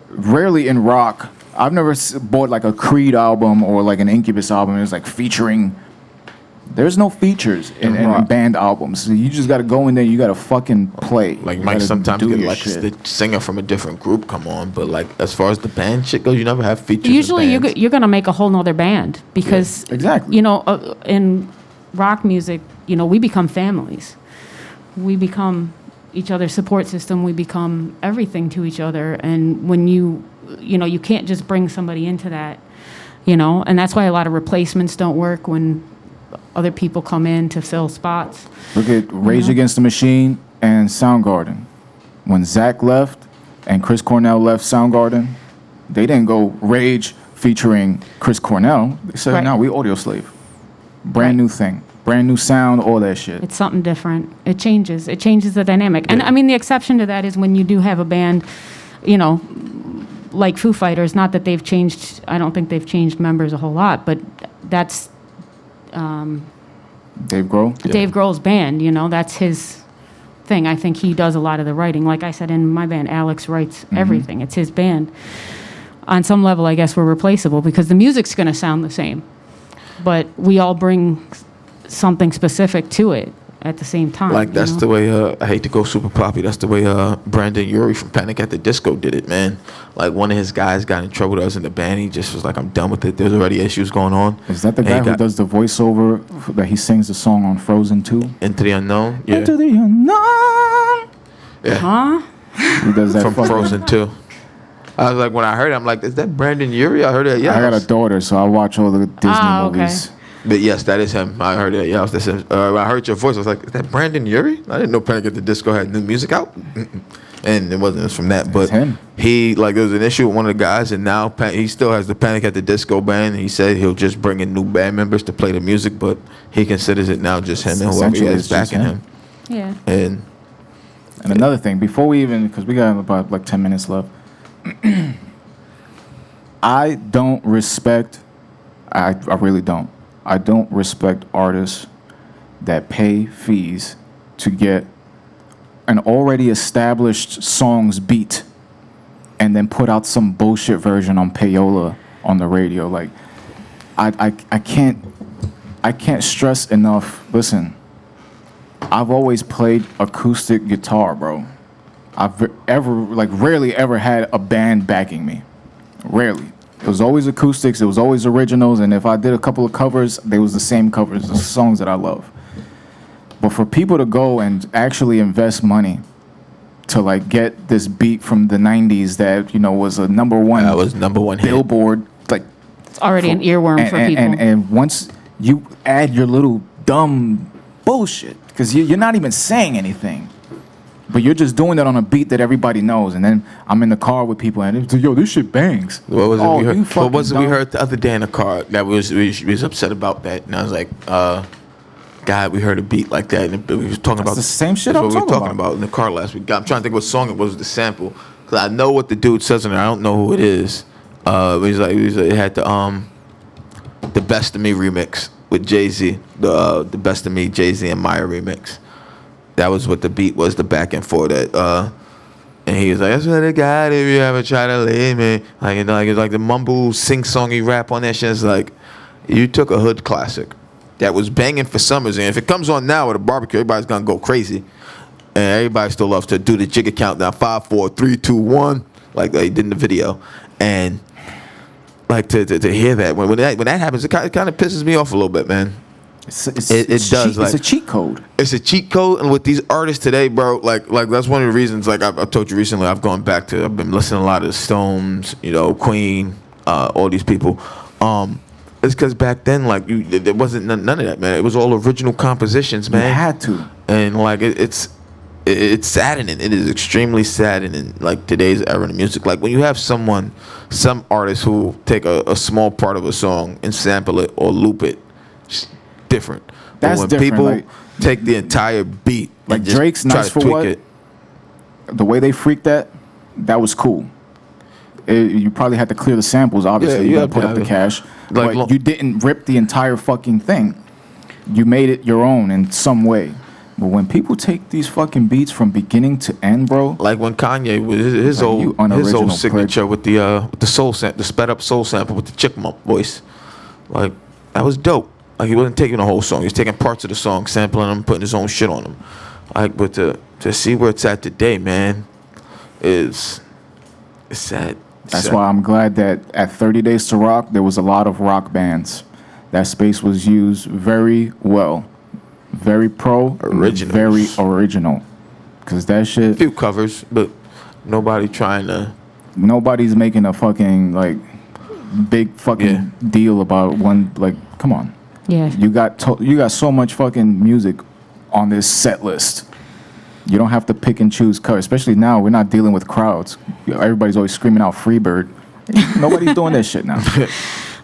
rarely in rock. I've never bought like a Creed album or like an Incubus album. It's like featuring. There's no features in band albums. So you just got to go in there. You got to fucking play. Like Mike sometimes get like the singer from a different group come on, but like as far as the band shit goes, you never have features. Usually you're gonna make a whole nother band because exactly. In rock music, we become families. We become each other's support system. We become everything to each other. And when you can't just bring somebody into that, and that's why a lot of replacements don't work when other people come in to fill spots. Look at Rage Against the Machine and Soundgarden. When Zach left and Chris Cornell left Soundgarden, they didn't go Rage featuring Chris Cornell. They said, no, we Audio Slave. Brand new thing. Brand new sound, all that shit. It's something different. It changes. It changes the dynamic. Yeah. And I mean, the exception to that is when you do have a band, like Foo Fighters, not that they've changed, I don't think they've changed members a whole lot, but that's Dave Grohl? Dave Grohl's band, that's his thing. I think he does a lot of the writing. Like I said, in my band, Alex writes everything. It's his band. On some level, I guess we're replaceable because the music's going to sound the same. But we all bring something specific to it at the same time. Like that's the way, I hate to go super poppy, that's the way Brandon Urie from Panic at the Disco did it, man. Like one of his guys got in trouble with us in the band. He just was like, I'm done with it. There's already issues going on. Is that the guy who does the voiceover that he sings the song on Frozen 2? Into the Unknown? Yeah. Into the Unknown. Yeah. Huh? He does that from Frozen 2. I was like, when I heard it, I'm like, is that Brandon Urie? I heard it. Yeah. I got a daughter, so I watch all the Disney movies. Okay. But yes, that is him. I heard it. Yeah, I heard your voice. I was like, is that Brandon Urie? I didn't know Panic at the Disco had new music out. And it wasn't from that. But him. He, like, there was an issue with one of the guys, and now he still has the Panic at the Disco band. He said he'll just bring in new band members to play the music, but he considers it now just him and whoever he has backing him. Yeah. And another thing, before we even, because we got about like 10 minutes left, I don't respect, I really don't. I don't respect artists that pay fees to get an already established song's beat and then put out some bullshit version on payola on the radio. Like, I can't stress enough. Listen, I've always played acoustic guitar, bro. I've rarely ever had a band backing me. Rarely. It was always acoustics, it was always originals, and if I did a couple of covers, they was the same covers, the songs that I love. But for people to go and actually invest money to like get this beat from the 90s that, you know, was a number one. That was number one hit. Billboard. Like, It's already an earworm for people. And once you add your little dumb bullshit, because you're not even saying anything, but you're just doing it on a beat that everybody knows. And then I'm in the car with people and it's like, yo, this shit bangs. What was it we heard? What was it we dumb. heard the other day in the car that we was upset about that? And I was like, God, we heard a beat like that. And we was talking about the same shit that's I'm what we were talking talking about in the car last week. I'm trying to think what song it was with the sample. Because I know what the dude says in there. I don't know who it is. It had the Best of Me remix with Jay-Z. The Best of Me, Jay-Z and Maya remix. That was what the beat was, the back and forth. And he was like, "That's what I got if you ever try to leave me." Like, you know, like it's like the mumble, sing-songy rap on that shit. It's like you took a hood classic that was banging for summers, and if it comes on now at a barbecue, everybody's gonna go crazy, and everybody still loves to do the jigger countdown, 5, 4, 3, 2, 1, like they did in the video, and like to hear that when that happens, it kind of pisses me off a little bit, man. It does. It's a cheat code. It's a cheat code, and with these artists today, bro, like that's one of the reasons. Like I've told you recently, I've been listening to a lot of Stones, you know, Queen, all these people. It's because back then, like there wasn't none of that, man. It was all original compositions, man. You had to, and like it's saddening. It is extremely saddening, like today's era in music. Like when you have some artists who take a small part of a song and sample it or loop it. Different. That's when different. People like, take the entire beat, like and just Drake's try Nice to for tweak What. It. The way they freaked that was cool. You probably had to clear the samples. Obviously, you got to put up the cash. Like, but you didn't rip the entire fucking thing. You made it your own in some way. But when people take these fucking beats from beginning to end, bro, like when Kanye with his old signature with the soul sample, the sped up soul sample with the chipmunk voice, like that was dope. Like he wasn't taking the whole song; he was taking parts of the song, sampling them, putting his own shit on them. Like, but to see where it's at today, man, it's sad. That's why I'm glad that at 30 Days to Rock there was a lot of rock bands. That space was used very well, very original, very original. Cause that shit. A few covers, but nobody's making a fucking like big fucking deal about one. Like, come on. Yeah. You got so much fucking music on this set list. You don't have to pick and choose covers. Especially now, we're not dealing with crowds. Everybody's always screaming out Freebird. Nobody's doing that shit now.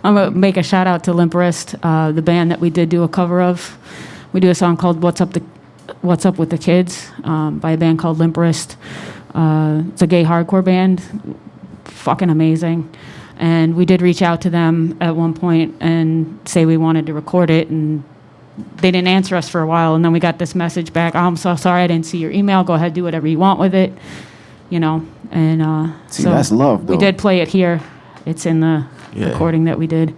I'm going to make a shout out to Limp Wrist, the band that we did do a cover of. We do a song called What's Up with the Kids by a band called Limp Wrist. It's a gay hardcore band. Fucking amazing. And we did reach out to them at one point and say we wanted to record it, and they didn't answer us for a while. And then we got this message back, "I'm so sorry, I didn't see your email. Go ahead, do whatever you want with it." You know, and see, so that's love, though. We did play it here. It's in the recording that we did.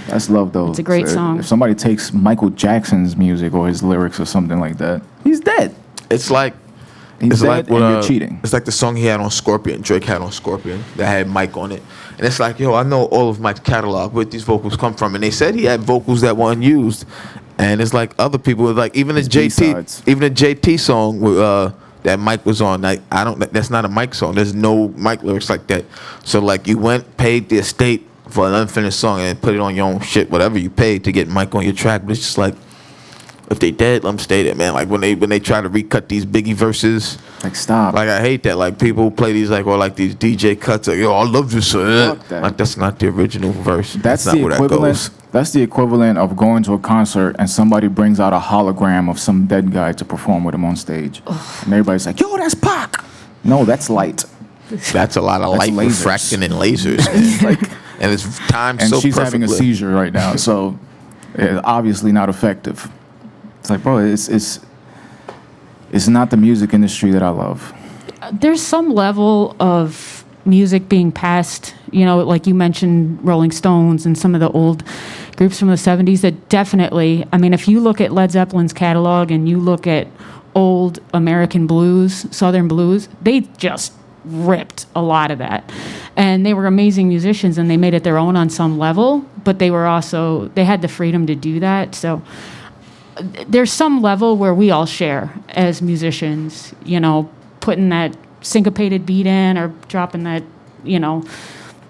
That's love, though. It's a great song. If somebody takes Michael Jackson's music or his lyrics or something like that, he's dead. It's like he's dead, and you're cheating. It's like the song he had on Scorpion, Drake had on Scorpion, that had Mike on it. And it's like, yo, I know all of Mike's catalog, where these vocals come from. And they said he had vocals that weren't used. And it's like other people, like even the JT song that Mike was on, like that's not a Mike song. There's no Mike lyrics like that. So like you paid the estate for an unfinished song and put it on your own shit, whatever you paid to get Mike on your track. But it's just like, if they dead, let them stay there, man. Like when they try to recut these Biggie verses, like stop. Like I hate that. Like people play these like these DJ cuts. Like, yo, I love this. Like that's not the original verse. That's not the where equivalent. That goes. That's the equivalent of going to a concert and somebody brings out a hologram of some dead guy to perform with him on stage, and everybody's like, "Yo, that's Pac." No, that's light. That's a lot of light refracting and lasers. And it's timed so perfectly. And she's having a seizure right now, so it's obviously not effective. It's like, bro, it's not the music industry that I love. There's some level of music being passed, you know, like you mentioned Rolling Stones and some of the old groups from the 70s that definitely, I mean, if you look at Led Zeppelin's catalog and you look at old American blues, Southern blues, they just ripped a lot of that. And they were amazing musicians and they made it their own on some level, but they had the freedom to do that. So there's some level where we all share as musicians, you know, putting that syncopated beat in or dropping that, you know,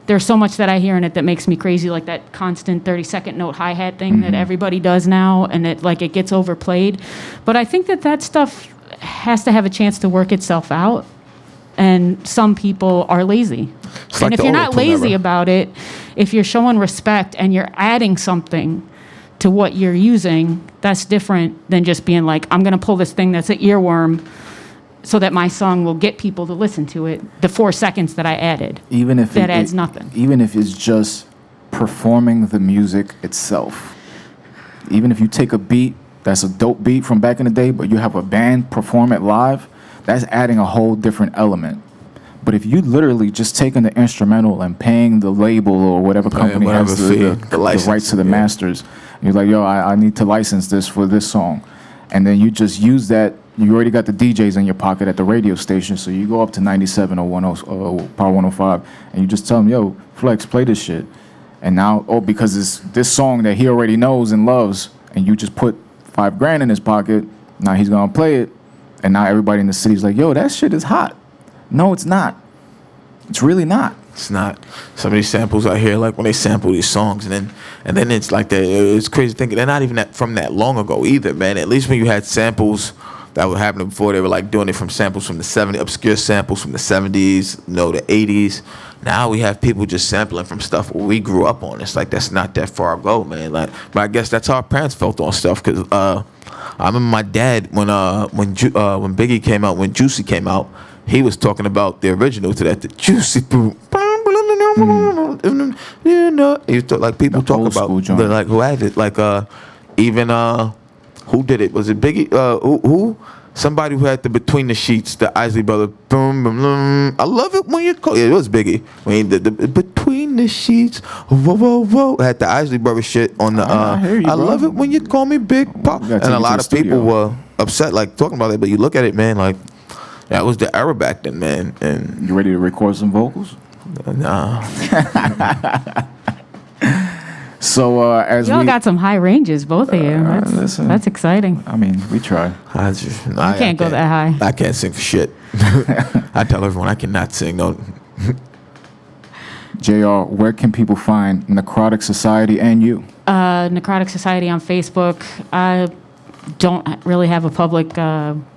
there's so much that I hear in it that makes me crazy, like that constant 30-second note hi-hat thing that everybody does now, and it gets overplayed. But I think that stuff has to have a chance to work itself out, and some people are lazy. It's And like if the you're not auto-tune lazy era. about it, if you're showing respect and you're adding something to what you're using, that's different than just being like, I'm going to pull this thing that's an earworm so that my song will get people to listen to it. The 4 seconds that I added, Even if that adds nothing. Even if it's just performing the music itself. Even if you take a beat that's a dope beat from back in the day, but you have a band perform it live, that's adding a whole different element. But if you literally just taking the instrumental and paying the label or whatever company whatever has fee, the the license, rights to the yeah. masters, you're like, yo, I need to license this for this song. And then you just use that. You already got the DJs in your pocket at the radio station, so you go up to 97 or 10, Power 105, and you just tell them, yo, Flex, play this shit. And now, because it's this song that he already knows and loves, and you just put $5,000 in his pocket, now he's gonna play it, and now everybody in the city's like, yo, that shit is hot. No, it's not. It's really not. It's not. Some of these samples I hear, like when they sample these songs, and then it's like it's crazy thinking they're not even from that long ago either, man. At least when you had samples that were happening before, they were like doing it from samples from the 70s, obscure samples from the 70s, the 80s. Now we have people just sampling from stuff we grew up on. It's like that's not that far ago, man. Like, but I guess that's how our parents felt on stuff. Cause I remember my dad when Biggie came out, when Juicy came out, he was talking about the original to that, the Juicy Poo. You know, he was like people The talk old about school joint. like who had it, like even who did it? Was it Biggie? Who? Somebody who had the Between the Sheets, the Isley Brother. Boom, boom, boom. I love it when you call. Yeah, it was Biggie. When the Between the Sheets. Whoa, whoa, whoa. Had the Isley Brother shit on the. I hear you, I bro. love it when you call me Big Pop. We gotta And take a it to lot the of people studio. were upset, like talking about it. But you look at it, man, like that was the era back then, man. And You ready to record some vocals? nah, So as Y'all we, got some high ranges, both of you. listen. That's exciting. I mean, we try. I just You can't go that high. I can't sing for shit. I tell everyone I cannot sing. No. JR, where can people find Nacrotic Society and you? Nacrotic Society on Facebook. I don't really have a public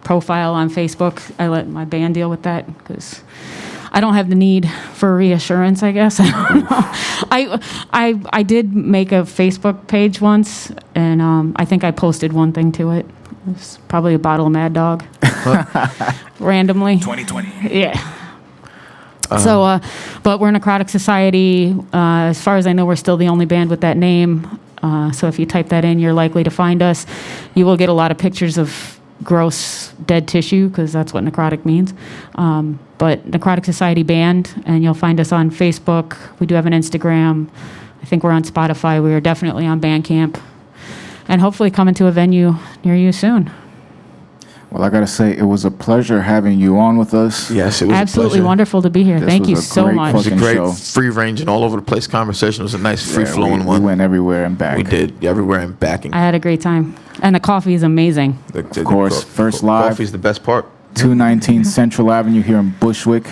profile on Facebook. I let my band deal with that because I don't have the need for reassurance, I guess. I don't know. I did make a Facebook page once, and I think I posted one thing to it. It was probably a bottle of Mad Dog. Randomly. 2020. Yeah. But we're Nacrotic Society. As far as I know, we're still the only band with that name. So if you type that in, you're likely to find us. You will get a lot of pictures of gross dead tissue because that's what necrotic means. But Nacrotic Society Band, and you'll find us on Facebook. We do have an Instagram. I think we're on Spotify. We are definitely on Bandcamp. And hopefully coming to a venue near you soon. Well, I gotta say, it was a pleasure having you on with us. Yes, it was Absolutely a pleasure. wonderful to be here. This Thank was you a so great much. It was a fucking great show. free range and all over the place conversation. It was a nice free Yeah, flowing we one. went everywhere and back. We did everywhere and backing. I had a great time. And the coffee is amazing. Of course, first live. Coffee's the best part. 219 Central Avenue here in Bushwick.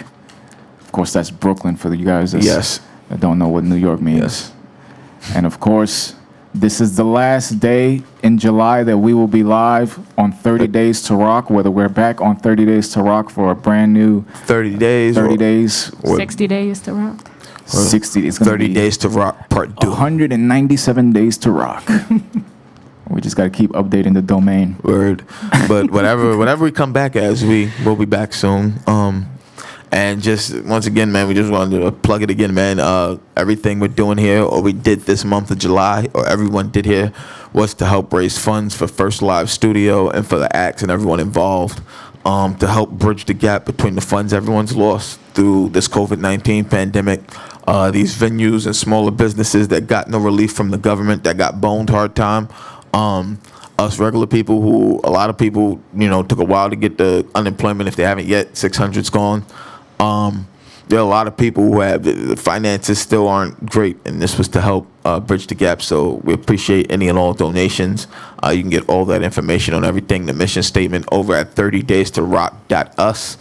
Of course, that's Brooklyn for you guys Yes. that don't know what New York means. Yes. And of course, this is the last day in July that we will be live on 30 Days to Rock, whether we're back on 30 Days to Rock for a brand new 30 days. 30 days, or 60 days to rock. 60, it's going to 30 be days to rock part 2. 197 days to rock. We just got to keep updating the domain. Word. But whatever we come back as, we'll be back soon. And just once again, man, we just wanted to plug it again, man. Everything we're doing here, or we did this month of July, or everyone did here, was to help raise funds for First Live Studio and for the acts and everyone involved, to help bridge the gap between the funds everyone's lost through this COVID-19 pandemic. These venues and smaller businesses that got no relief from the government, that got boned hard time. Us regular people who, a lot of people, took a while to get the unemployment if they haven't yet. 600's gone. There are a lot of people who have the finances still aren't great, and this was to help bridge the gap. So we appreciate any and all donations. You can get all that information on everything, the mission statement, over at 30daystorock.us.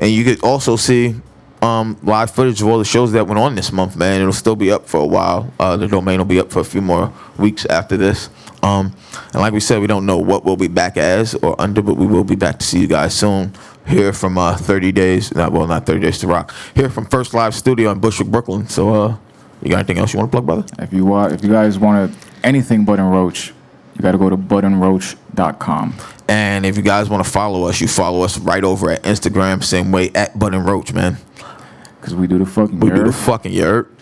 And you could also see live footage of all the shows that went on this month, man. It'll still be up for a while. The domain will be up for a few more weeks after this. And like we said, we don't know what we'll be back as or under, but we will be back to see you guys soon. Here from 30 Days, not 30 Days to Rock. Here from First Live Studio in Bushwick, Brooklyn. So, you got anything else you want to plug, brother? If you guys want anything Bud and Roach, you got to go to budandroach.com. And if you guys want to follow us, you follow us right over at Instagram, same way at Bud and Roach, man. Because we do the fucking We do the fucking yurt.